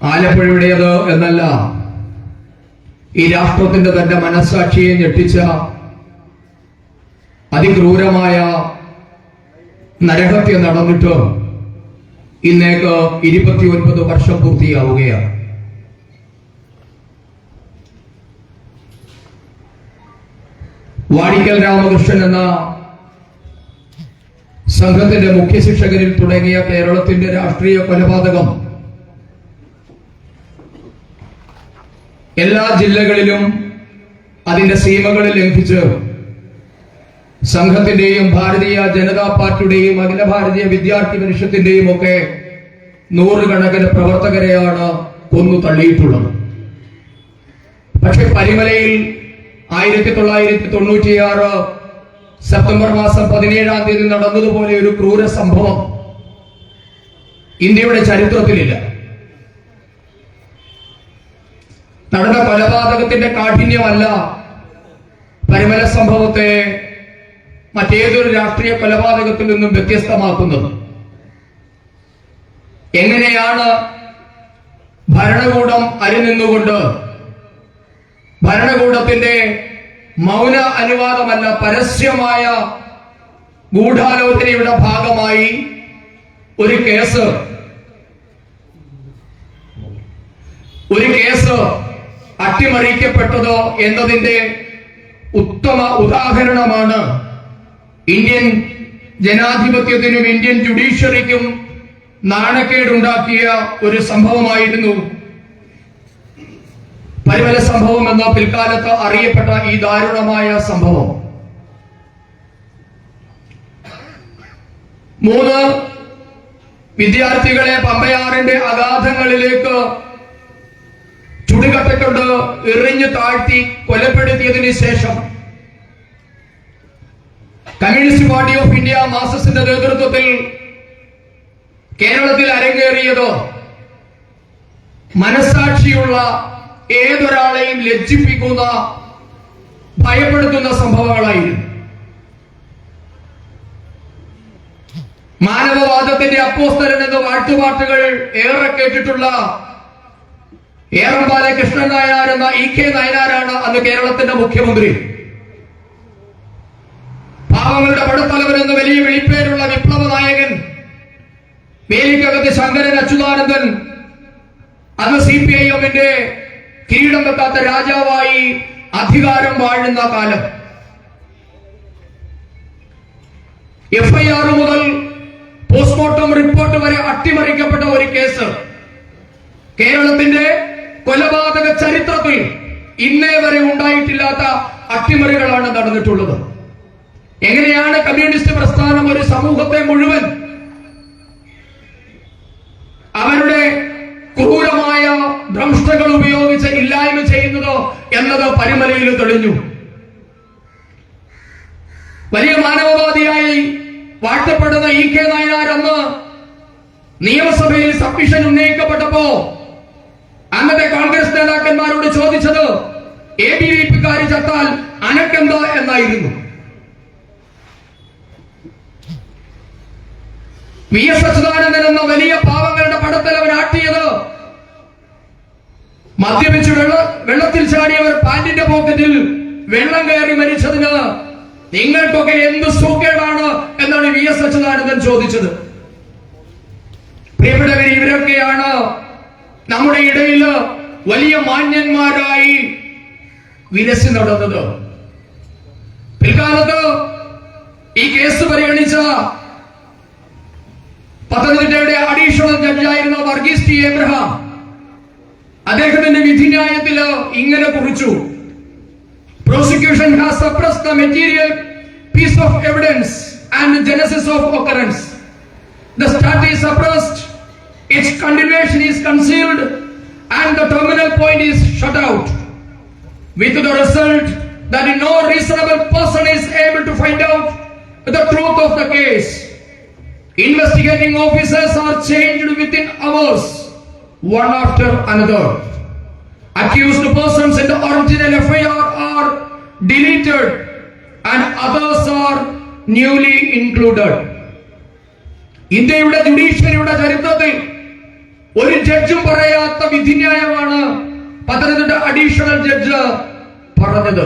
ആലപ്പുഴയുടേത് എന്നല്ല, ഈ രാഷ്ട്രത്തിന്റെ തന്നെ മനസ്സാക്ഷിയെ ഞെട്ടിച്ച അതിക്രൂരമായ നരഹത്യ നടന്നിട്ട് ഇന്നേക്ക് 29 വർഷം പൂർത്തിയാവുകയാണ്. വാടിക്കൽ രാമകൃഷ്ണൻ എന്ന സംഘത്തിന്റെ മുഖ്യ ശിക്ഷകരിൽ തുടങ്ങിയ കേരളത്തിന്റെ രാഷ്ട്രീയ കൊലപാതകം എല്ലാ ജില്ലകളിലും അതിന്റെ സീമകളിൽ ലംഘിച്ച് സംഘത്തിന്റെയും ഭാരതീയ ജനതാ പാർട്ടിയുടെയും അഖില ഭാരതീയ വിദ്യാർത്ഥി പരിഷത്തിന്റെയും ഒക്കെ നൂറുകണക്കിന് പ്രവർത്തകരെയാണ് കൊന്നു തള്ളിയിട്ടുള്ളത്. പക്ഷെ പരിമലയിൽ 1996 സെപ്റ്റംബർ മാസം 17-ാം തീയതി നടന്നതുപോലെ ഒരു ക്രൂര സംഭവം ഇന്ത്യയുടെ ചരിത്രത്തിലില്ല. നടന്ന കൊലപാതകത്തിന്റെ കാഠിന്യമല്ല പരിമല സംഭവത്തെ മറ്റേതൊരു രാഷ്ട്രീയ കൊലപാതകത്തിൽ നിന്നും വ്യത്യസ്തമാക്കുന്നത്. എങ്ങനെയാണ് ഭരണകൂടം അരിനിന്നുകൊണ്ട് ഭരണകൂടത്തിന്റെ മൗന അനുവാദമല്ല, പരസ്യമായ ഗൂഢാലോചനയുടെ ഭാഗമായി ഒരു കേസ് അട്ടിമറിക്കപ്പെട്ടതോ എന്നതിന്റെ ഉത്തമ ഉദാഹരണമാണ് ഇന്ത്യൻ ജനാധിപത്യത്തിനും ഇന്ത്യൻ ജുഡീഷ്യറിക്കും നാണക്കേടുണ്ടാക്കിയ ഒരു സംഭവമായിരുന്നു പരിമല സംഭവം എന്ന പിൽക്കാലത്ത് അറിയപ്പെട്ട ഈ ദാരുണമായ സംഭവം. 3 വിദ്യാർത്ഥികളെ പമ്പയാറിന്റെ അഗാധങ്ങളിലേക്ക് ചുടുകട്ടക്കൊണ്ട് എറിഞ്ഞു താഴ്ത്തി കൊലപ്പെടുത്തിയതിനു ശേഷം കമ്മ്യൂണിസ്റ്റ് പാർട്ടി ഓഫ് ഇന്ത്യ മാർക്സിസ്റ്റിന്റെ നേതൃത്വത്തിൽ കേരളത്തിൽ അരങ്ങേറിയത് മനസാക്ഷിയുള്ള ഏതൊരാളെയും ലജ്ജിപ്പിക്കുന്ന, ഭയപ്പെടുത്തുന്ന സംഭവങ്ങളായിരുന്നു. മാനവവാദത്തിന്റെ അപ്പോസ്തലൻ എന്ന വാഴ്ത്തുപാട്ടുകൾ ഏറെ കേട്ടിട്ടുള്ള ഏറമ്പാല കൃഷ്ണൻ നായനാർ എന്ന EK നായനാരാണ് അന്ന് കേരളത്തിന്റെ മുഖ്യമന്ത്രി. പാവങ്ങളുടെ പടത്തലവൻ എന്ന വലിയ വിളിപ്പേരുള്ള വിപ്ലവ നായകൻ, വേലിക്കകത്ത് ശങ്കരൻ അച്യുതാനന്ദൻ, അന്ന് CPIM-ന്റെ കിരീടം വെക്കാത്ത രാജാവായി അധികാരം വാഴുന്ന കാലം. FIR മുതൽ പോസ്റ്റ്മോർട്ടം റിപ്പോർട്ട് വരെ അട്ടിമറിക്കപ്പെട്ട ഒരു കേസ് കേരളത്തിന്റെ കൊലപാതക ചരിത്രത്തിൽ ഇന്നേ വരെ ഉണ്ടായിട്ടില്ലാത്ത അട്ടിമറികളാണ് നടന്നിട്ടുള്ളത്. എങ്ങനെയാണ് കമ്മ്യൂണിസ്റ്റ് പ്രസ്ഥാനം ഒരു സമൂഹത്തെ മുഴുവൻ അവരുടെ ക്രൂരമായ ഭ്രംഷ്ടകൾ ഉപയോഗിച്ച് ഇല്ലായ്മ ചെയ്യുന്നതോ എന്നത് പരിമലയിൽ തെളിഞ്ഞു. വലിയ മാനവവാദിയായി വാഴ്ത്തപ്പെടുന്ന EK നായനാർ അന്ന് നിയമസഭയിൽ സബ്മിഷൻ ഉന്നയിക്കപ്പെട്ടപ്പോ അന്നത്തെ കോൺഗ്രസ് നേതാക്കന്മാരോട് ചോദിച്ചത് ABVP-ക്കാർ ചത്താൽ അനക്കെന്താ എന്നായിരുന്നു. VS അച്യുതാനന്ദൻ എന്ന വലിയ പാവങ്ങളുടെ പടത്തലവൻ ആട്ടിയത് മദ്യപിച്ച് വെള്ളത്തിൽ ചാടിയവർ പാന്റിന്റെ പോക്കറ്റിൽ വെള്ളം കയറി മരിച്ചതിന് നിങ്ങൾക്കൊക്കെ എന്ത് സൂക്കേടാണ് എന്നാണ് VS അച്യുതാനന്ദൻ ചോദിച്ചത്. പ്രിയപ്പെട്ടവർ, ഇവരൊക്കെയാണ് നമ്മുടെ ഇടയിൽ വലിയ മാന്യന്മാരായി വിലസി നടന്നത്. പിൽക്കാലത്ത് ഈ കേസ് പരിഗണിച്ച പത്തനംതിട്ടയുടെ അഡീഷണൽ ജഡ്ജായിരുന്ന വർഗീസ് T. എബ്രഹാം അദ്ദേഹത്തിന്റെ വിധിന്യായത്തിൽ ഇങ്ങനെ കുറിച്ചു: prosecution has suppressed the material piece of evidence and genesis of occurrence. The start is suppressed, its continuation is concealed and the terminal point is shut out, with the result that no reasonable person is able to find out the truth of the case. Investigating officers are changed within hours, one after another. Accused persons in the original FIR are deleted and others are newly included. ഇന്ത്യയുടെ ജുഡീഷ്യറിയുടെ ചരിത്രത്തിൽ ഒരു ജഡ്ജും പറയാത്ത വിധിന്യായമാണ് Pathanamthitta additional judge പറഞ്ഞത്.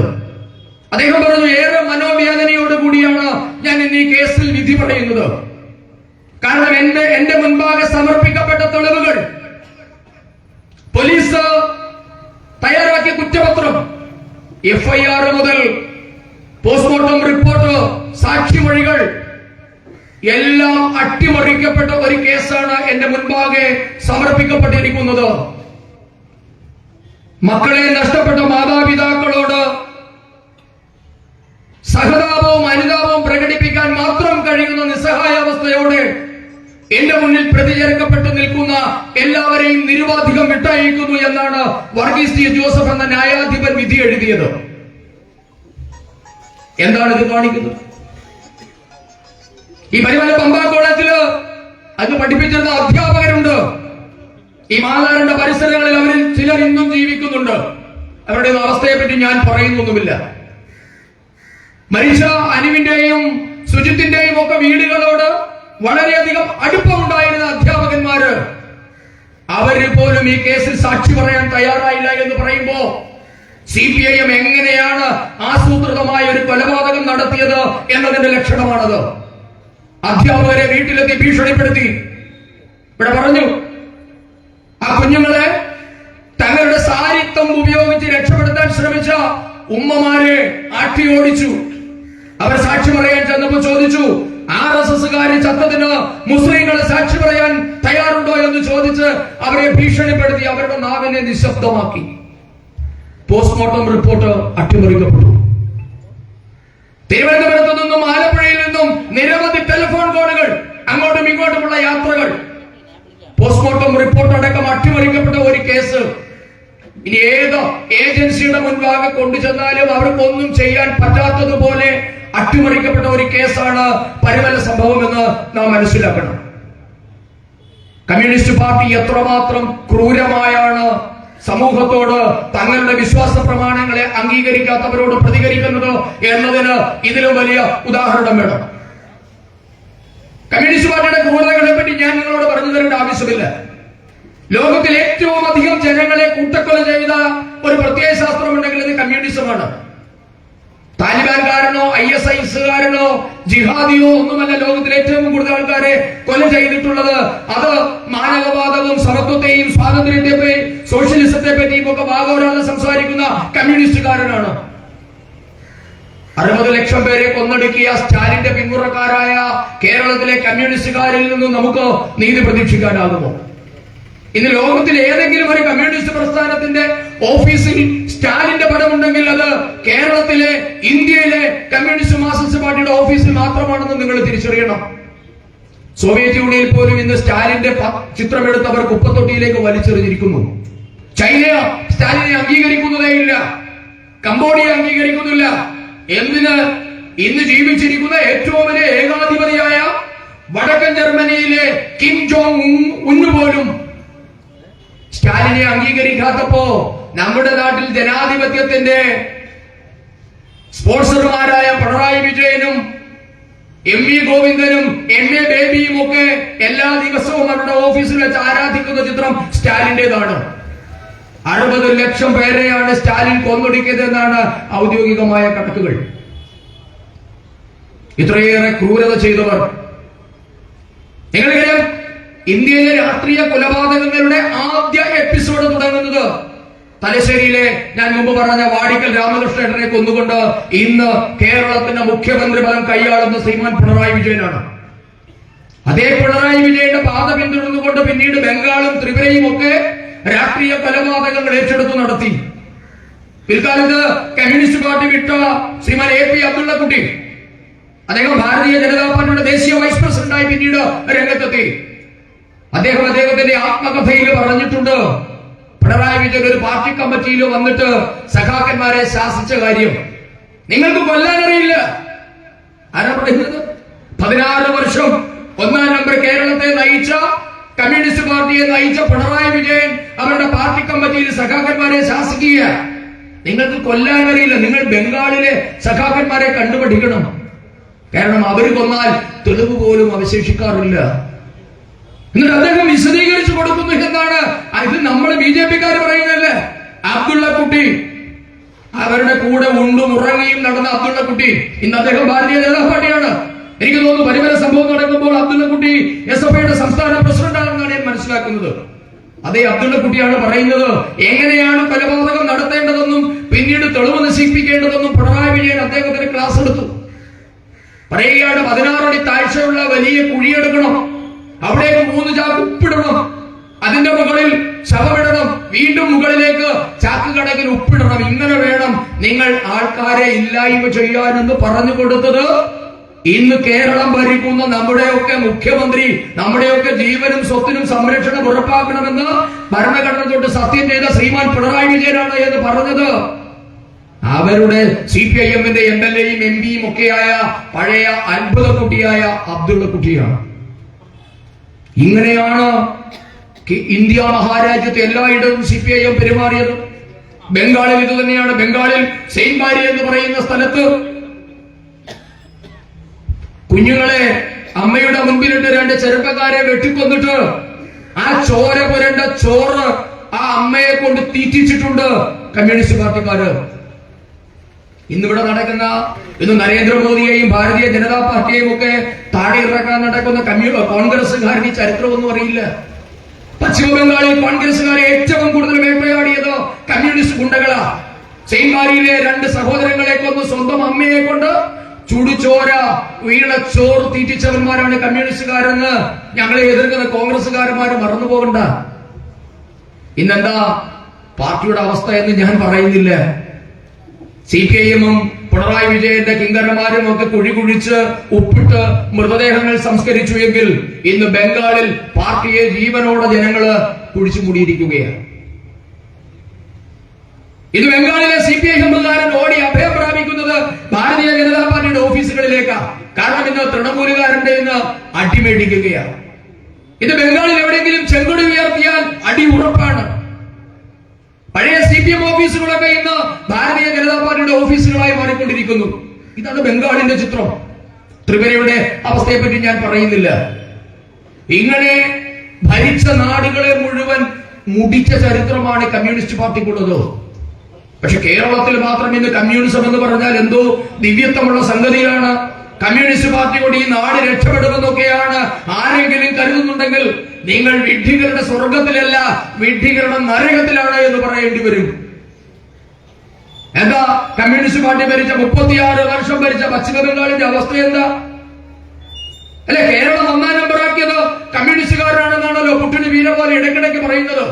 അദ്ദേഹം പറഞ്ഞു, ഏറെ മനോവേദനയോടുകൂടിയാണ് ഞാൻ ഇന്ന് ഈ കേസിൽ വിധി പറയുന്നത്. കാരണം എന്റെ മുൻപാകെ സമർപ്പിക്കപ്പെട്ട തെളിവുകൾ, പോലീസ് തയ്യാറാക്കിയ കുറ്റപത്രം, FIR മുതൽ പോസ്റ്റ്മോർട്ടം റിപ്പോർട്ട്, സാക്ഷിമൊഴികൾ എല്ലാം അട്ടിമറിക്കപ്പെട്ട ഒരു കേസാണ് എന്റെ മുൻപാകെ സമർപ്പിക്കപ്പെട്ടിരിക്കുന്നത്. മക്കളെ നഷ്ടപ്പെട്ട മാതാപിതാക്കളോട് സഹതാപവും അനുതാപവും പ്രകടിപ്പിക്കാൻ മാത്രം കഴിയുന്ന നിസ്സഹായാവസ്ഥയോടെ എന്റെ മുന്നിൽ പ്രതിചേർക്കപ്പെട്ടു നിൽക്കുന്ന എല്ലാവരെയും നിരുപാധികം വിട്ടയക്കുന്നു എന്നാണ് വർഗീസ് ടി ജോസഫ് എന്ന ന്യായാധിപൻ വിധി എഴുതിയത്. എന്താണ് ഇത് കാണിക്കുന്നത്? ഈ പരിമല പമ്പ കോളേജില് അത് പഠിപ്പിച്ചിരുന്ന അധ്യാപകരുണ്ട്. ഈ മാതാറിന്റെ പരിസരങ്ങളിൽ അവരിൽ ചിലർ ഇന്നും ജീവിക്കുന്നുണ്ട്. അവരുടെ അവസ്ഥയെ പറ്റി ഞാൻ പറയുന്നൊന്നുമില്ല. മരിച്ച അനുവിന്റെയും സുജിത്തിന്റെയും ഒക്കെ വീടുകളോട് വളരെയധികം അടുപ്പമുണ്ടായിരുന്ന അധ്യാപകന്മാര് അവരിൽ പോലും ഈ കേസിൽ സാക്ഷി പറയാൻ തയ്യാറായില്ല എന്ന് പറയുമ്പോ CPIM എങ്ങനെയാണ് ആസൂത്രിതമായ ഒരു കൊലപാതകം നടത്തിയത് എന്നതിന്റെ ലക്ഷണമാണത്. അധ്യാപകരെ വീട്ടിലെത്തി ഭീഷണിപ്പെടുത്തി. ഇവിടെ പറഞ്ഞു, ആ കുഞ്ഞുങ്ങളെ തങ്ങളുടെ സാരിത്വം ഉപയോഗിച്ച് രക്ഷപ്പെടുത്താൻ ശ്രമിച്ച ഉമ്മമാരെ ആട്ടി ഓടിച്ചു. അവർ സാക്ഷി പറയാൻ ചെന്നപ്പോൾ ചോദിച്ചു, RSSകാര് ചത്തതിന് മുസ്ലിങ്ങളെ സാക്ഷി പറയാൻ തയ്യാറുണ്ടോ എന്ന് ചോദിച്ച് അവരെ ഭീഷണിപ്പെടുത്തി, അവരുടെ നാവിനെ നിശബ്ദമാക്കി. Postmortem report അട്ടിമറിക്കപ്പെട്ടു. തിരുവനന്തപുരത്ത് നിന്നും ആലപ്പുഴയിൽ നിന്നും നിരവധി ടെലിഫോൺ കോളുകൾ, അങ്ങോട്ടും ഇങ്ങോട്ടുമുള്ള യാത്രകൾ, പോസ്റ്റ്മോർട്ടം റിപ്പോർട്ട് അടക്കം അട്ടിമറിക്കപ്പെട്ട ഒരു കേസ്. ഇനി ഏത് ഏജൻസിയുടെ മുൻപാകെ കൊണ്ടുചെന്നാലും അവർക്കൊന്നും ചെയ്യാൻ പറ്റാത്തതുപോലെ അട്ടിമറിക്കപ്പെട്ട ഒരു കേസാണ് പരിമല സംഭവം എന്ന് നാം മനസ്സിലാക്കണം. കമ്മ്യൂണിസ്റ്റ് പാർട്ടി എത്രമാത്രം ക്രൂരമായാണ് സമൂഹത്തോട് തങ്ങളുടെ വിശ്വാസ പ്രമാണങ്ങളെ അംഗീകരിക്കാത്തവരോട് പ്രതികരിക്കുന്നത് എന്നതിന് ഇതിലും വലിയ ഉദാഹരണം വേണം. കമ്മ്യൂണിസ്റ്റ് പാർട്ടിയുടെ ക്രൂരതകളെ പറ്റി ഞാൻ നിങ്ങളോട് പറഞ്ഞു തരേണ്ട ആവശ്യമില്ല. ലോകത്തിൽ ഏറ്റവും അധികം ജനങ്ങളെ കൂട്ടക്കൊല ചെയ്ത ഒരു പ്രത്യയ ശാസ്ത്രമുണ്ടെങ്കിൽ ഇത് കമ്മ്യൂണിസമാണ്. താലിബാൻകാരനോ ISISകാരനോ ജിഹാദിയോ ഒന്നുമല്ല ലോകത്തിൽ ഏറ്റവും കൂടുതൽ ആൾക്കാരെ കൊല ചെയ്തിട്ടുള്ളത്. അത് മാനവവാദവും സമത്വത്തെയും സ്വാതന്ത്ര്യത്തെയും സോഷ്യലിസത്തെ പറ്റിയും ഒക്കെ വാഗോരാതെ സംസാരിക്കുന്ന കമ്മ്യൂണിസ്റ്റുകാരനാണ്. 60 ലക്ഷം പേരെ കൊന്നൊടുക്കിയ സ്റ്റാലിന്റെ പിന്മുറക്കാരായ കേരളത്തിലെ കമ്മ്യൂണിസ്റ്റുകാരിൽ നിന്നും നമുക്ക് നീതി പ്രതീക്ഷിക്കാനാകുമോ? ഇന്ന് ലോകത്തിൽ ഏതെങ്കിലും ഒരു കമ്മ്യൂണിസ്റ്റ് പ്രസ്ഥാനത്തിന്റെ ഓഫീസിൽ സ്റ്റാലിന്റെ പടമുണ്ടെങ്കിൽ അത് കേരളത്തിലെ ഇന്ത്യയിലെ കമ്മ്യൂണിസ്റ്റ് മാർക്സിസ്റ്റ് പാർട്ടിയുടെ ഓഫീസിൽ മാത്രമാണെന്ന് നിങ്ങൾ തിരിച്ചറിയണം. സോവിയറ്റ് യൂണിയനിൽ പോലും ഇന്ന് സ്റ്റാലിന്റെ ചിത്രമെടുത്തവർ കുപ്പത്തൊട്ടിയിലേക്ക് വലിച്ചെറിഞ്ഞിരിക്കുന്നു. ചൈന സ്റ്റാലിനെ അംഗീകരിക്കുന്നതേയില്ല. കംബോഡിയ അംഗീകരിക്കുന്നില്ല. എന്തിന്? ഇന്ന് ജീവിച്ചിരിക്കുന്ന ഏറ്റവും വലിയ ഏകാധിപതിയായ വടക്കൻ ജർമ്മനിയിലെ കിം ജോങ് ഉന്ന് പോലും സ്റ്റാലിനെ അംഗീകരിക്കാത്തപ്പോ നമ്മുടെ നാട്ടിൽ ജനാധിപത്യത്തിന്റെ സ്പോൺസർമാരായ പിണറായി വിജയനും MV ഗോവിന്ദനും MA ബേബിയും ഒക്കെ എല്ലാ ദിവസവും അവരുടെ ഓഫീസിൽ വെച്ച് ആരാധിക്കുന്ന ചിത്രം സ്റ്റാലിന്റേതാണ്. 60 ലക്ഷം പേരെയാണ് സ്റ്റാലിൻ കൊന്നൊടുക്കിയതെന്നാണ് ഔദ്യോഗികമായ കണക്കുകൾ. ഇത്രയേറെ ക്രൂരത ചെയ്തവർ. നിങ്ങൾക്കറിയാം, ഇന്ത്യയിലെ രാഷ്ട്രീയ കൊലപാതകങ്ങളുടെ ആദ്യ എപ്പിസോഡ് തുടങ്ങുന്നത് തലശ്ശേരിയിലെ ഞാൻ മുമ്പ് പറഞ്ഞ വാടിക്കൽ രാമകൃഷ്ണനെ കൊന്നുകൊണ്ട് ഇന്ന് കേരളത്തിന്റെ മുഖ്യമന്ത്രി പദം കൈയാളുന്ന ശ്രീമാൻ പിണറായി വിജയനാണ്. അതേ പിണറായി വിജയന്റെ പാത പിന്തുടർന്നുകൊണ്ട് പിന്നീട് ബംഗാളും ത്രിപുരയും ഒക്കെ രാഷ്ട്രീയ കൊലപാതകങ്ങൾ ഏറ്റെടുത്തു നടത്തി. പിൽക്കാലത്ത് കമ്മ്യൂണിസ്റ്റ് പാർട്ടി വിട്ട ശ്രീമാൻ AP അബ്ദുള്ളക്കുട്ടി, അദ്ദേഹം ഭാരതീയ ജനതാ പാർട്ടിയുടെ ദേശീയ വൈസ് പ്രസിഡന്റായി പിന്നീട് രംഗത്തെത്തി. അദ്ദേഹത്തിന്റെ ആത്മകഥയിൽ പറഞ്ഞിട്ടുണ്ട്, പിണറായി വിജയൻ ഒരു പാർട്ടി കമ്മിറ്റിയിൽ വന്നിട്ട് സഖാക്കന്മാരെ ശാസിച്ച കാര്യം നിങ്ങൾക്ക് കൊല്ലാനറിയില്ല. ആരാ പറയുന്നത്? 16 വർഷം 1-ാം നമ്പർ കേരളത്തെ നയിച്ച കമ്മ്യൂണിസ്റ്റ് പാർട്ടിയെ നയിച്ച പിണറായി വിജയൻ അവരുടെ പാർട്ടി കമ്മിറ്റിയിൽ സഖാക്കന്മാരെ ശാസിക്കുക. നിങ്ങൾക്ക് കൊല്ലാനറിയില്ല. നിങ്ങൾ ബംഗാളിലെ സഖാക്കന്മാരെ കണ്ടുപഠിക്കണം. കാരണം അവർ കൊന്നാൽ തെളിവ് പോലും അവശേഷിക്കാറില്ല. എന്നിട്ട് അദ്ദേഹം വിശദീകരിച്ചു കൊടുക്കുന്നു എന്താണ് ഇത് നമ്മൾ BJP-ക്കാർ പറയുന്നല്ലേ. അബ്ദുള്ള കുട്ടി, അവരുടെ കൂടെ ഉണ്ടും ഉറങ്ങിയും നടന്ന അബ്ദുള്ള കുട്ടി ഇന്ന് അദ്ദേഹം ഭാരതീയ ജനതാ പാർട്ടിയാണ്. എനിക്ക് തോന്നുന്നു പരിമല സംഭവം നടക്കുമ്പോൾ അബ്ദുള്ള കുട്ടി SFIയുടെ സംസ്ഥാന പ്രസിഡന്റ് ആണെന്നാണ് ഞാൻ മനസ്സിലാക്കുന്നത്. അതേ അബ്ദുള്ള കുട്ടിയാണ് പറയുന്നത് എങ്ങനെയാണ് കൊലപാതകം നടത്തേണ്ടതെന്നും പിന്നീട് തെളിവ് നശിപ്പിക്കേണ്ടതെന്നും പിണറായി വിജയൻ അദ്ദേഹത്തിന് ക്ലാസ് എടുത്തു. പറയുകയാണ് 16 അടി താഴ്ചയുള്ള വലിയ കുഴിയെടുക്കണം, അവിടേക്ക് 3 ചാക്ക് ഉപ്പിടണം, അതിന്റെ മുകളിൽ ശവമിടണം, വീണ്ടും മുകളിലേക്ക് ചാക്ക് കണക്കിന് ഉപ്പിടണം, ഇങ്ങനെ വേണം നിങ്ങൾ ആൾക്കാരെ ഇല്ലായ്മ ചെയ്യാനെന്ന് പറഞ്ഞു കൊടുത്തത് ഇന്ന് കേരളം ഭരിക്കുന്ന നമ്മുടെയൊക്കെ മുഖ്യമന്ത്രി നമ്മുടെയൊക്കെ ജീവനും സ്വത്തിനും സംരക്ഷണം ഉറപ്പാക്കണമെന്ന് ഭരണഘടന തൊട്ട് സത്യം ചെയ്ത ശ്രീമാൻ പിണറായി വിജയനാണ് എന്ന് പറഞ്ഞത് അവരുടെ CPIM-ന്റെ MLA-യും MP-യും ഒക്കെയായ പഴയ അത്ഭുത കുട്ടിയായ അബ്ദുള്ള കുട്ടിയാണ്. ഇങ്ങനെയാണ് ഇന്ത്യ മഹാരാജ്യത്തെ എല്ലായിടത്തും CPIM പെരുമാറിയത്. ബംഗാളിൽ ഇത് തന്നെയാണ്. ബംഗാളിൽ സെയിൻബാരി എന്ന് പറയുന്ന സ്ഥലത്ത് കുഞ്ഞുങ്ങളെ അമ്മയുടെ മുൻപിലിട്ട് 2 ചെറുപ്പക്കാരെ വെട്ടിക്കൊന്നിട്ട് ആ ചോര പുരണ്ട ചോറ് ആ അമ്മയെ കൊണ്ട് തീറ്റിച്ചിട്ടുണ്ട് കമ്മ്യൂണിസ്റ്റ് പാർട്ടിക്കാര്. ഇന്നിവിടെ നടക്കുന്ന ഇന്ന് നരേന്ദ്രമോദിയെയും ഭാരതീയ ജനതാ പാർട്ടിയെയും ഒക്കെ താഴെ ഇറക്കാൻ നടക്കുന്ന കോൺഗ്രസുകാരന് ചരിത്രമൊന്നും അറിയില്ല. പശ്ചിമ ബംഗാളിൽ കോൺഗ്രസുകാരെ ഏറ്റവും കൂടുതൽ വേട്ടയാടിയത് കമ്മ്യൂണിസ്റ്റ് ഗുണ്ടകളാ. സെയിൻബാരിയിലെ 2 സഹോദരങ്ങളെ കൊന്ന് സ്വന്തം അമ്മയെ കൊണ്ട് ചുടുചോര വീണ ചോറ് തീറ്റിച്ചവന്മാരാണ് കമ്മ്യൂണിസ്റ്റുകാരെന്ന് ഞങ്ങളെ എതിർക്കുന്ന കോൺഗ്രസുകാരന്മാര് മറന്നുപോകണ്ട. ഇന്നെന്താ പാർട്ടിയുടെ അവസ്ഥ എന്ന് ഞാൻ പറയുന്നില്ല. CPIM-ഉം പിണറായി വിജയന്റെ കിങ്കരന്മാരും ഒക്കെ കുഴി കുഴിച്ച് ഉപ്പിട്ട് മൃതദേഹങ്ങൾ സംസ്കരിച്ചു എങ്കിൽ ഇന്ന് ബംഗാളിൽ പാർട്ടിയെ ജീവനോടെ ജനങ്ങള് കുഴിച്ചു മൂടിയിരിക്കുകയാണ്. ഇത് ബംഗാളിലെ CPIM-കാരൻ ഓടി അഭയം പ്രാപിക്കുന്നത് ഭാരതീയ ജനതാ പാർട്ടിയുടെ ഓഫീസുകളിലേക്കാണ്. കാരണം ഇന്ന് തൃണമൂലുകാരന്റെ ഇന്ന് അടിമേടിക്കുകയാണ്. ഇത് ബംഗാളിൽ എവിടെയെങ്കിലും ചെങ്കൊടി ഉയർത്തിയാൽ അടി ഉറപ്പാണ്. പഴയ CPM ഓഫീസുകളൊക്കെ ഇന്ന് ഭാരതീയ ജനതാ പാർട്ടിയുടെ ഓഫീസുകളായി മാറിക്കൊണ്ടിരിക്കുന്നു. ഇതാണ് ബംഗാളിന്റെ ചിത്രം. ത്രിപുരയുടെ അവസ്ഥയെ പറ്റി ഞാൻ പറയുന്നില്ല. ഇങ്ങനെ ഭരിച്ച നാടുകളെ മുഴുവൻ മുടിച്ച ചരിത്രമാണ് കമ്മ്യൂണിസ്റ്റ് പാർട്ടിക്കുള്ളത്. പക്ഷെ കേരളത്തിൽ മാത്രം ഇന്ന് കമ്മ്യൂണിസം എന്ന് പറഞ്ഞാൽ എന്തോ ദിവ്യത്വമുള്ള സംഗതിയാണ്. കമ്മ്യൂണിസ്റ്റ് പാർട്ടിയോട് ഈ നാട് രക്ഷപ്പെടുമെന്നൊക്കെയാണ് ആരെങ്കിലും കരുതുന്നുണ്ടെങ്കിൽ നിങ്ങൾ വിഡ്ഢികളുടെ സ്വർഗത്തിലല്ല വിഡ്ഢികളുടെ നരകത്തിലാണ് എന്ന് പറയേണ്ടി വരും. എന്താ കമ്മ്യൂണിസ്റ്റ് പാർട്ടി ഭരിച്ച 36 വർഷം ഭരിച്ച പശ്ചിമ ബംഗാളിന്റെ അവസ്ഥ എന്താ? അല്ലെ, കേരളം 1-ാം നമ്പറാക്കിയത് കമ്മ്യൂണിസ്റ്റുകാരാണെന്നാണല്ലോ പുട്ടിന് വീര പോലെ ഇടയ്ക്കിടയ്ക്ക് പറയുന്നത്.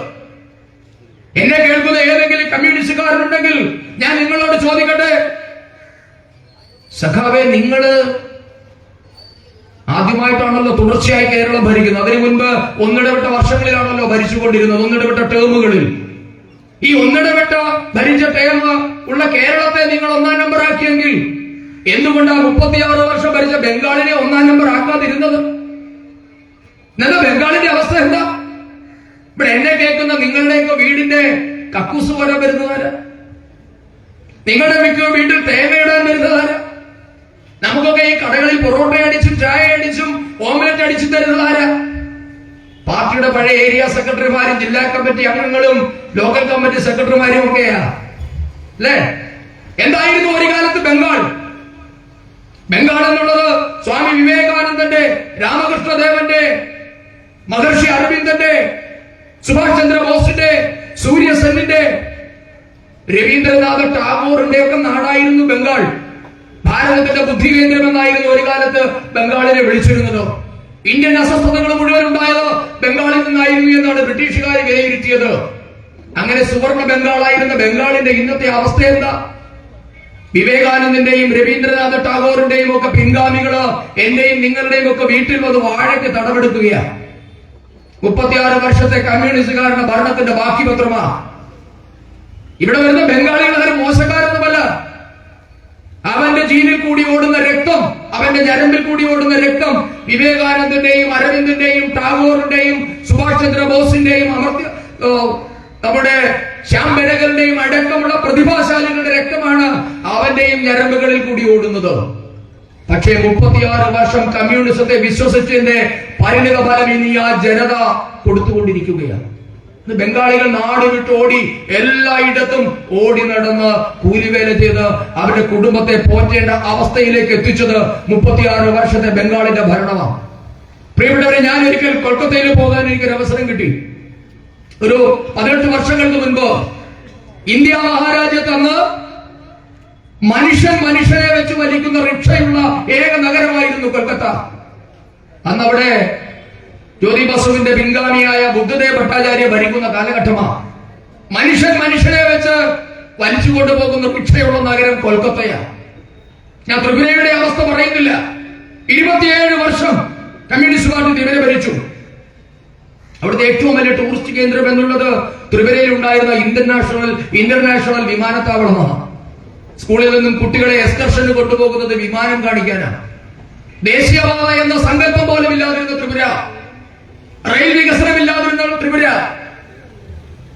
എന്നെ കേൾക്കുന്ന ഏതെങ്കിലും കമ്മ്യൂണിസ്റ്റുകാരുണ്ടെങ്കിൽ ഞാൻ നിങ്ങളോട് ചോദിക്കട്ടെ, സഖാവെ നിങ്ങള് ആദ്യമായിട്ടാണല്ലോ തുടർച്ചയായി കേരളം ഭരിക്കുന്നത്. അതിനു മുൻപ് ഒന്നിടവിട്ട വർഷങ്ങളിലാണല്ലോ ഭരിച്ചുകൊണ്ടിരുന്നത്, ഒന്നിടവിട്ട ടേമുകളിൽ. ഈ ഒന്നിടവിട്ട ഭരിച്ച ടേം ഉള്ള കേരളത്തെ നിങ്ങൾ 1-ാം നമ്പർ ആക്കിയെങ്കിൽ എന്തുകൊണ്ടാ 36 വർഷം ഭരിച്ച ബംഗാളിനെ 1-ാം നമ്പർ ആക്കാതിരുന്നത്? എന്താ ബംഗാളിന്റെ അവസ്ഥ എന്താ? ഇവിടെ എന്നെ കേൾക്കുന്ന നിങ്ങളുടെയൊക്കെ വീടിന്റെ കക്കൂസ് വരാൻ വരുന്നതാരാ? നിങ്ങളുടെ മിക്ക വീട്ടിൽ തേങ്ങ ഇടാൻ വരുന്നതാരാ? നമുക്കൊക്കെ ഈ കടകളിൽ പൊറോട്ട അടിച്ചും ചായ അടിച്ചും ഓംലെറ്റ് അടിച്ചും തരുന്നതാരാ? പാർട്ടിയുടെ പഴയ ഏരിയ സെക്രട്ടറിമാരും ജില്ലാ കമ്മിറ്റി അംഗങ്ങളും ലോക്കൽ കമ്മിറ്റി സെക്രട്ടറിമാരും ഒക്കെയാ അല്ലേ? എന്തായിരുന്നു ഒരു കാലത്ത് ബംഗാൾ? ബംഗാൾ എന്നുള്ളത് സ്വാമി വിവേകാനന്ദന്റെ, രാമകൃഷ്ണദേവന്റെ, മഹർഷി അരവിന്ദന്റെ, സുഭാഷ് ചന്ദ്രബോസിന്റെ, സൂര്യസെന്നിന്റെ, രവീന്ദ്രനാഥ ടാഗോറിന്റെ ഒക്കെ നാടായിരുന്നു ബംഗാൾ. ഭാരതത്തിന്റെ ബുദ്ധി കേന്ദ്രം എന്നായിരുന്നു ഒരു കാലത്ത് ബംഗാളിനെ വിളിച്ചിരുന്നത്. ഇന്ത്യൻ അസ്വസ്ഥതകൾ മുഴുവൻ ഉണ്ടായത് ബംഗാളിൽ നിന്നായിരുന്നു എന്നാണ് ബ്രിട്ടീഷുകാർ വിലയിരുത്തിയത്. അങ്ങനെ സുവർണ ബംഗാളായിരുന്ന ബംഗാളിന്റെ ഇന്നത്തെ അവസ്ഥ എന്താ? വിവേകാനന്ദന്റെയും രവീന്ദ്രനാഥ ടാഗോറിന്റെയും ഒക്കെ പിൻഗാമികള് എന്റെയും നിങ്ങളുടെയും ഒക്കെ വീട്ടിൽ വന്ന് വാഴയ്ക്ക് തടവെടുക്കുകയാണ്. 36 വർഷത്തെ കമ്മ്യൂണിസ്റ്റുകാരുടെ ഭരണത്തിന്റെ ബാക്കി പത്രമാ. ഇവിടെ വരുന്ന ബംഗാളികൾ ആരും മോശക്കാരൊന്നുമല്ല. അവന്റെ ജീനിൽ കൂടി ഓടുന്ന രക്തം, അവന്റെ ഞരമ്പിൽ കൂടി ഓടുന്ന രക്തം വിവേകാനന്ദന്റെയും അരവിന്ദന്റെയും ടാഗോറിന്റെയും സുഭാഷ് ചന്ദ്രബോസിന്റെയും നമ്മുടെ ശ്യാം ബെനഗലിന്റെയും അടക്കമുള്ള പ്രതിഭാശാലികളുടെ രക്തമാണ് അവന്റെയും ഞരമ്പുകളിൽ കൂടി ഓടുന്നത്. പക്ഷേ 36 വർഷം കമ്മ്യൂണിസത്തെ വിശ്വസിച്ചതിന്റെ പരിണിത ഫലം ഇനി ആ ജനത കൊടുത്തുകൊണ്ടിരിക്കുകയാണ്. ബംഗാളികൾ നാട് വിട്ട് ഓടി എല്ലായിടത്തും ഓടി നടന്ന് കൂലിവേല ചെയ്ത് അവരുടെ കുടുംബത്തെ പോറ്റേണ്ട അവസ്ഥയിലേക്ക് എത്തിച്ചത് 36 വർഷത്തെ ബംഗാളിന്റെ ഭരണമാണ്. പ്രിയപ്പെട്ടവരെ, ഞാൻ ഒരിക്കൽ കൊൽക്കത്തയിൽ പോകാൻ എനിക്കൊരു അവസരം കിട്ടി. ഒരു 18 വർഷങ്ങൾക്ക് മുൻപ് ഇന്ത്യ മഹാരാജ്യത്ത് അന്ന് മനുഷ്യനെ വെച്ച് വലിക്കുന്ന റിക്ഷയുള്ള ഏക നഗരമായിരുന്നു കൊൽക്കത്ത. അന്ന് അവിടെ ജ്യോതി ബസുവിന്റെ പിൻഗാമിയായ ബുദ്ധദേവ് ഭട്ടാചാര്യ ഭരിക്കുന്ന കാലഘട്ടമാണ്. മനുഷ്യനെ വെച്ച് വലിച്ചു കൊണ്ടുപോകുന്ന റിക്ഷയുള്ള നഗരം കൊൽക്കത്തയാണ്. ഞാൻ ത്രിപുരയുടെ അവസ്ഥ പറയുന്നില്ല. 27 വർഷം കമ്മ്യൂണിസ്റ്റ് പാർട്ടി ത്രിപുര ഭരിച്ചു. അവിടുത്തെ ഏറ്റവും വലിയ ടൂറിസ്റ്റ് കേന്ദ്രം എന്നുള്ളത് ത്രിപുരയിൽ ഉണ്ടായിരുന്ന ഇന്റർനാഷണൽ വിമാനത്താവളമാണ്. സ്കൂളിൽ നിന്നും കുട്ടികളെ എക്സ്കർഷന് കൊണ്ടുപോകുന്നത് വിമാനം കാണിക്കാനാണ്. ദേശീയപാത എന്ന സങ്കല്പം പോലും ഇല്ലാതിരുന്ന ത്രിപുര, റെയിൽ വികസനമില്ലാതിരുന്ന ത്രിപുര,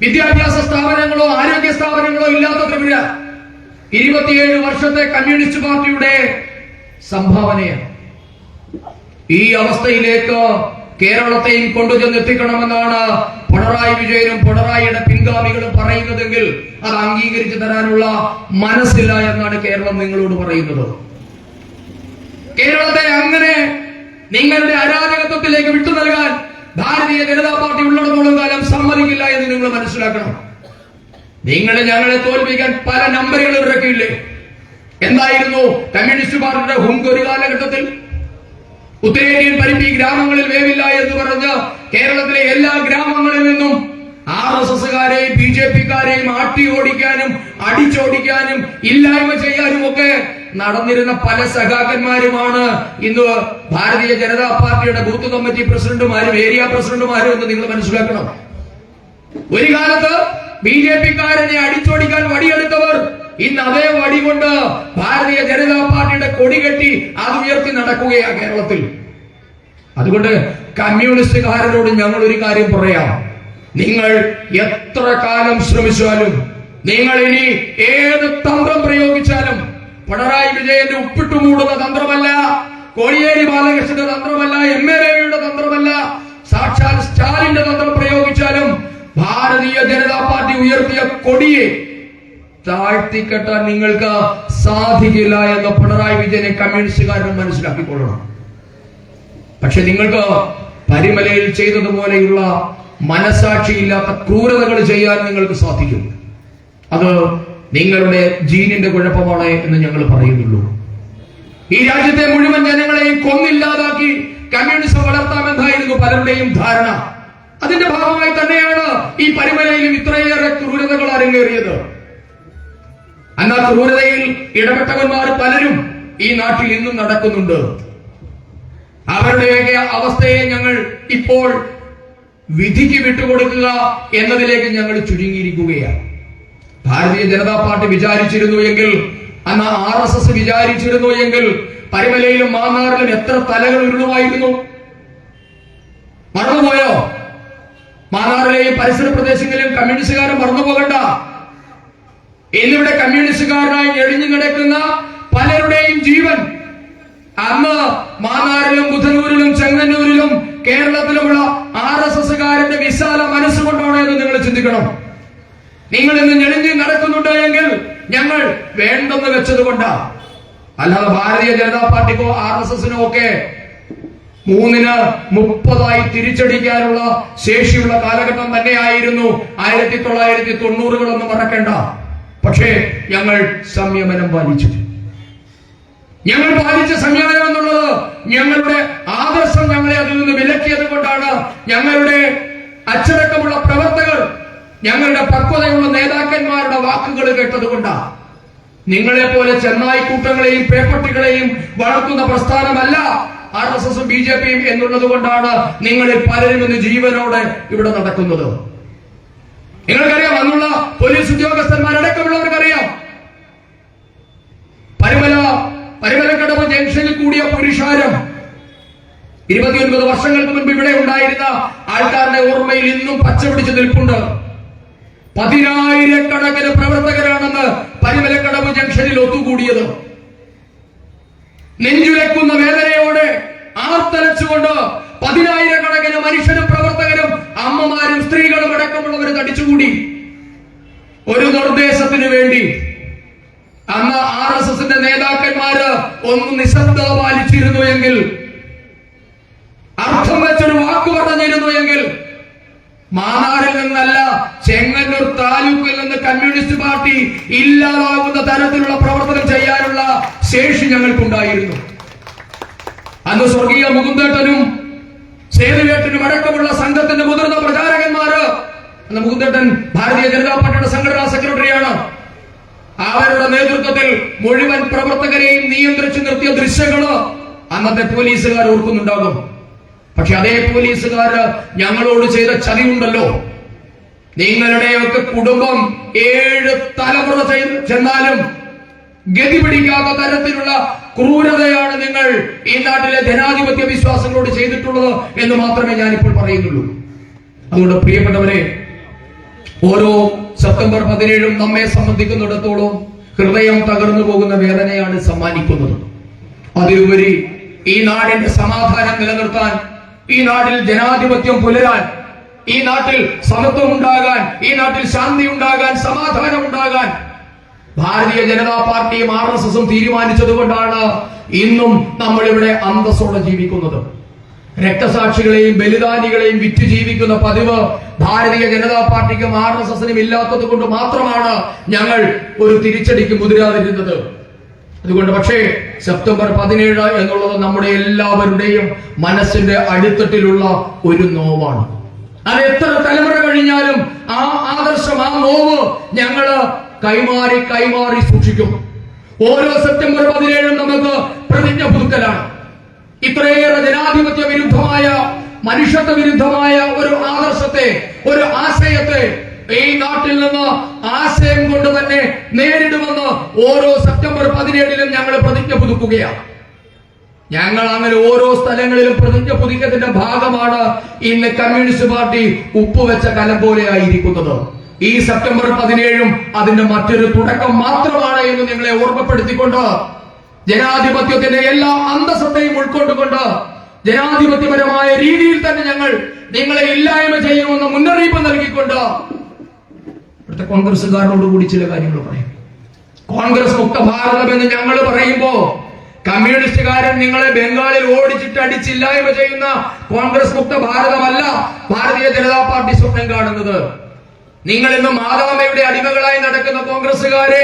വിദ്യാഭ്യാസ സ്ഥാപനങ്ങളോ ആരോഗ്യ സ്ഥാപനങ്ങളോ ഇല്ലാത്ത ത്രിപുര 27 വർഷത്തെ കമ്മ്യൂണിസ്റ്റ് പാർട്ടിയുടെ സംഭാവനയാണ്. ഈ അവസ്ഥയിലേക്ക് കേരളത്തെയും കൊണ്ടുചെന്നെത്തിക്കണമെന്നാണ് പിണറായി വിജയനും പിണറായിയുടെ പിൻഗാമികളും പറയുന്നതെങ്കിൽ അത് അംഗീകരിച്ചു തരാനുള്ള മനസ്സില്ല എന്നാണ് കേരളം നിങ്ങളോട് പറയുന്നത്. കേരളത്തെ അങ്ങനെ നിങ്ങളുടെ അരാജകത്വത്തിലേക്ക് വിട്ടു നൽകാൻ ഭാരതീയ ജനതാ പാർട്ടി ഉള്ളിടത്തോളം കാലം സമ്മതിക്കില്ല എന്ന് നിങ്ങൾ മനസ്സിലാക്കണം. ഞങ്ങളെ തോൽപ്പിക്കാൻ പല നമ്പറുകൾ ഇറക്കിയില്ലേ? എന്തായിരുന്നു കമ്മ്യൂണിസ്റ്റ് പാർട്ടിയുടെ ഹുങ്ക് ഒരു കാലഘട്ടത്തിൽ? ഉത്തരേന്ത്യൻ പരിധി ഗ്രാമങ്ങളിൽ വേവില്ല എന്ന് പറഞ്ഞ് കേരളത്തിലെ എല്ലാ ഗ്രാമങ്ങളിൽ നിന്നും RSSകാരെയും BJPക്കാരെയും ആട്ടി ഓടിക്കാനും അടിച്ചോടിക്കാനും ഇല്ലായ്മ ചെയ്യാനും ഒക്കെ നടന്നിരുന്ന പല സഖാക്കന്മാരുമാണ് ഇന്ന് ഭാരതീയ ജനതാ പാർട്ടിയുടെ ബൂത്ത് കമ്മിറ്റി പ്രസിഡന്റുമാരും ഏരിയ പ്രസിഡന്റുമാരും എന്ന് നിങ്ങൾ മനസ്സിലാക്കണം. ഒരു കാലത്ത് BJPക്കാരനെ അടിച്ചോടിക്കാൻ വടിയെടുത്തവർ ഇന്ന് അതേ വടി കൊണ്ട് ഭാരതീയ ജനതാ പാർട്ടിയുടെ കൊടി കെട്ടി അത് ഉയർത്തി നടക്കുകയാണ് കേരളത്തിൽ. അതുകൊണ്ട് കമ്മ്യൂണിസ്റ്റുകാരനോട് ഞങ്ങൾ ഒരു കാര്യം പറയാം. നിങ്ങൾ എത്ര കാലം ശ്രമിച്ചാലും, നിങ്ങൾ ഇനി ഏത് തന്ത്രം പ്രയോഗിച്ചാലും, പിണറായി വിജയന്റെ ഉപ്പിട്ടു മൂടുന്ന തന്ത്രമല്ല, കോടിയേരി ബാലകൃഷ്ണന്റെ തന്ത്രമല്ല, MLA-യുടെ തന്ത്രമല്ല, സാക്ഷാൽ സ്റ്റാലിന്റെ തന്ത്രം പ്രയോഗിച്ചാലും ഭാരതീയ ജനതാ പാർട്ടി ഉയർത്തിയ കൊടിയെ താഴ്ത്തിക്കെട്ടാൻ നിങ്ങൾക്ക് സാധിക്കില്ല എന്ന് പിണറായി വിജയനെ കമ്മ്യൂണിസ്റ്റുകാരൻ മനസ്സിലാക്കിക്കൊള്ളണം. പക്ഷെ നിങ്ങൾക്ക് പരിമലയിൽ ചെയ്തതുപോലെയുള്ള മനസാക്ഷിയില്ലാത്ത ക്രൂരതകൾ ചെയ്യാൻ നിങ്ങൾക്ക് സാധിക്കും. അത് നിങ്ങളുടെ ജീനിന്റെ കുഴപ്പമാണ് എന്ന് ഞങ്ങൾ പറയുന്നുള്ളൂ. ഈ രാജ്യത്തെ മുഴുവൻ ജനങ്ങളെയും കൊന്നില്ലാതാക്കി കമ്മ്യൂണിസം വളർത്താമെന്നായിരുന്നു പലരുടെയും ധാരണ. അതിന്റെ ഭാഗമായി തന്നെയാണ് ഈ പരിമലയിലും ഇത്രയേറെ ക്രൂരതകൾ അരങ്ങേറിയത്. എന്നാൽ ക്രൂരതയിൽ ഇടപെട്ടവന്മാർ പലരും ഈ നാട്ടിൽ ഇന്നും നടക്കുന്നുണ്ട്. അവരുടെയൊക്കെ അവസ്ഥയെ ഞങ്ങൾ ഇപ്പോൾ വിധിക്ക് വിട്ടുകൊടുക്കുക എന്നതിലേക്ക് ഞങ്ങൾ ചുരുങ്ങിയിരിക്കുകയാണ്. ഭാരതീയ ജനതാ പാർട്ടി വിചാരിച്ചിരുന്നു എങ്കിൽ, അന്ന് RSS വിചാരിച്ചിരുന്നു എങ്കിൽ പരിമലയിലും മാന്നാറിലും എത്ര തലകൾ ഉരുളുമായിരുന്നു. മറന്നുപോയോ? മാന്നാറിലെയും പരിസര പ്രദേശങ്ങളിലും കമ്മ്യൂണിസ്റ്റുകാരും മറന്നുപോകണ്ട. ഇന്നിവിടെ കമ്മ്യൂണിസ്റ്റുകാരനായി എഴിഞ്ഞു കിടക്കുന്ന പലരുടെയും ജീവൻ അന്ന് മാന്നാറിലും ബുധനൂരിലും ചെങ്ങന്നൂരിലും കേരളത്തിലുമുള്ള RSSകാരന്റെ വിശാല മനസ്സുകൊണ്ടാണോ എന്ന് നിങ്ങൾ ചിന്തിക്കണം. നിങ്ങൾ ഇന്ന് ഞെളിഞ്ഞ് നടക്കുന്നുണ്ട് എങ്കിൽ ഞങ്ങൾ വേണ്ടെന്ന് വെച്ചത് കൊണ്ടാണ്. അല്ലാതെ ഭാരതീയ ജനതാ പാർട്ടിക്കോ RSSനോ ഒക്കെ 3ന് 30 തിരിച്ചടിക്കാനുള്ള ശേഷിയുള്ള കാലഘട്ടം തന്നെയായിരുന്നു 1990കളൊന്നും മറക്കണ്ട. പക്ഷേ ഞങ്ങൾ സംയമനം പാലിച്ചു. ഞങ്ങൾ പാലിച്ച സംയമനം എന്നുള്ളത് ഞങ്ങളുടെ ആദർശം ഞങ്ങളെ അതിൽ നിന്ന് വിലക്കിയത് കൊണ്ടാണ്. ഞങ്ങളുടെ അച്ചടക്കമുള്ള പ്രവർത്തകർ, ഞങ്ങളുടെ പക്വതയുള്ള നേതാക്കന്മാരുടെ വാക്കുകൾ കേട്ടതുകൊണ്ടാണ്. നിങ്ങളെ പോലെ ചെന്നായിക്കൂട്ടങ്ങളെയും പേപ്പട്ടികളെയും വളർത്തുന്ന പ്രസ്ഥാനമല്ല RSSും BJPയും എന്നുള്ളത് കൊണ്ടാണ് നിങ്ങളിൽ പലരും ഇന്ന് ജീവനോടെ ഇവിടെ നടക്കുന്നത്. നിങ്ങൾക്കറിയാം, അന്നുള്ള പോലീസ് ഉദ്യോഗസ്ഥന്മാരടക്കമുള്ളവർക്കറിയാം, പരിമലക്കടവ് ജംഗ്ഷനിൽ കൂടിയ പുരുഷാരം 29 വർഷങ്ങൾക്ക് മുൻപ് ഇവിടെ ഉണ്ടായിരുന്ന ആൾക്കാരുടെ ഓർമ്മയിൽ ഇന്നും പച്ചപിടിച്ച് നിൽപ്പുണ്ട്. 10,000-കണക്കിന് പ്രവർത്തകരാണെന്ന് പരിമലക്കടവ് ജംഗ്ഷനിൽ ഒത്തുകൂടിയത്. നെഞ്ചുലയ്ക്കുന്ന വേദനയോടെ ആർത്തലച്ചുകൊണ്ട് 10,000-കണക്കിന് മനുഷ്യരും പ്രവർത്തകരും അമ്മമാരും സ്ത്രീകളും അടക്കമുള്ളവർ തടിച്ചുകൂടി ഒരു നിർദ്ദേശത്തിന് വേണ്ടി. അന്ന് RSSന്റെ നേതാക്കന്മാര് ഒന്ന് നിശബ്ദത പാലിച്ചിരുന്നു എങ്കിൽ, അർത്ഥം വെച്ചൊരു വാക്ക് പറഞ്ഞിരുന്നു എങ്കിൽ, മാന്നാറിൽ നിന്നല്ല ചെങ്ങന്നൂർ താലൂക്കിൽ നിന്ന് കമ്മ്യൂണിസ്റ്റ് പാർട്ടി ഇല്ലാതാകുന്ന തരത്തിലുള്ള പ്രവർത്തനം ചെയ്യാനുള്ള ശേഷി ഞങ്ങൾക്കുണ്ടായിരുന്നു. അന്ന് സ്വർഗീയ മുകുന്ദേട്ടനും സേതുവേട്ടനും അടക്കമുള്ള സംഘത്തിന്റെ മുതിർന്ന പ്രചാരകന്മാര്, അന്ന് മുകുന്ദേട്ടൻ ഭാരതീയ ജനതാ പാർട്ടിയുടെ സംഘടനാ സെക്രട്ടറിയാണ്, അവരുടെ നേതൃത്വത്തിൽ മുഴുവൻ പ്രവർത്തകരെയും നിയന്ത്രിച്ചു നിർത്തിയ ദൃശ്യങ്ങള് അന്നത്തെ പോലീസുകാർ ഓർക്കുന്നുണ്ടാകും. പക്ഷെ അതേ പോലീസുകാര് ഞങ്ങളോട് ചെയ്ത ചതിയുണ്ടല്ലോ. നിങ്ങളുടെയൊക്കെ കുടുംബം 7 തലമുറ ചെന്നാലും ഗതി പിടിക്കാത്ത തരത്തിലുള്ള ക്രൂരതയാണ് നിങ്ങൾ ഈ നാട്ടിലെ ജനാധിപത്യ വിശ്വാസങ്ങളോട് ചെയ്തിട്ടുള്ളത് എന്ന് മാത്രമേ ഞാനിപ്പോൾ പറയുന്നുള്ളൂ. അതുകൊണ്ട് പ്രിയപ്പെട്ടവരെ, ഓരോ സെപ്റ്റംബർ 17 നമ്മെ സംബന്ധിക്കുന്നിടത്തോളം ഹൃദയം തകർന്നു പോകുന്ന വേദനയാണ് സമ്മാനിക്കുന്നത്. അതിലുപരി ഈ നാടിന്റെ സമാധാനം നിലനിർത്താൻ, ഈ നാട്ടിൽ ജനാധിപത്യം പുലരാൻ, ഈ നാട്ടിൽ സമത്വം ഉണ്ടാകാൻ, ഈ നാട്ടിൽ ശാന്തി ഉണ്ടാകാൻ, സമാധാനം ഉണ്ടാകാൻ ഭാരതീയ ജനതാ പാർട്ടിയും RSSും തീരുമാനിച്ചതുകൊണ്ടാണ് ഇന്നും നമ്മൾ ഇവിടെ അന്തസ്സോടെ ജീവിക്കുന്നത്. രക്തസാക്ഷികളെയും ബലിദാനികളെയും വിറ്റ് ജീവിക്കുന്ന പതിവ് ഭാരതീയ ജനതാ പാർട്ടിക്കും RSSനും ഇല്ലാത്തത് കൊണ്ട് മാത്രമാണ് ഞങ്ങൾ ഒരു തിരിച്ചടിക്ക് മുതിരാതിരുന്നത്. അതുകൊണ്ട് പക്ഷേ സെപ്റ്റംബർ 17 എന്നുള്ളത് നമ്മുടെ എല്ലാവരുടെയും മനസ്സിന്റെ അടിത്തട്ടിലുള്ള ഒരു നോവാണ്. അത് എത്ര തലമുറ കഴിഞ്ഞാലും ആ ആദർശം, ആ നോവ് ഞങ്ങള് കൈമാറി സൂക്ഷിക്കും. ഓരോ സെപ്റ്റംബർ 17 നമുക്ക് പ്രതിജ്ഞ പുതുക്കലാണ്. ഇത്രയേറെ ജനാധിപത്യ വിരുദ്ധമായ, മനുഷ്യത്വ വിരുദ്ധമായ ഒരു ആദർശത്തെ, ഒരു ആശയത്തെ ഈ നാട്ടിൽ നിന്ന് ആശയം കൊണ്ട് തന്നെ നേരിടുമെന്ന് ഓരോ സെപ്റ്റംബർ 17 ഞങ്ങൾ പ്രതിജ്ഞ പുതുക്കുകയാണ്. ഞങ്ങൾ അങ്ങനെ ഓരോ സ്ഥലങ്ങളിലും പ്രതിജ്ഞ പുതുക്കിയതിന്റെ ഭാഗമാണ് ഇന്ന് കമ്മ്യൂണിസ്റ്റ് പാർട്ടി ഉപ്പുവെച്ച കലം പോലെ ആയിരിക്കുന്നത്. ഈ സെപ്റ്റംബർ 17 അതിന്റെ മറ്റൊരു തുടക്കം മാത്രമാണ് എന്ന് നിങ്ങളെ ഓർമ്മപ്പെടുത്തിക്കൊണ്ട്, ജനാധിപത്യത്തിന്റെ എല്ലാ അന്തസ്സത്തെയും ഉൾക്കൊണ്ടുകൊണ്ട്, ജനാധിപത്യപരമായ രീതിയിൽ തന്നെ ഞങ്ങൾ നിങ്ങളെ ഇല്ലായ്മ ചെയ്യുമെന്ന മുന്നറിയിപ്പ് നൽകിക്കൊണ്ട് ഇവിടുത്തെ കോൺഗ്രസുകാരോട് കൂടി ചില കാര്യങ്ങൾ പറയും. കോൺഗ്രസ് മുക്ത ഭാരതം എന്ന് ഞങ്ങൾ പറയുമ്പോ കമ്മ്യൂണിസ്റ്റുകാരൻ നിങ്ങളെ ബംഗാളിൽ ഓടിച്ചിട്ട് അടിച്ചില്ലായ്മ ചെയ്യുന്ന കോൺഗ്രസ് മുക്ത ഭാരതമല്ല ഭാരതീയ ജനതാ പാർട്ടി സ്വപ്നം കാണുന്നത്. നിങ്ങൾ ഇന്ന് മാതാമ്മയുടെ അടിമകളായി നടക്കുന്ന കോൺഗ്രസുകാരെ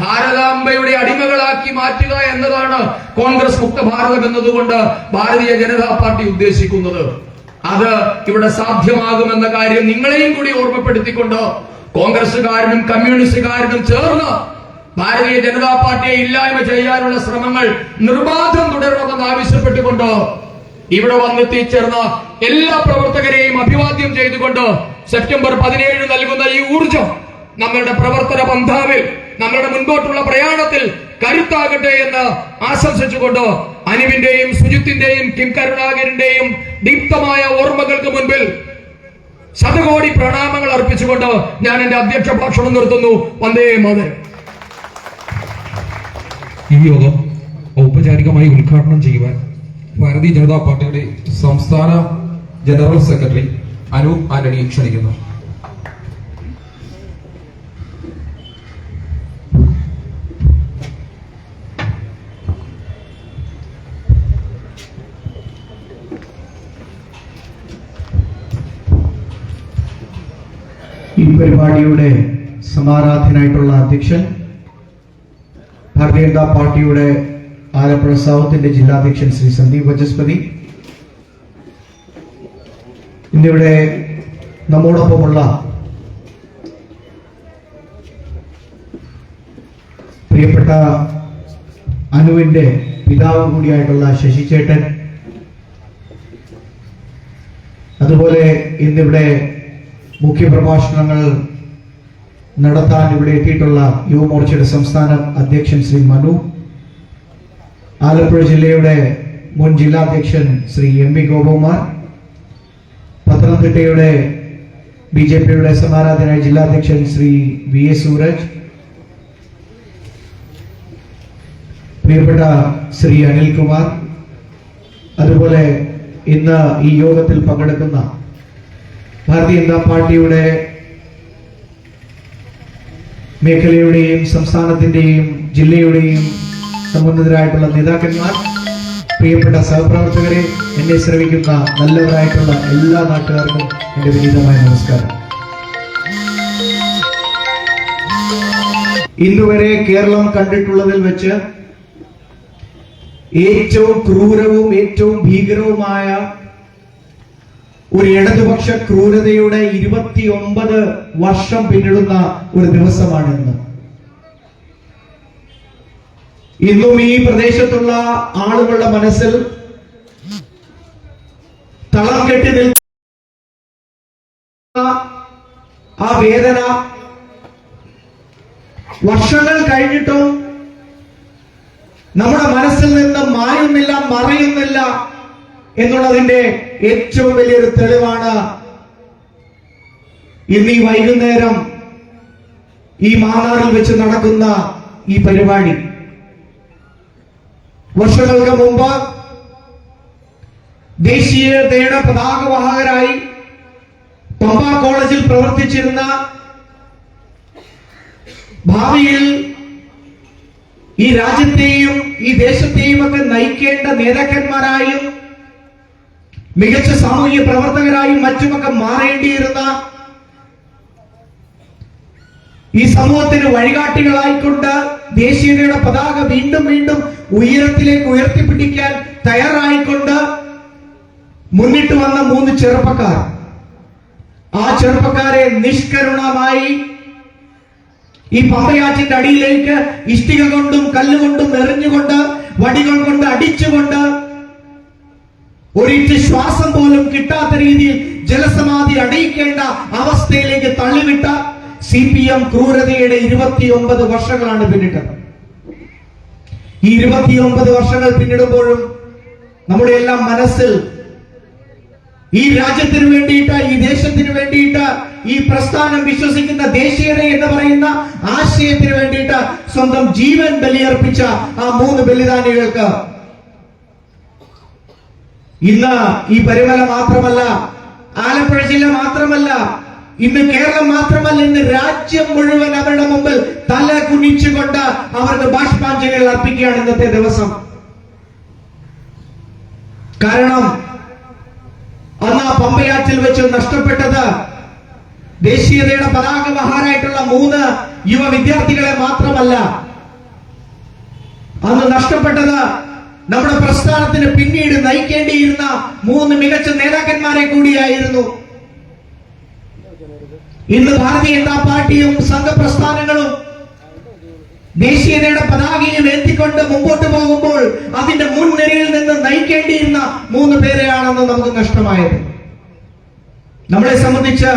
ഭാരതാംബയുടെ അടിമകളാക്കി മാറ്റുക എന്നതാണ് കോൺഗ്രസ് മുക്ത ഭാരതം എന്നതുകൊണ്ട് ഭാരതീയ ജനതാ പാർട്ടി ഉദ്ദേശിക്കുന്നത്. അത് ഇവിടെ സാധ്യമാകുമെന്ന കാര്യം നിങ്ങളെയും കൂടി ഓർമ്മപ്പെടുത്തിക്കൊണ്ട് കോൺഗ്രസുകാരനും കമ്മ്യൂണിസ്റ്റുകാരനും ചേർന്ന് ഭാരതീയ ജനതാ പാർട്ടിയെ ഇല്ലായ്മ ചെയ്യാനുള്ള ശ്രമങ്ങൾ നിർബാധം തുടരണമെന്ന് ആവശ്യപ്പെട്ടുകൊണ്ട് ഇവിടെ വന്നെത്തിച്ചേർന്ന എല്ലാ പ്രവർത്തകരെയും അഭിവാദ്യം ചെയ്തുകൊണ്ട് സെപ്റ്റംബർ 17 നൽകുന്ന ഈ ഊർജം നമ്മളുടെ പ്രവർത്തന പന്ഥാവിൽ, നമ്മളുടെ മുൻപോട്ടുള്ള പ്രയാണത്തിൽ കരുത്താകട്ടെ എന്ന് ആശംസിച്ചുകൊണ്ട് അനുവിന്റെയും സുജിത്തിന്റെയും കിം കരുണാകരന്റെയും ദീപ്തമായ ഓർമ്മകൾക്ക് മുൻപിൽ ശതകോടി പ്രണാമങ്ങൾ അർപ്പിച്ചുകൊണ്ട് ഞാൻ എന്റെ അധ്യക്ഷ ഭാഷണം നിർത്തുന്നു. വന്ദേ മാതരം. ഈ യോഗം ഔപചാരികമായി ഉദ്ഘാടനം ചെയ്യുവാൻ ഭാരതീയ ജനതാ പാർട്ടിയുടെ സംസ്ഥാന ജനറൽ സെക്രട്ടറി അനൂപ് ആന്റണി ക്ഷണിക്കുന്നു. ഈ പരിപാടിയുടെ സമാരാധനായിട്ടുള്ള അധ്യക്ഷൻ ഭാരതീയ ജനതാ പാർട്ടിയുടെ ആലപ്പുഴ സൗത്തിന്റെ ജില്ലാധ്യക്ഷൻ ശ്രീ സന്ദീപ് വചസ്പതി, ഇന്നിവിടെ നമ്മോടൊപ്പമുള്ള പ്രിയപ്പെട്ട അനുവിന്റെ പിതാവ് കൂടിയായിട്ടുള്ള ശശിചേട്ടൻ, അതുപോലെ ഇന്നിവിടെ മുഖ്യപ്രഭാഷണങ്ങൾ നടത്താൻ ഇവിടെ എത്തിയിട്ടുള്ള യുവമോർച്ചയുടെ സംസ്ഥാന അധ്യക്ഷൻ ശ്രീ മനു, ആലപ്പുഴ ജില്ലയുടെ മുൻ ജില്ലാധ്യക്ഷൻ ശ്രീ എം വി ഗോപകുമാർ, പത്തനംതിട്ടയുടെ BJPയുടെ സമാരാധനായ ജില്ലാധ്യക്ഷൻ ശ്രീ VA സൂരജ്, പ്രിയപ്പെട്ട ശ്രീ അനിൽകുമാർ, അതുപോലെ ഇന്ന് ഈ യോഗത്തിൽ പങ്കെടുക്കുന്ന ഭാരതീയ ജനതാ പാർട്ടിയുടെ മേഖലയുടെയും സംസ്ഥാനത്തിന്റെയും ജില്ലയുടെയും സമുന്നതരായിട്ടുള്ള നേതാക്കന്മാർ, പ്രിയപ്പെട്ട സഹപ്രവർത്തകരെ, എന്നെ ശ്രമിക്കുന്ന നല്ലവരായിട്ടുള്ള എല്ലാ നാട്ടുകാർക്കും എന്റെ വിനീതമായ നമസ്കാരം. ഇന്നുവരെ കേരളം കണ്ടിട്ടുള്ളതിൽ വെച്ച് ഏറ്റവും ക്രൂരവും ഏറ്റവും ഭീകരവുമായ ഒരു ഇടതുപക്ഷ ക്രൂരതയുടെ 29 വർഷം പിന്നിടുന്ന ഒരു ദിവസമാണ് ഇന്ന്. ഇന്നും ഈ പ്രദേശത്തുള്ള ആളുകളുടെ മനസ്സിൽ തളം കെട്ടി നിൽക്കുന്ന ആ വേദന വർഷങ്ങൾ കഴിഞ്ഞിട്ടും നമ്മുടെ മനസ്സിൽ നിന്ന് മായുന്നില്ല, മറയുന്നില്ല എന്നുള്ളതിന്റെ ഏറ്റവും വലിയൊരു തെളിവാണ് ഇന്ന് ഈ വൈകുന്നേരം ഈ മാന്നാറിൽ വെച്ച് നടക്കുന്ന ഈ പരിപാടി. വർഷങ്ങൾക്ക് മുമ്പ് ദേശീയതയുടെ പതാകവാഹകരായി പമ്പ കോളേജിൽ പ്രവർത്തിച്ചിരുന്ന, ഭാവിയിൽ ഈ രാജ്യത്തെയും ഈ ദേശത്തെയും ഒക്കെ നയിക്കേണ്ട നേതാക്കന്മാരായും മികച്ച സാമൂഹിക പ്രവർത്തകരായും മറ്റുമൊക്കെ മാറേണ്ടിയിരുന്ന, ഈ സമൂഹത്തിന് വഴികാട്ടികളായിക്കൊണ്ട് ദേശീയതയുടെ പതാക വീണ്ടും വീണ്ടും ഉയരത്തിലേക്ക് ഉയർത്തിപ്പിടിക്കാൻ തയ്യാറായിക്കൊണ്ട് മുന്നിട്ട് വന്ന 3 ചെറുപ്പക്കാർ. ആ ചെറുപ്പക്കാരെ നിഷ്കരുണമായി ഈ പമ്പയാറ്റിന്റെ അടിയിലേക്ക് ഇഷ്ടിക കൊണ്ടും കല്ലുകൊണ്ടും എറിഞ്ഞുകൊണ്ട്, വടികൾ കൊണ്ട് അടിച്ചുകൊണ്ട്, ഒരിറ്റ് ശ്വാസം പോലും കിട്ടാത്ത രീതിയിൽ ജലസമാധി അടയിക്കേണ്ട അവസ്ഥയിലേക്ക് തള്ളിവിട്ട CPM ക്രൂരതയുടെ 29 വർഷങ്ങളാണ് പിന്നിട്ടത്. ഈ 29 വർഷങ്ങൾ പിന്നിടുമ്പോഴും നമ്മുടെ എല്ലാം മനസ്സിൽ ഈ രാജ്യത്തിന് വേണ്ടിയിട്ട്, ഈ ദേശത്തിന് വേണ്ടിയിട്ട്, ഈ പ്രസ്ഥാനം വിശ്വസിക്കുന്ന ദേശീയത എന്ന് പറയുന്ന ആശയത്തിന് വേണ്ടിയിട്ട് സ്വന്തം ജീവൻ ബലിയർപ്പിച്ച ആ 3 ബലിദാനികൾക്ക് ഇന്ന് ഈ പരിമല മാത്രമല്ല, ആലപ്പുഴ ജില്ല മാത്രമല്ല, ഇന്ന് കേരളം മാത്രമല്ല, ഇന്ന് രാജ്യം മുഴുവൻ അവരുടെ മുമ്പിൽ തല കുനിച്ചുകൊണ്ട് അവർക്ക് ബാഷ്പാഞ്ജലികൾ അർപ്പിക്കുകയാണ് ഇന്നത്തെ ദിവസം. കാരണം അന്ന് ആ പമ്പയാറ്റിൽ വെച്ച് നഷ്ടപ്പെട്ടത് ദേശീയതയുടെ പതാകവഹാരായിട്ടുള്ള 3 യുവ വിദ്യാർത്ഥികളെ മാത്രമല്ല, അന്ന് നഷ്ടപ്പെട്ടത് നമ്മുടെ പ്രസ്ഥാനത്തിന് പിന്നീട് നയിക്കേണ്ടിയിരുന്ന 3 മികച്ച നേതാക്കന്മാരെ കൂടിയായിരുന്നു. ഇന്ന് ഭാരതീയ ജനതാ പാർട്ടിയും സംഘപ്രസ്ഥാനങ്ങളും ദേശീയതയുടെ പതാകയും ഏന്തിക്കൊണ്ട് മുമ്പോട്ട് പോകുമ്പോൾ അതിന്റെ മുൻനിരയിൽ നിന്ന് നയിക്കേണ്ടിയിരുന്ന 3 പേരെയാണെന്ന് നമുക്ക് നഷ്ടമായത്. നമ്മളെ സംബന്ധിച്ച്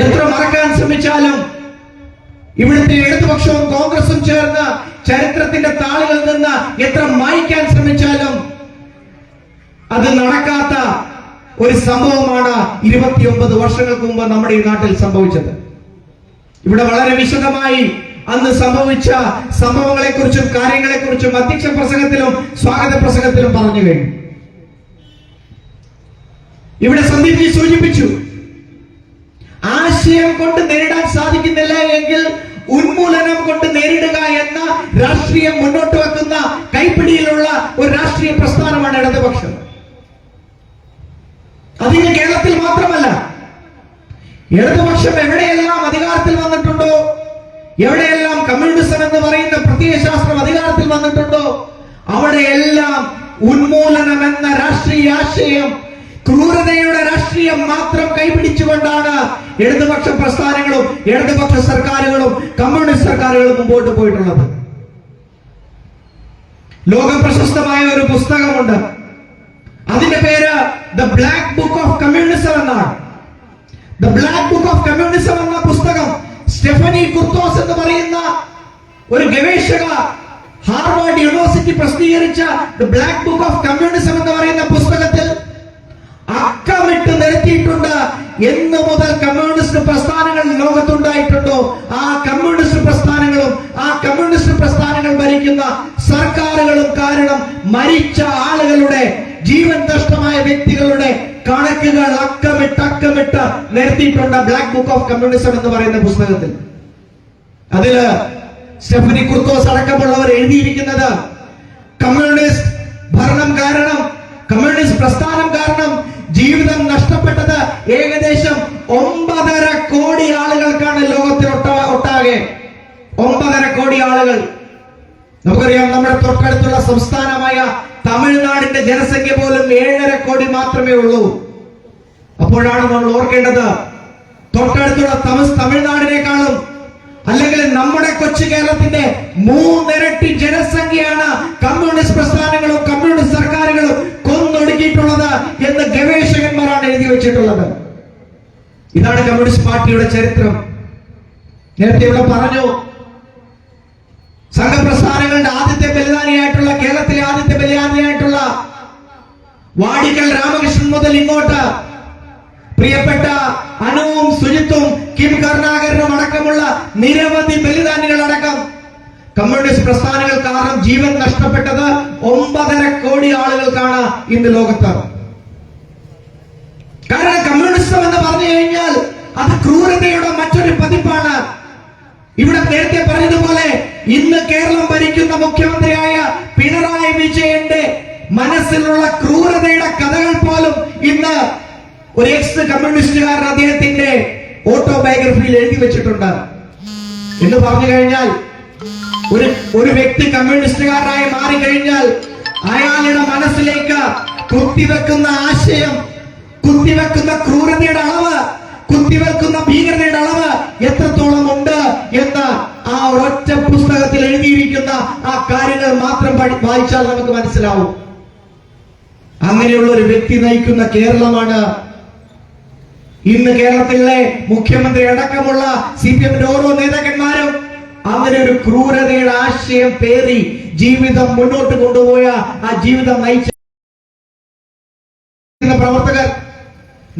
എത്ര മറക്കാൻ ശ്രമിച്ചാലും, ഇവിടുത്തെ ഇടതുപക്ഷവും കോൺഗ്രസും ചേർന്ന് ചരിത്രത്തിന്റെ താളുകളിൽ നിന്ന് എത്ര മായ്ക്കാൻ ശ്രമിച്ചാലും അത് നടക്കാത്ത ഒരു സംഭവമാണ് 29 വർഷങ്ങൾക്ക് മുമ്പ് നമ്മുടെ ഈ നാട്ടിൽ സംഭവിച്ചത്. ഇവിടെ വളരെ വിശദമായി അന്ന് സംഭവിച്ച സംഭവങ്ങളെക്കുറിച്ചും കാര്യങ്ങളെക്കുറിച്ചും അധ്യക്ഷ പ്രസംഗത്തിലും സ്വാഗത പ്രസംഗത്തിലും പറഞ്ഞു കഴിഞ്ഞു. ഇവിടെ സന്ദീപ്ജി സൂചിപ്പിച്ചു, ആശയം കൊണ്ട് നേരിടാൻ സാധിക്കുന്നില്ല എങ്കിൽ ഉന്മൂലനം കൊണ്ട് നേരിടുക എന്ന രാഷ്ട്രീയം മുന്നോട്ട് വെക്കുന്ന കൈപ്പിടിയിലുള്ള ഒരു രാഷ്ട്രീയ പ്രസ്ഥാനമാണ് ഇടതുപക്ഷം. അതിന് കേരളത്തിൽ മാത്രമല്ല, ഇടതുപക്ഷം എവിടെയെല്ലാം അധികാരത്തിൽ വന്നിട്ടുണ്ടോ, എവിടെയെല്ലാം കമ്മ്യൂണിസം എന്ന് പറയുന്ന പ്രത്യയശാസ്ത്രം അധികാരത്തിൽ വന്നിട്ടുണ്ടോ, അവിടെയെല്ലാം ഉന്മൂലനം എന്ന രാഷ്ട്രീയ ആശയം, ക്രൂരതയുടെ രാഷ്ട്രീയം മാത്രം കൈപിടിച്ചുകൊണ്ടാണ് ഇടതുപക്ഷ പ്രസ്ഥാനങ്ങളും ഇടതുപക്ഷ സർക്കാരുകളും കമ്മ്യൂണിസ്റ്റ് സർക്കാരുകളും മുമ്പോട്ട് പോയിട്ടുള്ളത്. ലോക പ്രശസ്തമായ ഒരു പുസ്തകമുണ്ട്, അതിന്റെ പേര് the black book of communism എന്നാണ്. The black book of communism എന്ന പുസ്തകം സ്റ്റെഫനി കുർത്തോസ് എന്ന് പറയുന്ന ഒരു ഗവേഷക ഹാർവാർഡ് യൂണിവേഴ്സിറ്റി പ്രസിദ്ധീകരിച്ച the black book of communism എന്ന് പറയുന്ന പുസ്തകത്തിൽ അക്കമിട്ട് നിരത്തിയിട്ടുണ്ട്. എന്ന് മുതൽ കമ്മ്യൂണിസ്റ്റ് പ്രസ്ഥാനങ്ങൾ ലോകത്തുണ്ടായിട്ടുണ്ടോ, ആ കമ്മ്യൂണിസ്റ്റ് പ്രസ്ഥാനങ്ങളും ആ കമ്മ്യൂണിസ്റ്റ് പ്രസ്ഥാനങ്ങൾ ഭരിക്കുന്ന മരിച്ച ആളുകളുടെ, ജീവൻ നഷ്ടമായ വ്യക്തികളുടെ കണക്കുകൾ അക്കമിട്ട് നിരത്തിയിട്ടുണ്ട് ബ്ലാക്ക് ബുക്ക് ഓഫ് കമ്മ്യൂണിസം എന്ന് പറയുന്ന പുസ്തകത്തിൽ. അതില് സ്റ്റെഫനി കുർത്തോസ് അടക്കമുള്ളവർ എഴുതിയിരിക്കുന്നത് കമ്മ്യൂണിസ്റ്റ് ഭരണം കാരണം, കമ്മ്യൂണിസ്റ്റ് പ്രസ്ഥാനം കാരണം ജീവിതം നഷ്ടപ്പെട്ടത് ഏകദേശം 9.5 കോടി ആളുകൾക്കാണ്. ലോകത്തിൽ ഒട്ടാകെ 9.5 കോടി ആളുകൾ. നമുക്കറിയാം, നമ്മുടെ തൊട്ടടുത്തുള്ള സംസ്ഥാനമായ തമിഴ്നാടിന്റെ ജനസംഖ്യ പോലും 7.5 കോടി മാത്രമേ ഉള്ളൂ. അപ്പോഴാണ് നമ്മൾ ഓർക്കേണ്ടത്, തൊട്ടടുത്തുള്ള തമിഴ്നാടിനേക്കാളും അല്ലെങ്കിൽ നമ്മുടെ കൊച്ചു കേരളത്തിന്റെ 3 ഇരട്ടി ജനസംഖ്യയാണ് കമ്മ്യൂണിസ്റ്റ് പ്രസ്ഥാനങ്ങളും കമ്മ്യൂണിസ്റ്റ് സർക്കാരുകളും കൊന്നൊടുക്കിയിട്ടുള്ളത് എന്ന് ഗവേഷകന്മാരാണ് എഴുതി വെച്ചിട്ടുള്ളത്. ഇതാണ് കമ്മ്യൂണിസ്റ്റ് പാർട്ടിയുടെ ചരിത്രം. നേരത്തെ ഇവിടെ പറഞ്ഞു, സംഘപ്രസ്ഥാനങ്ങളുടെ ആദ്യത്തെ ബലിദാനിയായിട്ടുള്ള, കേരളത്തിലെ ആദ്യത്തെ ബലിദാനിയായിട്ടുള്ള വാടിക്കൽ രാമകൃഷ്ണൻ മുതൽ ഇങ്ങോട്ട് പ്രിയപ്പെട്ട അനുവും സുജിത്തും കിം കരുണാകരനും അടക്കമുള്ള നിരവധി ബലിദാനികളടക്കം കമ്മ്യൂണിസ്റ്റ് പ്രസ്ഥാനങ്ങൾ കാരണം ജീവൻ നഷ്ടപ്പെട്ടത് 9.5 കോടി ആളുകൾക്കാണ് ഇന്ന് ലോകത്ത്. കാരണം കമ്മ്യൂണിസം എന്ന് പറഞ്ഞു കഴിഞ്ഞാൽ അത് ക്രൂരതയുടെ മറ്റൊരു പതിപ്പാണ്. ഇവിടെ നേരത്തെ പറഞ്ഞതുപോലെ ഇന്ന് കേരളം ഭരിക്കുന്ന മുഖ്യമന്ത്രിയായ പിണറായി വിജയന്റെ മനസ്സിലുള്ള ക്രൂരതയുടെ കഥകൾ പോലും ഇന്ന് ഒരു എക്സ് കമ്മ്യൂണിസ്റ്റുകാരൻ അദ്ദേഹത്തിന്റെ ഓട്ടോബയോഗ്രഫിയിൽ എഴുതി വെച്ചിട്ടുണ്ട്. എന്ന് പറഞ്ഞു കഴിഞ്ഞാൽ ഒരു വ്യക്തി കമ്മ്യൂണിസ്റ്റുകാരനായി മാറിക്കഴിഞ്ഞാൽ അയാളുടെ മനസ്സിലേക്ക് കുത്തിവെക്കുന്ന ആശയം, കുത്തിവെക്കുന്ന ക്രൂരതയുടെ അളവ്, കുത്തിവെക്കുന്ന ഭീകരതയുടെ അളവ് എത്രത്തോളം ഉണ്ട് എന്ന് ആ ഒരൊറ്റ പുസ്തകത്തിൽ എഴുതിയിരിക്കുന്ന ആ കാര്യങ്ങൾ മാത്രം വായിച്ചാൽ നമുക്ക് മനസ്സിലാവും. അങ്ങനെയുള്ള ഒരു വ്യക്തി നയിക്കുന്ന കേരളമാണ് ഇന്ന് കേരളത്തിലെ മുഖ്യമന്ത്രി അടക്കമുള്ള CPM-ന്റെ ഓരോ നേതാക്കന്മാരും അങ്ങനെ ഒരു ക്രൂരതയുടെ ആശയം പേറി ജീവിതം മുന്നോട്ട് കൊണ്ടുപോയ ആ ജീവിതം നയിച്ച പ്രവർത്തകർ.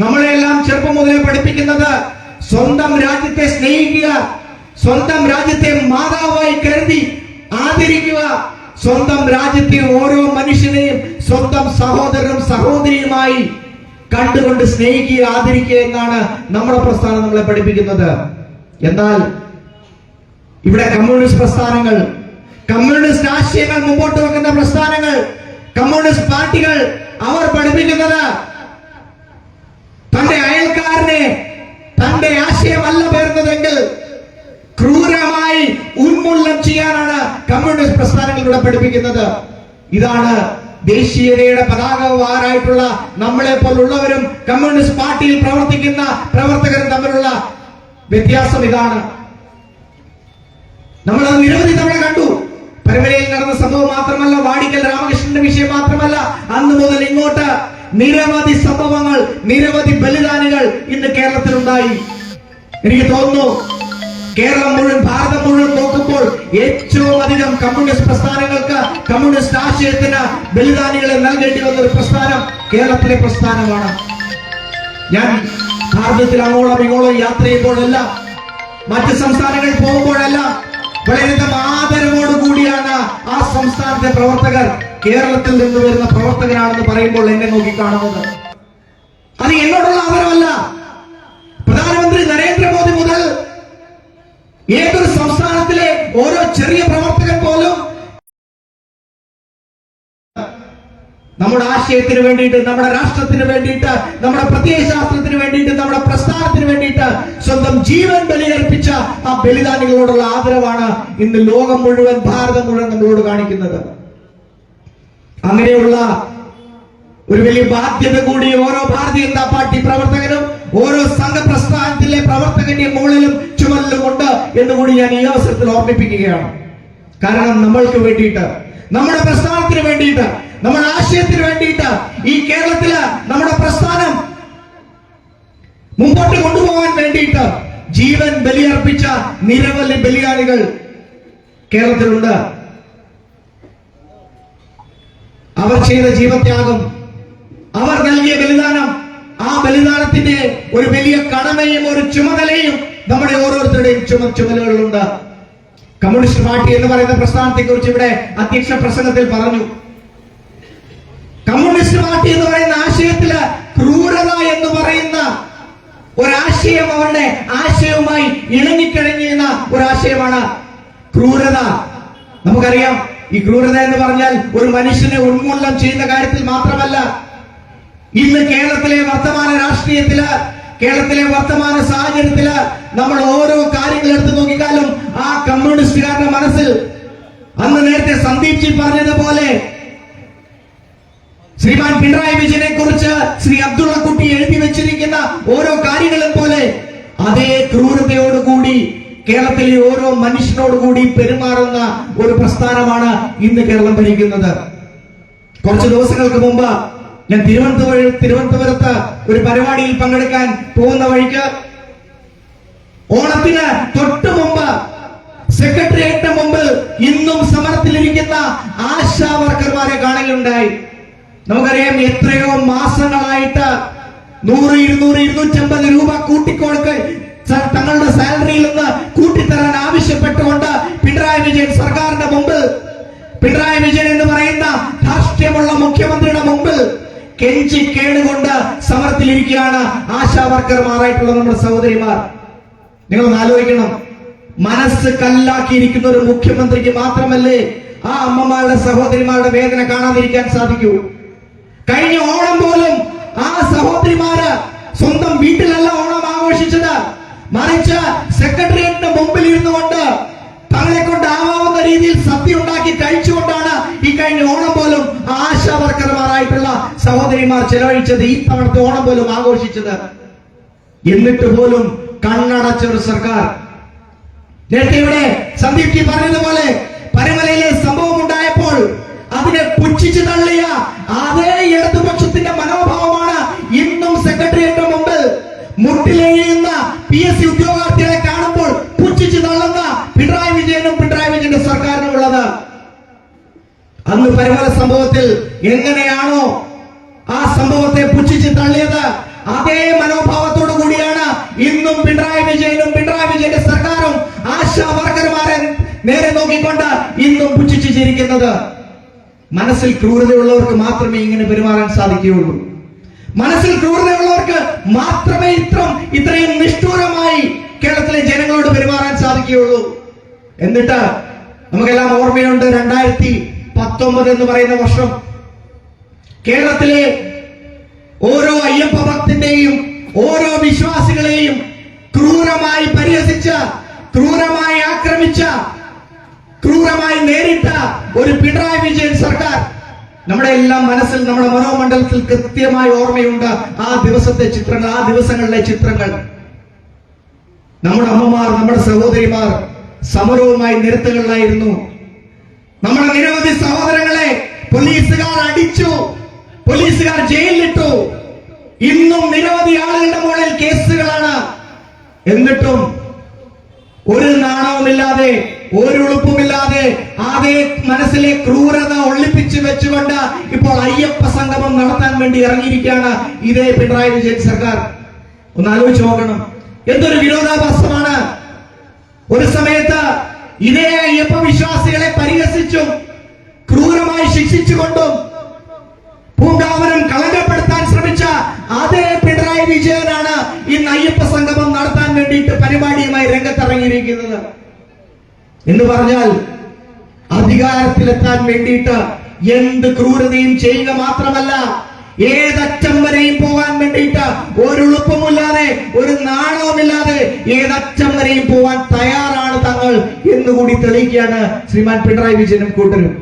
നമ്മളെല്ലാം ചെറുപ്പം മുതലേ പഠിപ്പിക്കുന്നത് സ്വന്തം രാജ്യത്തെ സ്നേഹിക്കുക, സ്വന്തം രാജ്യത്തെ മാതാവായി കരുതി ആദരിക്കുക, സ്വന്തം രാജ്യത്തെ ഓരോ മനുഷ്യനെയും സ്വന്തം സഹോദരനും സഹോദരിയുമായി കണ്ടുകൊണ്ട് സ്നേഹിക്കുക, ആദരിക്കുക എന്നാണ് നമ്മുടെ പ്രസ്ഥാനം നമ്മളെ പഠിപ്പിക്കുന്നത്. എന്നാൽ ഇവിടെ കമ്മ്യൂണിസ്റ്റ് പ്രസ്ഥാനങ്ങൾ, കമ്മ്യൂണിസ്റ്റ് ആശയങ്ങൾ മുമ്പോട്ട് വെക്കുന്ന പ്രസ്ഥാനങ്ങൾ, കമ്മ്യൂണിസ്റ്റ് പാർട്ടികൾ അവർ പഠിപ്പിക്കുന്നത് തന്റെ അയൽക്കാരനെ തന്റെ ആശയമല്ല പേർന്നതെങ്കിൽ ക്രൂരമായി ഉന്മൂലനം ചെയ്യാനാണ് കമ്മ്യൂണിസ്റ്റ് പ്രസ്ഥാനങ്ങളിലൂടെ പഠിപ്പിക്കുന്നത്. ഇതാണ് ദേശീയതയുടെ പതാകവാരായിട്ടുള്ള നമ്മളെ പോലുള്ളവരും കമ്മ്യൂണിസ്റ്റ് പാർട്ടിയിൽ പ്രവർത്തിക്കുന്ന പ്രവർത്തകരും തമ്മിലുള്ള വ്യത്യാസം. ഇതാണ് നമ്മളത് നിരവധി തവണ കണ്ടു. പരമ്പരയിൽ നടന്ന സംഭവം മാത്രമല്ല, വാടിക്കൽ രാമകൃഷ്ണന്റെ വിഷയം മാത്രമല്ല, അന്ന് മുതൽ ഇങ്ങോട്ട് നിരവധി സംഭവങ്ങൾ, നിരവധി ബലിദാനികൾ ഇന്ന് കേരളത്തിലുണ്ടായി. എനിക്ക് തോന്നുന്നു കേരളം മുഴുവൻ, ഭാരതം മുഴുവൻ നോക്കുമ്പോൾ ഏറ്റവും അധികം കമ്മ്യൂണിസ്റ്റ് പ്രസ്ഥാനങ്ങൾക്ക്, കമ്മ്യൂണിസ്റ്റ് ആശയത്തിന് ബലിദാനികളെ നൽകേണ്ടി വന്ന ഒരു പ്രസ്ഥാനം കേരളത്തിലെ പ്രസ്ഥാനമാണ്. ഞാൻ ഭാരതത്തിൽ അങ്ങോളം ഇങ്ങോളം യാത്ര ചെയ്യുമ്പോഴെല്ലാം, മറ്റ് സംസ്ഥാനങ്ങളിൽ പോകുമ്പോഴെല്ലാം വളരെയധികം ആദരവോടുകൂടിയാണ് ആ സംസ്ഥാനത്തെ പ്രവർത്തകർ കേരളത്തിൽ നിന്ന് വരുന്ന പ്രവർത്തകരാണെന്ന് പറയുമ്പോൾ എന്നെ നോക്കിക്കാണുന്നത്. അത് എന്നോടുള്ള ആദരവല്ല. പ്രധാനമന്ത്രി നരേന്ദ്രമോദി മുതൽ ഏതൊരു സംസ്ഥാനത്തിലെ ഓരോ ചെറിയ പ്രവർത്തകൻ പോലും നമ്മുടെ ആശയത്തിന് വേണ്ടിയിട്ട്, നമ്മുടെ രാഷ്ട്രത്തിന് വേണ്ടിയിട്ട്, നമ്മുടെ പ്രത്യയശാസ്ത്രത്തിന് വേണ്ടിയിട്ട്, നമ്മുടെ പ്രസ്ഥാനത്തിന് വേണ്ടിയിട്ട് സ്വന്തം ജീവൻ ബലിയർപ്പിച്ച ആ ബലിദാനികളോടുള്ള ആദരവാണ് ഇന്ന് ലോകം മുഴുവൻ, ഭാരതം മുഴുവൻ നമ്മളോട് കാണിക്കുന്നത്. അങ്ങനെയുള്ള ഒരു വലിയ ബാധ്യത കൂടി ഓരോ ഭാരതീയ ജനതാ പാർട്ടി പ്രവർത്തകനും ഓരോ സംഘപ്രസ്ഥാനത്തിലെ പ്രവർത്തകന്റെ മുകളിലും ചുമലിലും ഉണ്ട് എന്നുകൂടി ഞാൻ ഈ അവസരത്തിൽ ഓർമ്മിപ്പിക്കുകയാണ്. കാരണം നമ്മൾക്ക് വേണ്ടിയിട്ട്, നമ്മുടെ പ്രസ്ഥാനത്തിന് വേണ്ടിയിട്ട്, നമ്മുടെ ആശയത്തിന് വേണ്ടിയിട്ട് ഈ കേരളത്തില് നമ്മുടെ പ്രസ്ഥാനം മുമ്പോട്ട് കൊണ്ടുപോകാൻ വേണ്ടിയിട്ട് ജീവൻ ബലിയർപ്പിച്ച നിരവധി ബലിദാനികൾ കേരളത്തിലുണ്ട്. അവർ ചെയ്ത ജീവത്യാഗം, അവർ നൽകിയ ബലിദാനം, ആ ബലിദാനത്തിന്റെ ഒരു വലിയ കടമയും ഒരു ചുമതലയും നമ്മുടെ ഓരോരുത്തരുടെയും ചുമതലകളുണ്ട്. കമ്മ്യൂണിസ്റ്റ് പാർട്ടി എന്ന് പറയുന്ന പ്രസ്ഥാനത്തെ കുറിച്ച് ഇവിടെ അധ്യക്ഷ പ്രസംഗത്തിൽ പറഞ്ഞു. കമ്മ്യൂണിസ്റ്റ് പാർട്ടി എന്ന് പറയുന്ന ആശയത്തില് ക്രൂരത എന്ന് പറയുന്ന ഒരാശയം അവരുടെ ആശയവുമായി ഇണങ്ങിക്കഴിഞ്ഞിരുന്ന ഒരാശയമാണ് ക്രൂരത. നമുക്കറിയാം, ഈ ക്രൂരത എന്ന് പറഞ്ഞാൽ ഒരു മനുഷ്യനെ ഉന്മൂലനം ചെയ്യുന്ന കാര്യത്തിൽ മാത്രമല്ല, ഇന്ന് കേരളത്തിലെ വർത്തമാന രാഷ്ട്രീയത്തില്, കേരളത്തിലെ വർത്തമാന സാഹചര്യത്തില് നമ്മൾ ഓരോ കാര്യങ്ങൾ എടുത്തു നോക്കിയാലും ആ കമ്മ്യൂണിസ്റ്റുകാരുടെ മനസ്സിൽ അന്ന് നേരത്തെ സന്ദീപ് ജി പറഞ്ഞതുപോലെ ശ്രീമാൻ പിണറായി വിജയനെ കുറിച്ച് ശ്രീ അബ്ദുള്ള കുട്ടി എഴുതി വെച്ചിരിക്കുന്ന ഓരോ കാര്യങ്ങളും പോലെ അതേ ക്രൂരതയോടുകൂടി കേരളത്തിലെ ഓരോ മനുഷ്യനോടുകൂടി പെരുമാറുന്ന ഒരു പ്രസ്ഥാനമാണ് ഇന്ന് കേരളം ഭരിക്കുന്നത്. കുറച്ച് ദിവസങ്ങൾക്ക് മുമ്പ് ഞാൻ തിരുവനന്തപുരത്ത് ഒരു പരിപാടിയിൽ പങ്കെടുക്കാൻ പോകുന്ന വഴിക്ക് ഓണത്തിന് തൊട്ടു മുമ്പ് സെക്രട്ടേറിയറ്റിന് മുമ്പിൽ ഇന്നും സമരത്തിലിരിക്കുന്ന ആശാ വർക്കർമാരെ കാണുകയുണ്ടായി. നമുക്കറിയാം, എത്രയോ മാസങ്ങളായിട്ട് 100, 200, 250 രൂപ കൂട്ടിക്കൊടുക്ക് തങ്ങളുടെ സാലറിയിൽ നിന്ന് കൂട്ടിത്തരാൻ ആവശ്യപ്പെട്ടുകൊണ്ട് പിണറായി വിജയൻ സർക്കാരിന്റെ മുമ്പിൽ, പിണറായി വിജയൻ എന്ന് പറയുന്ന രാഷ്ട്രീയമുള്ള മുഖ്യമന്ത്രിയുടെ മുമ്പിൽ കെഞ്ചി കേടുകൊണ്ട് സമരത്തിലിരിക്കുകയാണ് ആശാ വർക്കർമാരായിട്ടുള്ള നമ്മുടെ സഹോദരിമാർ. നിങ്ങൾ ആലോചിക്കണം, മനസ്സ് കല്ലാക്കിയിരിക്കുന്ന ഒരു മുഖ്യമന്ത്രിക്ക് മാത്രമല്ലേ ആ അമ്മമാരുടെ സഹോദരിമാരുടെ വേദന കാണാതിരിക്കാൻ സാധിക്കൂ. കഴിഞ്ഞ ഓണം പോലും ആ സഹോദരിമാര് സ്വന്തം വീട്ടിലല്ല ഓണം ആഘോഷിച്ചത്, മറിച്ച് സെക്രട്ടേറിയറ്റിന് മുമ്പിൽ ഇരുന്നുകൊണ്ട് തങ്ങളെ കൊണ്ടാവാവുന്ന രീതിയിൽ സദ്യ ഉണ്ടാക്കി കഴിച്ചുകൊണ്ടാണ് ഈ കഴിഞ്ഞ ഓണം പോലും ആശാ വർക്കർമാരായിട്ടുള്ള സഹോദരിമാർ ചെലവഴിച്ചത്, ഈ തവണത്തെ ഓണം പോലും ആഘോഷിച്ചത്. എന്നിട്ട് പോലും കണ്ണടച്ച ഒരു സർക്കാർ. നേരത്തെ ഇവിടെ സന്ദീപ് ജി പറഞ്ഞതുപോലെ പരമലയിലെ സംഭവം ഉണ്ടായപ്പോൾ അതിനെ പുച്ഛിച്ചു തള്ളിയ അതേ ഇടതുപക്ഷത്തിന്റെ മനോഭാവമാണ് ഇന്നും സെക്രട്ടേറിയറ്റിന് മുമ്പിൽ മുട്ടിലെഴിയുന്ന PSC ഉദ്യോഗാർത്ഥികളെ കാണുമ്പോൾ പുച്ഛിച്ചു തള്ളുന്ന പിണറായി വിജയനും പിണറായി വിജയന്റെ സർക്കാരിനും ഉള്ളത്. അന്ന് പരമല സംഭവത്തിൽ എങ്ങനെയാണോ ആ സംഭവത്തെ പുച്ഛിച്ചു തള്ളിയത്, അതേ മനോഭാവത്തോടു കൂടിയാണ് ഇന്നും പിണറായി വിജയനും പിണറായി വിജയന്റെ സർക്കാരും ആശാ വർക്കർമാരെ നേരെ നോക്കിക്കൊണ്ട് ഇന്നും പുച്ഛിച്ചു ചിരിക്കുന്നത്. മനസ്സിൽ ക്രൂരതയുള്ളവർക്ക് മാത്രമേ ഇങ്ങനെ പെരുമാറാൻ സാധിക്കുകയുള്ളൂ. മനസ്സിൽ ക്രൂരതയുള്ളവർക്ക് മാത്രമേ ഇത്രയും നിഷ്ഠൂരമായി കേരളത്തിലെ ജനങ്ങളോട് പെരുമാറാൻ സാധിക്കുകയുള്ളൂ. എന്നിട്ട് നമുക്കെല്ലാം ഓർമ്മയുണ്ട്, 2019 എന്ന് പറയുന്ന വർഷം കേരളത്തിലെ ഓരോ അയ്യപ്പ ഭക്തന്റെയും ഓരോ വിശ്വാസികളെയും ക്രൂരമായി പരിഹസിച്ച, ക്രൂരമായി ആക്രമിച്ച, ക്രൂരമായി നേരിട്ട ഒരു പിണറായി വിജയൻ സർക്കാർ നമ്മുടെ എല്ലാം മനസ്സിൽ, നമ്മുടെ മനോമണ്ഡലത്തിൽ കൃത്യമായി ഓർമ്മയുണ്ട് ആ ദിവസത്തെ ചിത്രങ്ങൾ, ആ ദിവസങ്ങളിലെ ചിത്രങ്ങൾ. നമ്മുടെ അമ്മമാർ, നമ്മുടെ സഹോദരിമാർ സമരവുമായി നിരത്തുകളിലായിരുന്നു. നമ്മുടെ നിരവധി സഹോദരങ്ങളെ പോലീസുകാർ അടിച്ചു, പോലീസുകാർ ജയിലിലിട്ടു. ഇന്നും നിരവധി ആളുകളുടെ മുകളിൽ കേസുകളാണ്. എന്നിട്ടും ഒരു നാണവുമില്ലാതെ, ഒരു ഉളുപ്പുമില്ലാതെ അതേ മനസ്സിലെ ക്രൂരത ഒളിപ്പിച്ചു വെച്ചുകൊണ്ട് ഇപ്പോൾ അയ്യപ്പ സംഗമം നടത്താൻ വേണ്ടി ഇറങ്ങിയിരിക്കുകയാണ് ഇതേ പിണറായി വിജയൻ സർക്കാർ. ഒന്ന് ആലോചിച്ച് നോക്കണം, എന്തൊരു വിരോധാഭാസമാണ്. ഒരു സമയത്ത് ഇതേ അയ്യപ്പ വിശ്വാസികളെ പരിഹസിച്ചും ക്രൂരമായി ശിക്ഷിച്ചുകൊണ്ടും പൂങ്കാവനം കളങ്കപ്പെടുത്താൻ ശ്രമിച്ച അതേ പിണറായി വിജയനാണ് ഇന്ന് അയ്യപ്പ സംഗമം നടത്താൻ വേണ്ടിയിട്ട് പരിപാടിയുമായി രംഗത്തിറങ്ങിയിരിക്കുന്നത്. എന്ന് പറഞ്ഞാൽ അധികാരത്തിലെത്താൻ വേണ്ടിയിട്ട് എന്ത് ക്രൂരതയും ചെയ്യുക മാത്രമല്ല, ഏതറ്റം വരെയും പോകാൻ വേണ്ടിയിട്ട് ഒരു ഉളുപ്പുമില്ലാതെ, ഒരു നാണവുമില്ലാതെ ഏതറ്റം വരെയും പോകാൻ തയ്യാറാണ് തങ്ങൾ എന്നുകൂടി തെളിയിക്കുകയാണ് ശ്രീമാൻ പിണറായി വിജയനും കൂട്ടരും.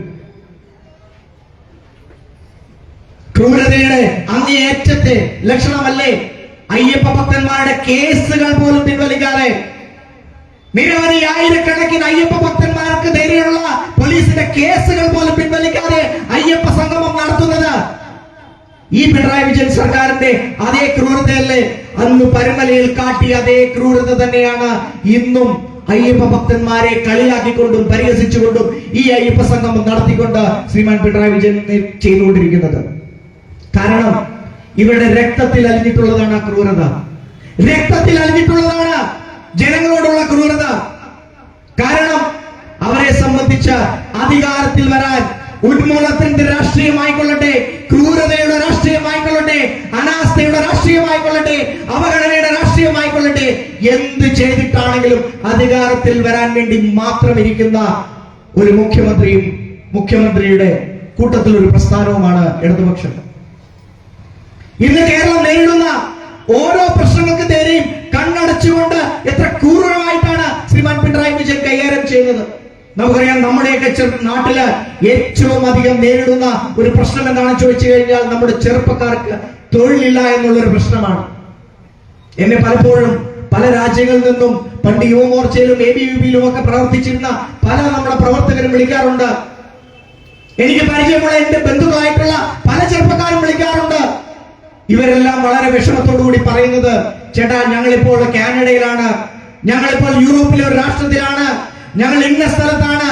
ക്രൂരതയുടെ അങ്ങേയറ്റത്തെ ലക്ഷണമല്ലേ അയ്യപ്പ ഭക്തന്മാരുടെ കേസുകൾ പോലും പിൻവലിക്കാതെ, നിരവധി ആയിരക്കണക്കിന് അയ്യപ്പ ഭക്തന്മാർക്ക് നേരെയുള്ള പോലീസിന്റെ കേസുകൾ പോലും പിൻവലിക്കാതെ അയ്യപ്പ സംഗമം നടത്തുന്നത് ഈ പിണറായി വിജയൻ സർക്കാരിന്റെ അതേ ക്രൂരതയല്ലേ? അന്ന് പരമലയിൽ കാട്ടിയ അതേ ക്രൂരത തന്നെയാണ് ഇന്നും അയ്യപ്പ ഭക്തന്മാരെ കളിയാക്കിക്കൊണ്ടും പരിഹസിച്ചുകൊണ്ടും ഈ അയ്യപ്പ സംഗമം നടത്തിക്കൊണ്ട് ശ്രീമാൻ പിണറായി വിജയൻ ചെയ്തുകൊണ്ടിരിക്കുന്നത്. കാരണം ഇവരുടെ രക്തത്തിൽ അലിഞ്ഞിട്ടുള്ളതാണ് ആ ക്രൂരത, രക്തത്തിൽ അലിഞ്ഞിട്ടുള്ളതാണ് ജനങ്ങളോടുള്ള ക്രൂരത. കാരണം അവരെ സംബന്ധിച്ച് അധികാരത്തിൽ വരാൻ ഉന്മൂലനത്തിന്റെ രാഷ്ട്രീയമായിക്കൊള്ളട്ടെ, ക്രൂര എന്ത് ചെയ്തിട്ടാണെങ്കിലും അധികാരത്തിൽ വരാൻ വേണ്ടി മാത്രം ഇരിക്കുന്ന ഒരു മുഖ്യമന്ത്രിയുടെ കൂട്ടത്തിൽ ഒരു പ്രസ്ഥാനവുമാണ് ഇടതുപക്ഷം. ഇന്ന് കേരളം നേരിടുന്ന ഓരോ പ്രശ്നങ്ങൾക്ക് നേരെയും കണ്ണടച്ചുകൊണ്ട് എത്ര ക്രൂരമായിട്ടാണ് ശ്രീമാൻ പിണറായി വിജയൻ കൈകാര്യം ചെയ്യുന്നത്. നമുക്കറിയാം, നമ്മുടെയൊക്കെ നാട്ടില് ഏറ്റവും അധികം നേരിടുന്ന ഒരു പ്രശ്നം എന്താണെന്ന് ചോദിച്ചു കഴിഞ്ഞാൽ നമ്മുടെ ചെറുപ്പക്കാർക്ക് തൊഴിലില്ല എന്നുള്ളൊരു പ്രശ്നമാണ്. എന്നെ പലപ്പോഴും പല രാജ്യങ്ങളിൽ നിന്നും പണ്ട് യുവമോർച്ചയിലും ABVP-യിലും ഒക്കെ പ്രവർത്തിച്ചിരുന്ന പല നമ്മുടെ പ്രവർത്തകരും വിളിക്കാറുണ്ട്. എനിക്ക് പരിചയമുള്ള എന്റെ ബന്ധുക്കളായിട്ടുള്ള പല ചെറുപ്പക്കാരും വിളിക്കാറുണ്ട്. ഇവരെല്ലാം വളരെ വിഷമത്തോടു കൂടി പറയുന്നത്, ചേട്ടാ, ഞങ്ങളിപ്പോൾ കാനഡയിലാണ്, ഞങ്ങളിപ്പോൾ യൂറോപ്പിലെ ഒരു രാഷ്ട്രത്തിലാണ്, ഞങ്ങൾ ഇന്ന സ്ഥലത്താണ്,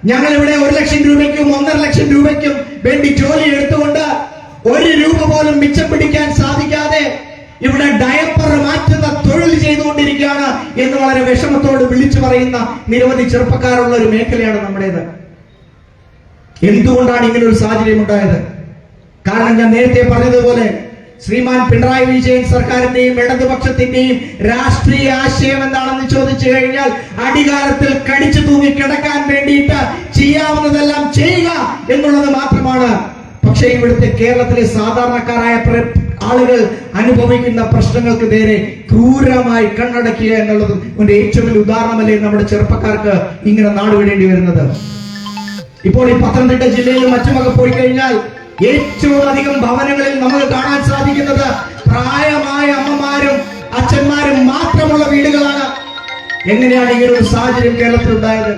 ഞങ്ങൾ ഇവിടെ 1 ലക്ഷം രൂപയ്ക്കും 1.5 ലക്ഷം രൂപയ്ക്കും വേണ്ടി ജോലി എടുത്തുകൊണ്ട് 1 രൂപ പോലും മിച്ചം പിടിക്കാൻ സാധിക്കാതെ ഇവിടെ ഡയപ്പർ മാറ്റുന്ന തൊഴിൽ ചെയ്തുകൊണ്ടിരിക്കുകയാണ് എന്ന് വളരെ വിഷമത്തോട് വിളിച്ചു പറയുന്ന നിരവധി ചെറുപ്പക്കാരുള്ള ഒരു മേഖലയാണ് നമ്മുടേത്. എന്തുകൊണ്ടാണ് ഇങ്ങനെ ഒരു സാഹചര്യം ഉണ്ടായത്? കാരണം ഞാൻ നേരത്തെ പറഞ്ഞതുപോലെ ശ്രീമാൻ പിണറായി വിജയൻ സർക്കാരിന്റെയും ഇടതുപക്ഷത്തിന്റെയും രാഷ്ട്രീയ ആശയം എന്താണെന്ന് ചോദിച്ചു കഴിഞ്ഞാൽ അധികാരത്തിൽ കടിച്ചു തൂങ്ങി കിടക്കാൻ വേണ്ടിയിട്ട് ചെയ്യാവുന്നതെല്ലാം ചെയ്യുക എന്നുള്ളത് മാത്രമാണ്. പക്ഷേ ഇവിടുത്തെ കേരളത്തിലെ സാധാരണക്കാരായ ആളുകൾ അനുഭവിക്കുന്ന പ്രശ്നങ്ങൾക്ക് നേരെ ക്രൂരമായി കണ്ണടക്കുക എന്നുള്ളത് ഏറ്റവും വലിയ ഉദാഹരണമല്ലേ നമ്മുടെ ചെറുപ്പക്കാർക്ക് ഇങ്ങനെ നാടുവിടേണ്ടി വരുന്നത്. ഇപ്പോൾ ഈ പത്തനംതിട്ട ജില്ലയിലും മറ്റുമൊക്കെ പോയി കഴിഞ്ഞാൽ ഏറ്റവും അധികം ഭവനങ്ങളിൽ നമുക്ക് കാണാൻ സാധിക്കുന്നത് പ്രായമായ അമ്മമാരും അച്ഛന്മാരും മാത്രമുള്ള വീടുകളാണ്. എങ്ങനെയാണ് ഇങ്ങനെ ഒരു സാഹചര്യം കേരളത്തിലുണ്ടായത്?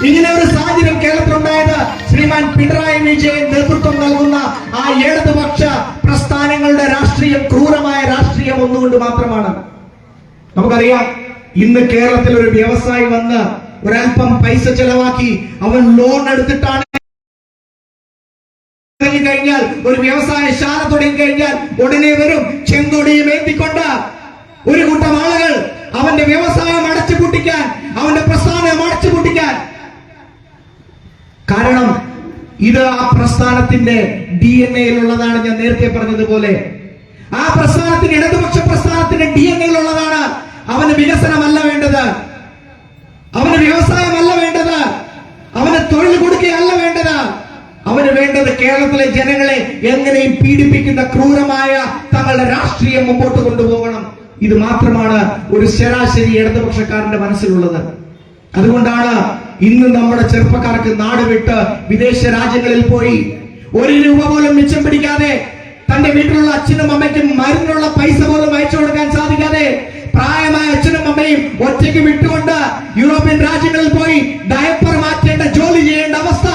ഇങ്ങനെ ഒരു സാഹചര്യം കേരളത്തിലുണ്ടായത് ശ്രീമാൻ പിണറായി വിജയൻ നേതൃത്വം നൽകുന്ന ആ ഇടതുപക്ഷ പ്രസ്ഥാനങ്ങളുടെ രാഷ്ട്രീയം, ക്രൂരമായ രാഷ്ട്രീയം ഒന്നുകൊണ്ട് മാത്രമാണ്. നമുക്കറിയാം, ഇന്ന് കേരളത്തിൽ ഒരു വ്യവസായി വന്ന് ഒരൽപ്പം പൈസ ചെലവാക്കി അവൻ ലോൺ എടുത്തിട്ടാണ് കഴിഞ്ഞാൽ ഒരു വ്യവസായശാല തുടങ്ങി കഴിഞ്ഞാൽ ഉടനെ വരും ചെങ്കൊടിയും ഏന്തിക്കൊണ്ട് ഒരു കൂട്ടം ആളുകൾ അവന്റെ വ്യവസായം അടച്ചുപൂട്ടിക്കാൻ, അവന്റെ പ്രസ്ഥാനം അടച്ചുപൂട്ടിക്കാൻ. കാരണം ഇത് ആ പ്രസ്ഥാനത്തിന്റെ DNA-യിലുള്ളതാണ്. ഞാൻ നേരത്തെ പറഞ്ഞതുപോലെ ആ പ്രസ്ഥാനത്തിന്, ഇടതുപക്ഷ പ്രസ്ഥാനത്തിന്റെ DNA-യിലുള്ളതാണ്. അവന് വികസനമല്ല വേണ്ടത്, അവന് വ്യവസായമല്ല വേണ്ടത്, അവന് തൊഴിൽ കൊടുക്കുകയല്ല വേണ്ടത്. അവന് വേണ്ടത് കേരളത്തിലെ ജനങ്ങളെ എങ്ങനെയും പീഡിപ്പിക്കുന്ന ക്രൂരമായ തങ്ങളുടെ രാഷ്ട്രീയം മുമ്പോട്ട് കൊണ്ടുപോകണം. ഇത് മാത്രമാണ് ഒരു ശരാശരി ഇടതുപക്ഷക്കാരന്റെ മനസ്സിലുള്ളത്. അതുകൊണ്ടാണ് ഇന്ന് നമ്മുടെ ചെറുപ്പക്കാർക്ക് നാട് വിട്ട് വിദേശ രാജ്യങ്ങളിൽ പോയി 1 രൂപ പോലും മിച്ചം പിടിക്കാതെ, തന്റെ വീട്ടിലുള്ള അച്ഛനും അമ്മയ്ക്കും മരുന്നിനുള്ള പൈസ പോലും അയച്ചു കൊടുക്കാൻ സാധിക്കാതെ, പ്രായമായ അച്ഛനും അമ്മയും ഒറ്റയ്ക്ക് വിട്ടുകൊണ്ട് യൂറോപ്യൻ രാജ്യങ്ങളിൽ പോയി ഡയപ്പർ മാറ്റേണ്ട, ജോലി ചെയ്യേണ്ട അവസ്ഥ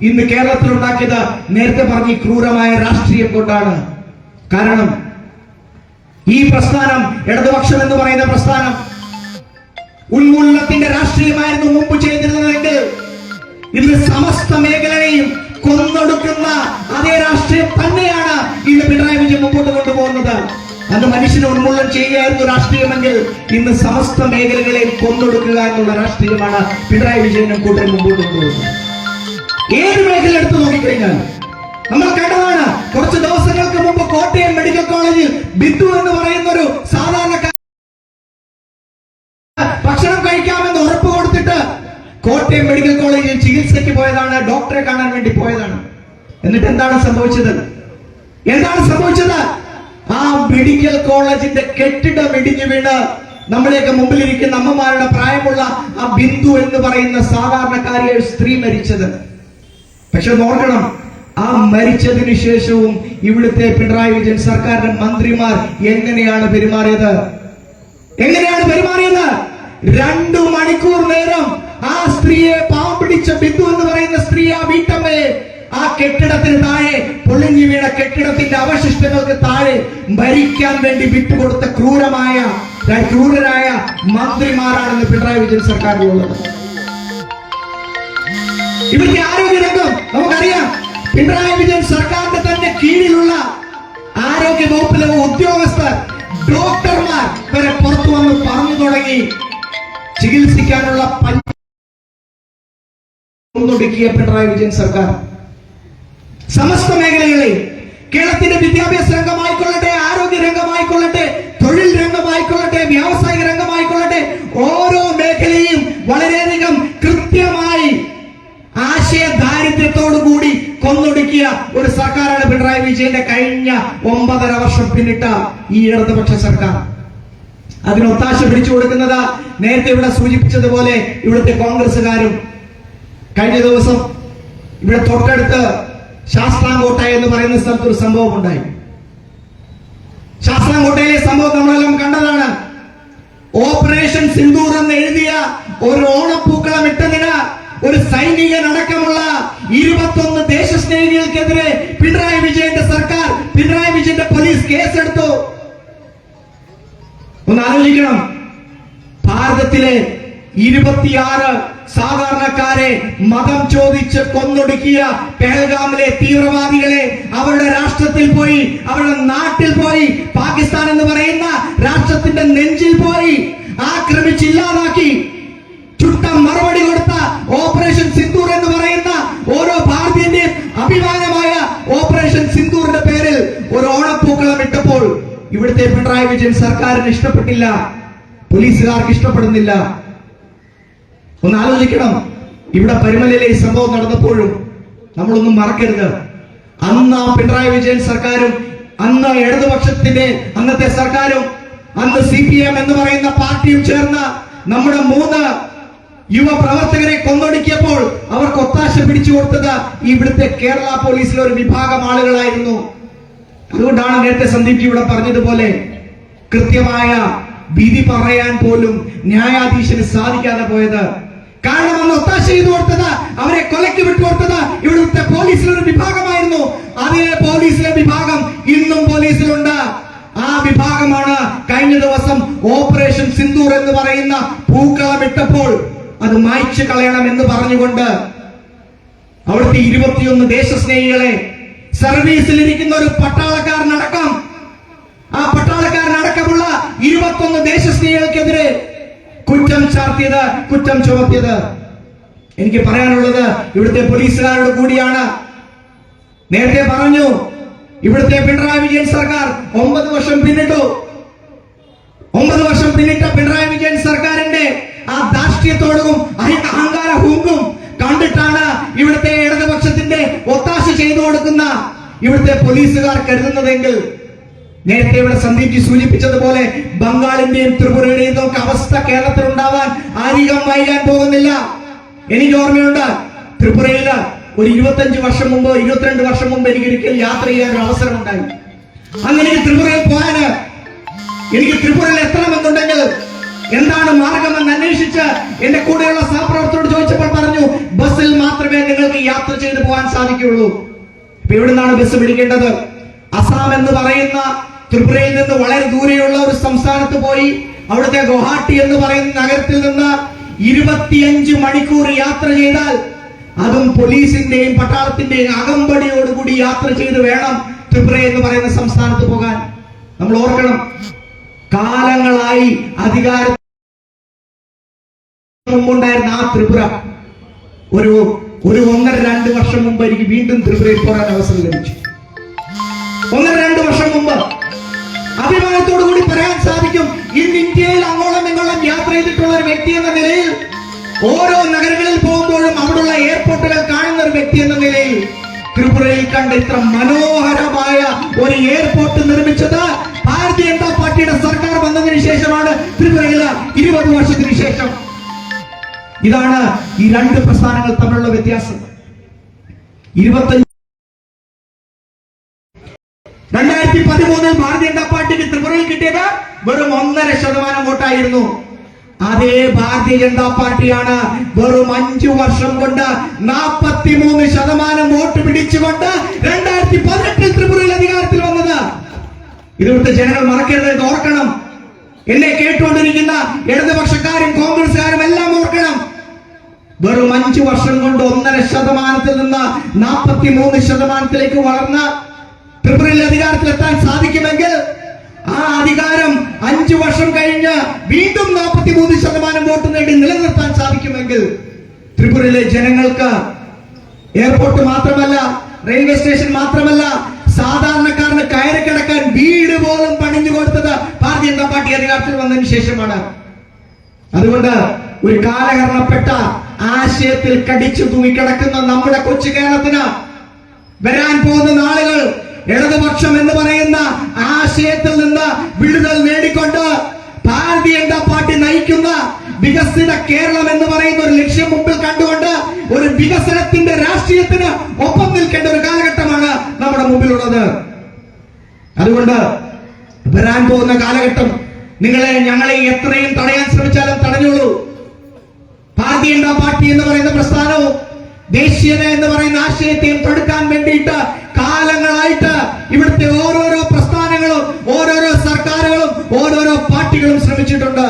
ഇന്ന് കേരളത്തിൽ ഉണ്ടാക്കിയത് നേരത്തെ പറഞ്ഞ ക്രൂരമായ രാഷ്ട്രീയം കൊണ്ടാണ്. കാരണം ഈ പ്രസ്ഥാനം, ഇടതുപക്ഷം എന്ന് പറയുന്ന പ്രസ്ഥാനം ഉന്മൂലനത്തിന്റെ രാഷ്ട്രീയമായിരുന്നു മുമ്പ് ചെയ്തിരുന്നതെങ്കിൽ ഇന്ന് സമസ്ത മേഖലയെയും കൊന്നൊടുക്കുന്ന അതേ രാഷ്ട്രീയം തന്നെയാണ് ഇന്ന് പിണറായി വിജയൻ മുമ്പോട്ട് കൊണ്ടുപോകുന്നത്. അന്ന് മനുഷ്യനെ ഉന്മൂലനം ചെയ്യുകയായിരുന്നു രാഷ്ട്രീയമെങ്കിൽ ഇന്ന് സമസ്ത മേഖലകളെയും കൊന്നൊടുക്കുക എന്നുള്ള രാഷ്ട്രീയമാണ് പിണറായി വിജയനും കൂട്ടരും മുമ്പോട്ട് കൊണ്ടുപോകുന്നത്. ഏത് മേഖല എടുത്തു നോക്കിക്കഴിഞ്ഞാൽ നമ്മൾ കണ്ടതാണ്. കുറച്ച് ദിവസങ്ങൾക്ക് മുമ്പ് കോട്ടയം മെഡിക്കൽ കോളേജിൽ ബിന്ദു എന്ന് പറയുന്ന ഒരു സാധാരണക്കാരൻ ഭക്ഷണം കഴിക്കാമെന്ന് ഉറപ്പ് കൊടുത്തിട്ട് കോട്ടയം മെഡിക്കൽ കോളേജിൽ ചികിത്സയ്ക്ക് പോയതാണ്, ഡോക്ടറെ കാണാൻ വേണ്ടി പോയതാണ്. എന്നിട്ട് എന്താണ് സംഭവിച്ചത്? ആ മെഡിക്കൽ കോളേജിന്റെ കെട്ടിടം ഇടിഞ്ഞു വീണ് നമ്മുടെയൊക്കെ മുമ്പിലിരിക്കുന്ന അമ്മമാരുടെ പ്രായമുള്ള ആ ബിന്ദു എന്ന് പറയുന്ന സാധാരണക്കാരിയെ സ്ത്രീ മരിച്ചത്. പക്ഷെ നോക്കണം, ആ മരിച്ചതിന് ശേഷവും ഇവിടുത്തെ പിണറായി വിജയൻ സർക്കാരിന്റെ മന്ത്രിമാർ എങ്ങനെയാണ് പെരുമാറിയത്? 2 മണിക്കൂർ നേരം ആ സ്ത്രീയെ, പാവം പിടിച്ച ബിന്ദു എന്ന് പറയുന്ന സ്ത്രീ, ആ വീട്ടമ്മയെ ആ കെട്ടിടത്തിന് താഴെ, പൊളിഞ്ഞു വീണ കെട്ടിടത്തിന്റെ അവശിഷ്ടങ്ങൾക്ക് താഴെ മരിക്കാൻ വേണ്ടി വിട്ടുകൊടുത്ത ക്രൂരരായ മന്ത്രിമാരാണെന്ന് പിണറായി വിജയൻ സർക്കാരിലുള്ളത്. ഇവിടുത്തെ ആരോഗ്യരംഗം നമുക്കറിയാം. പിണറായി വിജയൻ സർക്കാരിന്റെ തന്നെ കീഴിലുള്ള ആരോഗ്യ വകുപ്പിലെ ഉദ്യോഗസ്ഥർ, ഡോക്ടർമാർ വരെ പുറത്തു വന്ന് പറഞ്ഞു തുടങ്ങി ചികിത്സിക്കാനുള്ള ഒന്നൊടുക്കിയ പിണറായി വിജയൻ സർക്കാർ സമസ്ത മേഖലകളിൽ, കേരളത്തിന്റെ വിദ്യാഭ്യാസ രംഗമായിക്കൊള്ളട്ടെ, ആരോഗ്യ രംഗമായിക്കൊള്ളട്ടെ, തൊഴിൽ രംഗമായിക്കൊള്ളട്ടെ, വ്യാവസായിക രംഗമായിക്കൊള്ളട്ടെ, ഓരോ മേഖലയും വളരെയധികം കൃത്യമായി ആശയ ദാരിദ്ര്യത്തോടുകൂടി കൊന്നൊടുക്കിയ ഒരു സർക്കാരാണ് പിണറായി വിജയന്റെ കഴിഞ്ഞ 9.5 വർഷം പിന്നിട്ട ഈ ഇടതുപക്ഷ സർക്കാർ. അതിന് ഒത്താശ പിടിച്ചു കൊടുക്കുന്നത് നേരത്തെ ഇവിടെ സൂചിപ്പിച്ചതുപോലെ ഇവിടുത്തെ കോൺഗ്രസുകാരും. കഴിഞ്ഞ ദിവസം ഇവിടെ തൊട്ടടുത്ത് ശാസ്താംകോട്ട എന്ന് പറയുന്ന സ്ഥലത്ത് ഒരു സംഭവം ഉണ്ടായി. ശാസ്താംകോട്ടയിലെ സംഭവം നമ്മളെല്ലാം കണ്ടതാണ്. ഓപ്പറേഷൻ സിന്ദൂർ എന്ന് എഴുതിയ ഒരു ഓണപ്പൂക്കളം ഇട്ടതിന് ഒരു സൈനികനടക്കമുള്ള 21 ദേശസ്നേഹികൾക്കെതിരെ പിണറായി വിജയന്റെ സർക്കാർ, പിണറായി വിജയന്റെ പോലീസ് കേസെടുത്തു. ഒന്ന് ആലോചിക്കണം, ഭാരതത്തിലെ 26 സാധാരണക്കാരെ മതം ചോദിച്ച് കൊന്നൊടുക്കിയ പെഹൽഗാമിലെ തീവ്രവാദികളെ അവരുടെ രാഷ്ട്രത്തിൽ പോയി, അവരുടെ നാട്ടിൽ പോയി, പാകിസ്ഥാൻ എന്ന് പറയുന്ന രാഷ്ട്രത്തിന്റെ നെഞ്ചിൽ പോയി ആക്രമിച്ചില്ലാതാക്കി ചുട്ട മറുപടി കൊടുത്ത ഓപ്പറേഷൻ സിന്ദൂർ എന്ന് പറയുന്ന ഓരോ ഭാരതീയന്റെയും അഭിമാനമായ ഓപ്പറേഷൻ സിന്ദൂറിന്റെ പേരിൽ ഒരു ഓണപ്പൂക്കളം ഇട്ടപ്പോൾ ഇവിടുത്തെ പിണറായി വിജയൻ സർക്കാരിന് ഇഷ്ടപ്പെട്ടില്ല, പോലീസുകാർക്ക് ഇഷ്ടപ്പെടുന്നില്ല. ഒന്ന് ആലോചിക്കണം, ഇവിടെ പരുമലയിലെ ഈ സംഭവം നടന്നപ്പോഴും നമ്മളൊന്നും മറക്കരുത്. അന്ന് ആ പിണറായി വിജയൻ സർക്കാരും അന്ന് ഇടതുപക്ഷത്തിന്റെ അന്നത്തെ സർക്കാരും അന്ന് CPM എന്ന് പറയുന്ന പാർട്ടിയും ചേർന്ന് നമ്മുടെ 3 യുവ പ്രവർത്തകരെ കൊന്നൊടുക്കിയപ്പോൾ അവർക്ക് ഒത്താശ പിടിച്ചു കൊടുത്തത് ഇവിടുത്തെ കേരള പോലീസിലെ ഒരു വിഭാഗം ആളുകളായിരുന്നു. അതുകൊണ്ടാണ് നേരത്തെ സന്ദീപ് ഇവിടെ പറഞ്ഞതുപോലെ കൃത്യമായ വിധി പറയാൻ പോലും ന്യായാധീശന് സാധിക്കാതെ പോയത്. കാരണം അന്ന് ഒത്താശ ചെയ്തു കൊടുത്തത്, അവരെ കൊലയ്ക്ക് വിട്ടുകൊടുത്തത് ഇവിടുത്തെ പോലീസിലൊരു വിഭാഗമായിരുന്നു. അതേ പോലീസിലെ വിഭാഗം ഇന്നും പോലീസിലുണ്ട്. ആ വിഭാഗമാണ് കഴിഞ്ഞ ദിവസം ഓപ്പറേഷൻ സിന്ദൂർ എന്ന് പറയുന്ന പൂക്കളമിട്ടപ്പോൾ അത് മായ്ച്ചു കളയണം എന്ന് പറഞ്ഞുകൊണ്ട് അവിടുത്തെ 21 ദേശസ്നേഹികളെ, സർവീസിലിരിക്കുന്ന ഒരു പട്ടാളക്കാരനടക്കം, ആ പട്ടാളക്കാരനടക്കമുള്ള 21 ദേശസ്നേഹികൾക്കെതിരെ കുറ്റം ചാർത്തിയത്, കുറ്റം ചുമത്തിയത്. എനിക്ക് പറയാനുള്ളത് ഇവിടുത്തെ പോലീസുകാരോട് കൂടിയാണ്. നേരത്തെ പറഞ്ഞു, ഇവിടുത്തെ പിണറായി വിജയൻ സർക്കാർ 9 വർഷം പിന്നിട്ടു. 9 വർഷം പിന്നിട്ട പിണറായി വിജയൻ സർക്കാരിന്റെ ആ ധാർഷ്ട്യത്തോടും അഹങ്കാര ഹൂങ്കും കണ്ടിട്ടാണ് ഇവിടുത്തെ ഇടതുപക്ഷത്തിന്റെ ഒത്താശ ചെയ്തു കൊടുക്കുന്ന ഇവിടുത്തെ പോലീസുകാർ കരുതുന്നതെങ്കിൽ, നേരത്തെ ഇവിടെ സന്ദീപ് സൂചിപ്പിച്ചതുപോലെ ബംഗാളിന്റെയും ത്രിപുരയുടെയും ഒക്കെ അവസ്ഥ കേരളത്തിൽ ഉണ്ടാവാൻ അധികം വൈകാൻ പോകുന്നില്ല. എനിക്ക് ഓർമ്മയുണ്ട്, ത്രിപുരയില് ഒരു 25 വർഷം മുമ്പ്, 22 വർഷം മുമ്പ് എനിക്ക് ഒരിക്കൽ യാത്ര ചെയ്യാൻ ഒരു അവസരം ഉണ്ടായി. അന്ന് എനിക്ക് ത്രിപുരയിൽ പോകാന്, എനിക്ക് ത്രിപുരയിൽ എത്തണമെന്നുണ്ടെങ്കിൽ എന്താണ് മാർഗമെന്ന് അന്വേഷിച്ച് എന്റെ കൂടെയുള്ള സഹപ്രവർത്തകരോട് ചോദിച്ചപ്പോൾ പറഞ്ഞു, ബസ്സിൽ മാത്രമേ നിങ്ങൾക്ക് യാത്ര ചെയ്തു പോകാൻ സാധിക്കുകയുള്ളൂ. ഇപ്പൊ എവിടുന്നാണ് ബസ് പിടിക്കേണ്ടത്? അസാം എന്ന് പറയുന്ന ത്രിപുരയിൽ നിന്ന് വളരെ ദൂരെയുള്ള ഒരു സംസ്ഥാനത്ത് പോയി അവിടുത്തെ ഗുവാഹട്ടി എന്ന് പറയുന്ന നഗരത്തിൽ നിന്ന് 25 മണിക്കൂർ യാത്ര ചെയ്താൽ, അതും പോലീസിന്റെയും പട്ടാളത്തിന്റെയും അകമ്പടിയോടുകൂടി യാത്ര ചെയ്ത് വേണം ത്രിപുര എന്ന് പറയുന്ന സംസ്ഥാനത്ത് പോകാൻ. നമ്മൾ ഓർക്കണം, കാലങ്ങളായി അധികാര മുമ്പുണ്ടായിരുന്ന ആ ത്രിപുര ഒരു 1.5-2 വർഷം മുമ്പ് എനിക്ക് വീണ്ടും ത്രിപുരയിൽ പോകാൻ അവസരം ലഭിച്ചു. 1-2 വർഷം മുമ്പ് അഭിമാനത്തോടു കൂടി പറയാൻ സാധിക്കും, ഇന്ന് ഇന്ത്യയിൽ അങ്ങോളം ഇങ്ങോളം യാത്ര ചെയ്തിട്ടുള്ള ഒരു വ്യക്തി എന്ന നിലയിൽ, ഓരോ നഗരങ്ങളിൽ പോകുമ്പോഴും അവിടെയുള്ള എയർപോർട്ടുകൾ കാണുന്ന ഒരു വ്യക്തി എന്ന നിലയിൽ, ത്രിപുരയിൽ കണ്ട ഇത്ര മനോഹരമായ ഒരു എയർപോർട്ട് നിർമ്മിച്ചത് ഭാരതീയ ജനതാ പാർട്ടിയുടെ സർക്കാർ വന്നതിന് ശേഷമാണ്. ത്രിപുരയിൽ 20 വർഷത്തിന് ശേഷം. ഇതാണ് ഈ 2 പ്രസ്ഥാനങ്ങൾ തമ്മിലുള്ള വ്യത്യാസം. 2013 ഭാരതീയ ജനതാ പാർട്ടിക്ക് ത്രിപുരയിൽ കിട്ടിയത് വെറും 1.5% വോട്ടായിരുന്നു. അതേ ഭാരതീയ ജനതാ പാർട്ടിയാണ് വെറും 5 വർഷം കൊണ്ട് 43% വോട്ട് പിടിച്ചുകൊണ്ട് 2018 ത്രിപുരയിൽ അധികാരത്തിൽ വന്നത്. ഇവിടുത്തെ ജനങ്ങൾ മറക്കരുത്, ഇത് ഓർക്കണം. എന്നെ കേട്ടുകൊണ്ടിരിക്കുന്ന ഇടതുപക്ഷക്കാരും കോൺഗ്രസുകാരും എല്ലാം ഓർക്കണം. വെറും 5 വർഷം കൊണ്ട് 1.5% നിന്ന് 43% വളർന്ന ത്രിപുരയിൽ അധികാരത്തിലെത്താൻ സാധിക്കുമെങ്കിൽ, ആ അധികാരം 5 വർഷം കഴിഞ്ഞ് വീണ്ടും 43% വോട്ട് നേടി നിലനിർത്താൻ സാധിക്കുമെങ്കിൽ, ത്രിപുരയിലെ ജനങ്ങൾക്ക് എയർപോർട്ട് മാത്രമല്ല, റെയിൽവേ സ്റ്റേഷൻ മാത്രമല്ല, സാധാരണക്കാരന് കയറി കിടക്കാൻ വീട് പോലും പണിഞ്ഞു കൊടുത്തത് ഭാരതീയ ജനതാ പാർട്ടി അധികാരത്തിൽ വന്നതിന് ശേഷമാണ്. അതുകൊണ്ട് ഒരു കാലഹരണപ്പെട്ട ആശയത്തിൽ കടിച്ചു തൂങ്ങിക്കിടക്കുന്ന നമ്മുടെ കൊച്ചു കേരളത്തിന് വരാൻ പോകുന്ന നാളുകൾ ഇടതുപക്ഷം എന്ന് പറയുന്ന ആശയത്തിൽ നിന്ന് വിടുതൽ നേടിക്കൊണ്ട് ഭാരതീയ ജനതാ പാർട്ടി നയിക്കുന്ന വികസിത കേരളം എന്ന് പറയുന്ന ഒരു ലക്ഷ്യം മുമ്പിൽ കണ്ടുകൊണ്ട് ഒരു വികസനത്തിന്റെ രാഷ്ട്രീയത്തിന് ഒപ്പം നിൽക്കേണ്ട ഒരു കാലഘട്ടമാണ് നമ്മുടെ മുമ്പിലുള്ളത്. അതുകൊണ്ട് വരാൻ പോകുന്ന കാലഘട്ടം ഞങ്ങളെ എത്രയും തടയാൻ ശ്രമിച്ചാലും തടഞ്ഞോളൂ. ഭാരതീയ ജനതാ പാർട്ടി എന്ന് പറയുന്ന പ്രസ്ഥാനവും ദേശീയത എന്ന് പറയുന്ന ആശയത്തെയും തടുക്കാൻ വേണ്ടിയിട്ട് കാലങ്ങളായിട്ട് ഇവിടുത്തെ ഓരോരോ പ്രസ്ഥാനങ്ങളും ഓരോരോ സർക്കാരുകളും ഓരോരോ പാർട്ടികളും ശ്രമിച്ചിട്ടുണ്ട്.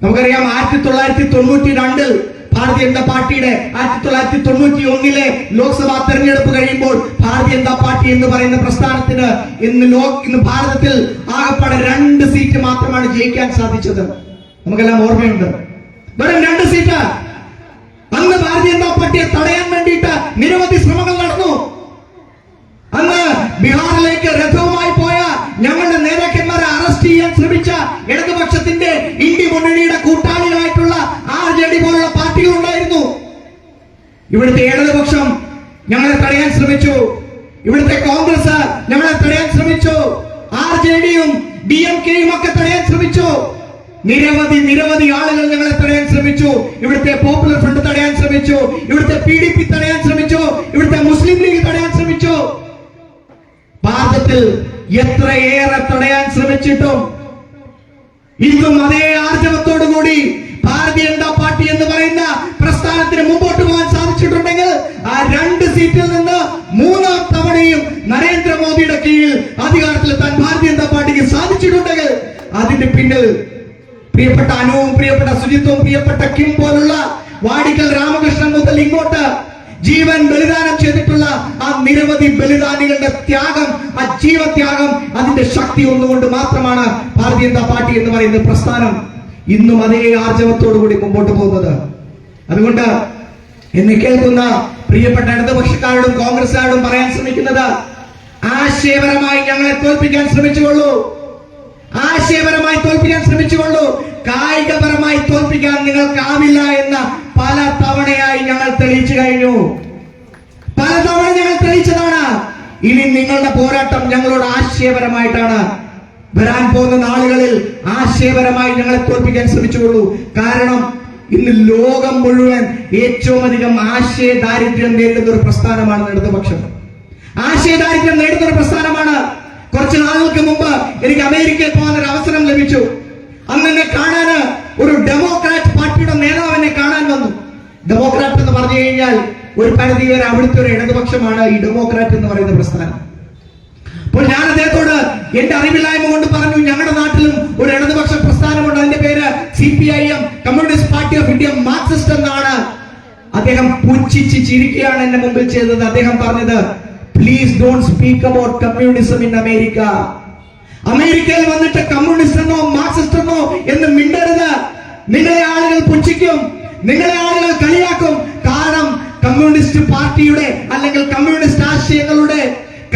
നമുക്കറിയാം 1992 ഭാരതീയ ജനതാ പാർട്ടിയുടെ 1991 ലോക്സഭാ തെരഞ്ഞെടുപ്പ് കഴിയുമ്പോൾ ഭാരതീയ ജനതാ പാർട്ടി എന്ന് പറയുന്ന പ്രസ്ഥാനത്തിന് ഇന്ന് ഭാരതത്തിൽ ആകപ്പാടെ 2 സീറ്റ് മാത്രമാണ് ജയിക്കാൻ സാധിച്ചത്. നമുക്കെല്ലാം ഓർമ്മയുണ്ട്. വെറും 2 സീറ്റ്. അന്ന് ഭാരതീയ ജനതാ പാർട്ടിയെ തടയാൻ വേണ്ടിയിട്ട് നിരവധി ശ്രമങ്ങൾ നടന്നു. അന്ന് ബീഹാറിലേക്ക് രഥവുമായി പോയ ഞങ്ങളുടെ നേതാക്കന്മാരെ അറസ്റ്റ് ചെയ്യാൻ ശ്രമിച്ച ഇടതുപക്ഷത്തിന്റെ ഇന്ത്യ മുന്നണിയുടെ കൂട്ടാളികളായിട്ടുള്ള RJD പോലുള്ള പാർട്ടികൾ ഉണ്ടായിരുന്നു. ഇവിടുത്തെ ഇടതുപക്ഷം ഞങ്ങളെ തടയാൻ ശ്രമിച്ചു. ഇവിടുത്തെ കോൺഗ്രസ് ഞങ്ങളെ തടയാൻ ശ്രമിച്ചു. RJDയും DMKയും ഒക്കെ തടയാൻ ശ്രമിച്ചു. നിരവധി ആളുകൾ ഞങ്ങളെ തടയാൻ ശ്രമിച്ചു. ഇവിടുത്തെ പോപ്പുലർ ഫ്രണ്ട് തടയാൻ ശ്രമിച്ചു. ഇവിടുത്തെ PDP തടയാൻ ശ്രമിച്ചു. ഇവിടുത്തെ മുസ്ലിം ലീഗ് തടയാൻ ശ്രമിച്ചു. ഭാരതത്തിൽ എത്രയേറെ തടയാൻ ശ്രമിച്ചിട്ടും ഇന്നും അതേ ആർജവത്തോടുകൂടി ഭാരതീയ ജനതാ പാർട്ടി എന്ന് പറയുന്ന പ്രസ്ഥാനത്തിന് മുമ്പോട്ട് പോകാൻ സാധിച്ചിട്ടുണ്ടെങ്കിൽ ആ 2 സീറ്റിൽ നിന്ന് 3ാം തവണയും നരേന്ദ്രമോദിയുടെ കീഴിൽ അധികാരത്തിലെത്താൻ ഭാരതീയ ജനതാ പാർട്ടിക്ക് സാധിച്ചിട്ടുണ്ടെങ്കിൽ അതിന്റെ പിന്നിൽ പ്രിയപ്പെട്ട അനുവും പ്രിയപ്പെട്ട സുജിത്തും പ്രിയപ്പെട്ട കിം പോലുള്ള വാടിക്കൽ രാമകൃഷ്ണൻ മുതൽ ഇങ്ങോട്ട് ജീവൻ ബലിദാനം ചെയ്തിട്ടുള്ള ആ നിരവധി ബലിദാനികളുടെ ത്യാഗം, ആ ജീവത്യാഗം, അതിന്റെ ശക്തി ഒന്നുകൊണ്ട് മാത്രമാണ് ഭാരതീയ ജനതാ പാർട്ടി എന്ന് പറയുന്ന പ്രസ്ഥാനം ഇന്നും അതേ ആർജവത്തോടുകൂടി മുമ്പോട്ട് പോകുന്നത്. അതുകൊണ്ട് എന്നെ കേൾക്കുന്ന പ്രിയപ്പെട്ട ഇടതുപക്ഷക്കാരോടും കോൺഗ്രസുകാരോടും പറയാൻ ശ്രമിക്കുന്നത്, ആശയപരമായി ഞങ്ങളെ തോൽപ്പിക്കാൻ ശ്രമിച്ചുകൊള്ളൂ. ആശയപരമായി തോൽപ്പിക്കാൻ ശ്രമിച്ചുകൊള്ളൂ. കായികപരമായി തോൽപ്പിക്കാൻ നിങ്ങൾക്കാവില്ല എന്ന് പല തവണയായി ഞങ്ങൾ തെളിയിച്ചു കഴിഞ്ഞു. പല തവണ ഞങ്ങൾ തെളിയിച്ചതാണ്. ഇനി നിങ്ങളുടെ പോരാട്ടം ഞങ്ങളോട് ആശയപരമായിട്ടാണ്. വരാൻ പോകുന്ന നാളുകളിൽ ആശയപരമായി ഞങ്ങളെ തോൽപ്പിക്കാൻ ശ്രമിച്ചുകൊള്ളൂ. കാരണം ഇന്ന് ലോകം മുഴുവൻ ഏറ്റവും അധികം ആശയ ദാരിദ്ര്യം നേരിടുന്ന ഒരു പ്രസ്ഥാനമാണ് ഇടതുപക്ഷം. ആശയ ദാരിദ്ര്യം നേരിടുന്ന ഒരു പ്രസ്ഥാനമാണ്. കുറച്ച് നാളുകൾക്ക് മുമ്പ് എനിക്ക് അമേരിക്കയിൽ പോകാൻ ഒരു അവസരം ലഭിച്ചു. അന്ന് എന്നെ കാണാന് ഒരു ഡെമോക്രാറ്റ് പാർട്ടിയുടെ നേതാവ് എന്നെ കാണാൻ വന്നു. ഡെമോക്രാറ്റ് എന്ന് പറഞ്ഞു കഴിഞ്ഞാൽ ഒരു പരിധി വരെ അവിടുത്തെ ഒരു ഇടതുപക്ഷമാണ് ഈ ഡെമോക്രാറ്റ് എന്ന് പറയുന്ന പ്രസ്ഥാനം. അപ്പോൾ ഞാൻ അദ്ദേഹത്തോട് എന്റെ അറിവില്ലായ്മ കൊണ്ട് പറഞ്ഞു, ഞങ്ങളുടെ നാട്ടിലും ഒരു ഇടതുപക്ഷ പ്രസ്ഥാനമുണ്ട്, അതിന്റെ പേര് CPIM, communist party of India, Marxist എന്നാണ്. അദ്ദേഹം പുച്ഛിച്ച് ചിരിക്കുകയാണ് എന്റെ മുമ്പിൽ ചെയ്തത്. അദ്ദേഹം പറഞ്ഞത്, please don't speak about communism in America. അമേരിക്കയിൽ വന്നിട്ട് കമ്മ്യൂണിസ്റ്റ് എന്നോ മാർക്സിസ്റ്റ് എന്നോ എന്ന് മിണ്ടരുത്. നിങ്ങളെ ആളുകൾ പുച്ഛിക്കും, നിങ്ങളെ ആളുകൾ കളിയാക്കും. കാരണം കമ്മ്യൂണിസ്റ്റ് പാർട്ടിയുടെ അല്ലെങ്കിൽ കമ്മ്യൂണിസ്റ്റ് ആശയങ്ങളുടെ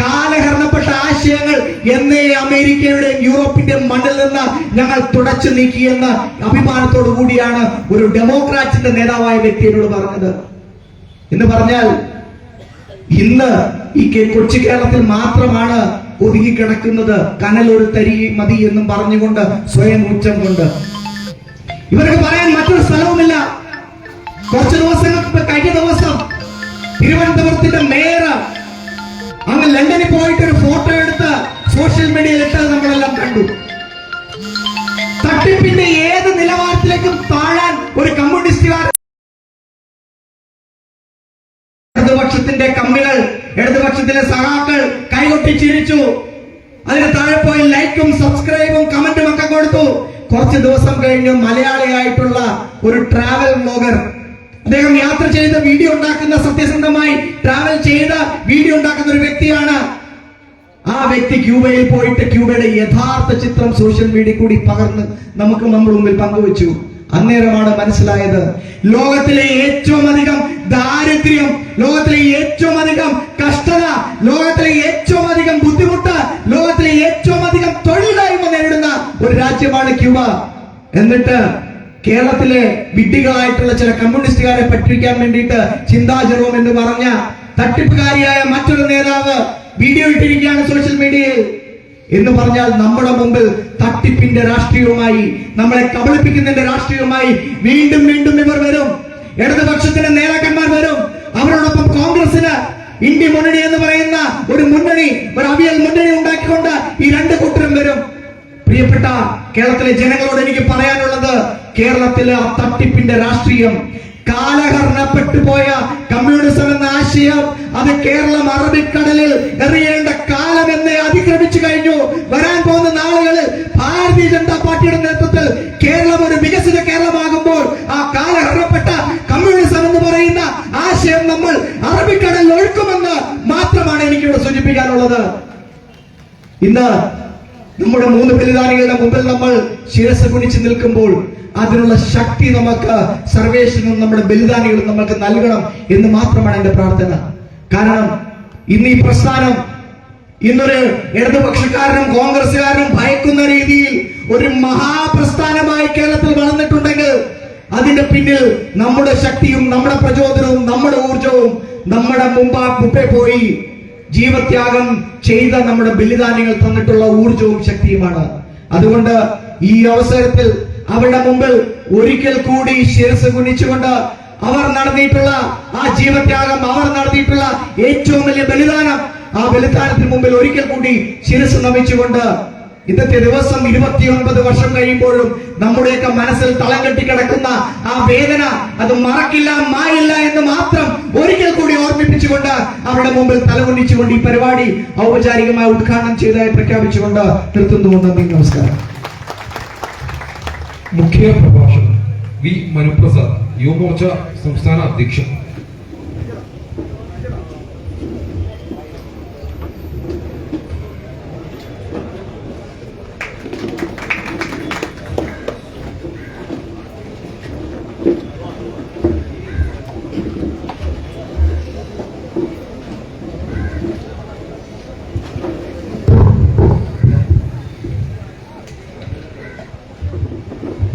കാലഹരണപ്പെട്ട ആശയങ്ങൾ എന്നേ അമേരിക്കയുടെയും യൂറോപ്പിന്റെയും മണ്ണിൽ നിന്ന് ഞങ്ങൾ തുടച്ചു നീക്കിയെന്ന് അഭിമാനത്തോടു കൂടിയാണ് ഒരു ഡെമോക്രാറ്റിന്റെ നേതാവായ വ്യക്തി എന്നോട് പറഞ്ഞത്. എന്ന് പറഞ്ഞാൽ ഇന്ന് ഈ കൊച്ചു കേരളത്തിൽ മാത്രമാണ് ഒതുങ്ങിക്കിടക്കുന്നത്. കനലൊരു തരി മതി എന്നും പറഞ്ഞുകൊണ്ട് സ്വയം ഉച്ചം കൊണ്ട് ഇവർക്ക് പറയാൻ മറ്റൊരു സ്ഥലവുമില്ല. കുറച്ച് ദിവസങ്ങൾക്ക് കഴിഞ്ഞ ദിവസം തിരുവനന്തപുരത്തിന്റെ മേയർ അങ്ങ് ലണ്ടനിൽ പോയിട്ട് ഒരു ഫോട്ടോ എടുത്ത് സോഷ്യൽ മീഡിയയിൽ ഇട്ടത് നമ്മളെല്ലാം കണ്ടു. തട്ടിപ്പിന്റെ ഏത് നിലവാരത്തിലേക്കും താഴാൻ ഒരു കമ്മ്യൂണിസ്റ്റുകാർ, ഇടതുപക്ഷത്തിന്റെ കമ്മികൾ, ഇടതുപക്ഷത്തിലെ സഹാക്കൾ കൈകൊട്ടി ചിരിച്ചു. അതിന് താഴെ പോയി ലൈക്കും സബ്സ്ക്രൈബും കമന്റും ഒക്കെ കൊടുത്തു. കുറച്ച് ദിവസം കഴിഞ്ഞ് മലയാളിയായിട്ടുള്ള ഒരു ട്രാവൽ വ്ലോഗർ, അദ്ദേഹം യാത്ര ചെയ്ത് വീഡിയോ ഉണ്ടാക്കുന്ന, സത്യസന്ധമായി ട്രാവൽ ചെയ്ത് വീഡിയോ ഉണ്ടാക്കുന്ന ഒരു വ്യക്തിയാണ്. ആ വ്യക്തി ക്യൂബയിൽ പോയിട്ട് ക്യൂബയുടെ യഥാർത്ഥ ചിത്രം സോഷ്യൽ മീഡിയ കൂടി പകർന്ന് നമുക്ക് നമ്മുടെ മുമ്പിൽ പങ്കുവച്ചു. അന്നേരമാണ് മനസ്സിലായത്, ലോകത്തിലെ ഏറ്റവും അധികം ദാരിദ്ര്യം, ലോകത്തിലെ ഏറ്റവും അധികം കഷ്ടത, ലോകത്തിലെ ഏറ്റവും അധികം ബുദ്ധിമുട്ട്, ലോകത്തിലെ ഏറ്റവും അധികം തൊഴിലില്ലായ്മ നേരിടുന്ന ഒരു രാജ്യമാണ് ക്യൂബ. എന്നിട്ട് കേരളത്തിലെ വിഡ്ഢികളായിട്ടുള്ള ചില കമ്മ്യൂണിസ്റ്റുകാരെ പറ്റിക്കാൻ വേണ്ടിയിട്ട് ചിന്താ ജെറോം എന്ന് പറഞ്ഞ തട്ടിപ്പുകാരിയായ മറ്റൊരു നേതാവ് വീഡിയോ ഇട്ടിരിക്കുകയാണ് സോഷ്യൽ മീഡിയയിൽ. എന്ന് പറഞ്ഞാൽ നമ്മുടെ മുമ്പിൽ തട്ടിപ്പിന്റെ രാഷ്ട്രീയവുമായി, നമ്മളെ കബളിപ്പിക്കുന്നതിന്റെ രാഷ്ട്രീയവുമായി വീണ്ടും വീണ്ടും ഇവർ വരും. ഇടതുപക്ഷത്തിന്റെ നേതാക്കന്മാർ വരും. അവരോടൊപ്പം കോൺഗ്രസിന് ഇന്ത്യ മുന്നണി എന്ന് പറയുന്ന ഒരു മുന്നണി, ഒരു അവിയൽ മുന്നണി ഉണ്ടാക്കിക്കൊണ്ട് ഈ രണ്ട് കൂട്ടരും വരും. പ്രിയപ്പെട്ട കേരളത്തിലെ ജനങ്ങളോട് എനിക്ക് പറയാനുള്ളത്, കേരളത്തിലെ ആ തട്ടിപ്പിന്റെ രാഷ്ട്രീയം, കാലഹരണപ്പെട്ടു പോയ കമ്മ്യൂണിസം എന്ന ആശയം, അത് കേരളം അറബിക്കടലിൽ എറിയേണ്ട കാലം എന്നെ അതിക്രമിച്ചു കഴിഞ്ഞു. വരാൻ പോകുന്ന നാളുകളിൽ ഭാരതീയ ജനതാ പാർട്ടിയുടെ നേതൃത്വത്തിൽ കേരളം ഒരു വികസിത കേരളമാകുമ്പോൾ ആ കാലഹരണപ്പെട്ട കമ്മ്യൂണിസം എന്ന് പറയുന്ന ആശയം നമ്മൾ അറബിക്കടലിൽ ഒഴുക്കുമെന്ന് മാത്രമാണ് എനിക്കിവിടെ സൂചിപ്പിക്കാനുള്ളത്. ഇന്ന് നമ്മുടെ 3 ബലിദാനികളുടെ മുമ്പിൽ നമ്മൾ ശിരസ് കുനിച്ച് നിൽക്കുമ്പോൾ അതിനുള്ള ശക്തി നമുക്ക് സർവേശ്വരനും നമ്മുടെ ബലിദാനികളും നമുക്ക് നൽകണം എന്ന് മാത്രമാണ് എന്റെ പ്രാർത്ഥന. കാരണം ഇന്ന് ഈ പ്രസ്ഥാനം ഇന്നൊരു ഇടതുപക്ഷക്കാരനും കോൺഗ്രസുകാരനും ഭയക്കുന്ന രീതിയിൽ ഒരു മഹാപ്രസ്ഥാനമായി കേരളത്തിൽ വളർന്നിട്ടുണ്ടെങ്കിൽ അതിന്റെ പിന്നിൽ നമ്മുടെ ശക്തിയും നമ്മുടെ പ്രചോദനവും നമ്മുടെ ഊർജവും നമ്മുടെ മുമ്പേ പോയി ജീവത്യാഗം ചെയ്ത നമ്മുടെ ബലിദാനികൾ തന്നിട്ടുള്ള ഊർജവും ശക്തിയുമാണ്. അതുകൊണ്ട് ഈ അവസരത്തിൽ അവരുടെ മുമ്പിൽ ഒരിക്കൽ കൂടി ശിരസ് കുനിച്ചുകൊണ്ട് അവർ നടത്തിയിട്ടുള്ള ആ ജീവത്യാഗം, അവർ നടത്തിയിട്ടുള്ള ഏറ്റവും വലിയ ബലിദാനം, ആ ബലിദാനത്തിന് മുമ്പിൽ ഒരിക്കൽ കൂടി ശിരസ് നമിച്ചുകൊണ്ട് ഇന്നത്തെ ദിവസം 29 വർഷം കഴിയുമ്പോഴും നമ്മുടെയൊക്കെ മനസ്സിൽ തളം കെട്ടിക്കിടക്കുന്ന ആ വേദന അത് മറക്കില്ല, മായില്ല എന്ന് മാത്രം ഒരിക്കൽ കൂടി ഓർമ്മിപ്പിച്ചുകൊണ്ട് അവരുടെ മുമ്പിൽ തലകുനിച്ചുകൊണ്ട് ഈ പരിപാടി ഔപചാരികമായി ഉദ്ഘാടനം ചെയ്തതായി പ്രഖ്യാപിച്ചുകൊണ്ട് നിർത്തുന്നു. നന്ദി, നമസ്കാരം. മുഖ്യ പ്രഭാഷകൻ വി മനുപ്രസാദ്, യുവമോർച്ച സംസ്ഥാന അധ്യക്ഷൻ.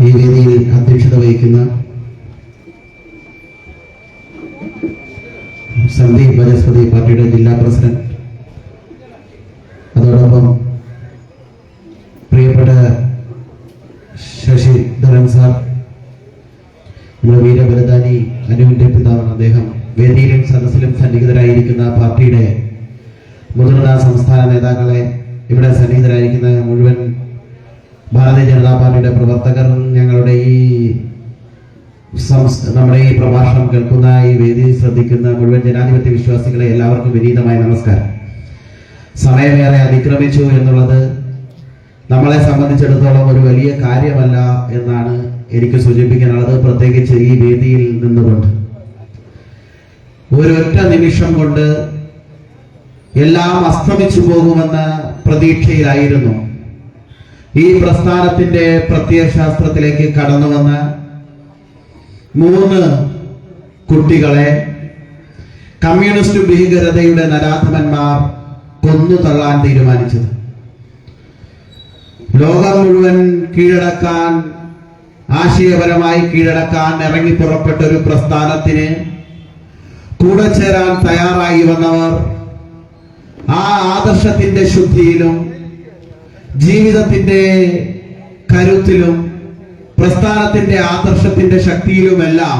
ഈ വേദിയിൽ അധ്യക്ഷത വഹിക്കുന്ന സന്ദീപ് ബജസ്പതി പാർട്ടിയുടെ ജില്ലാ പ്രസിഡന്റ്, അതോടൊപ്പം പ്രിയപ്പെട്ട ശശിധരൻ സാർ, നമ്മുടെ വീരബലിദാനി അനുവിന്റെ പിതാവാണ് അദ്ദേഹം. വേദിയിലും സദസ്സിലും സന്നിഹിതരായിരിക്കുന്ന പാർട്ടിയുടെ മുതിർന്ന സംസ്ഥാന നേതാക്കളെ, ഇവിടെ സന്നിഹിതരായിരിക്കുന്ന മുഴുവൻ ഭാരതീയ ജനതാ പാർട്ടിയുടെ പ്രവർത്തകർ, ഞങ്ങളുടെ നമ്മുടെ ഈ പ്രഭാഷണം കേൾക്കുന്ന, ഈ വേദി ശ്രദ്ധിക്കുന്ന മുഴുവൻ ജനാധിപത്യ വിശ്വാസികളെ എല്ലാവർക്കും വിനീതമായ നമസ്കാരം. സമയമേറെ അതിക്രമിച്ചു എന്നുള്ളത് നമ്മളെ സംബന്ധിച്ചിടത്തോളം ഒരു വലിയ കാര്യമല്ല എന്നാണ് എനിക്ക് സൂചിപ്പിക്കാനുള്ളത്. പ്രത്യേകിച്ച് ഈ വേദിയിൽ നിന്നുകൊണ്ട് ഒരൊറ്റ നിമിഷം കൊണ്ട് എല്ലാം അസ്തമിച്ചു പോകുമെന്ന പ്രതീക്ഷയിലായിരുന്നു ഈ പ്രസ്ഥാനത്തിന്റെ പ്രത്യയശാസ്ത്രത്തിലേക്ക് കടന്നു വന്ന 3 കുട്ടികളെ കമ്മ്യൂണിസ്റ്റ് ഭീകരതയുടെ നരാധമന്മാർ കൊന്നു തള്ളാൻ തീരുമാനിച്ചത്. ലോകം മുഴുവൻ കീഴടക്കാൻ, ആശയപരമായി കീഴടക്കാൻ ഇറങ്ങി പുറപ്പെട്ട ഒരു പ്രസ്ഥാനത്തിന് കൂടെ ചേരാൻ തയ്യാറായി വന്നവർ ആ ആദർശത്തിന്റെ ശുദ്ധിയിലും ജീവിതത്തിന്റെ കരുത്തിലും പ്രസ്ഥാനത്തിന്റെ ആദർശത്തിന്റെ ശക്തിയിലുമെല്ലാം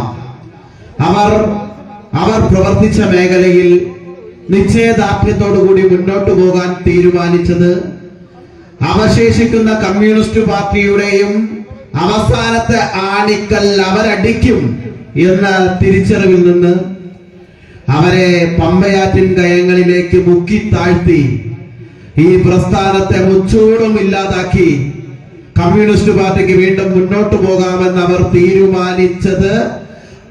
അവർ പ്രവർത്തിച്ച മേഖലയിൽ നിശ്ചയദാർഢ്യത്തോടുകൂടി മുന്നോട്ട് പോകാൻ തീരുമാനിച്ചത് അവശേഷിക്കുന്ന കമ്മ്യൂണിസ്റ്റ് പാർട്ടിയുടെയും അവസാനത്തെ ആണിക്കൽ അവരടിക്കും എന്ന തിരിച്ചറിവിൽ നിന്ന് അവരെ പമ്പയാറ്റിൻ കയങ്ങളിലേക്ക് മുക്കി താഴ്ത്തി ഈ പ്രസ്ഥാനത്തെ മുച്ചൂടും ഇല്ലാതാക്കി കമ്മ്യൂണിസ്റ്റ് പാർട്ടിക്ക് വീണ്ടും മുന്നോട്ട് പോകാമെന്ന് അവർ തീരുമാനിച്ചത്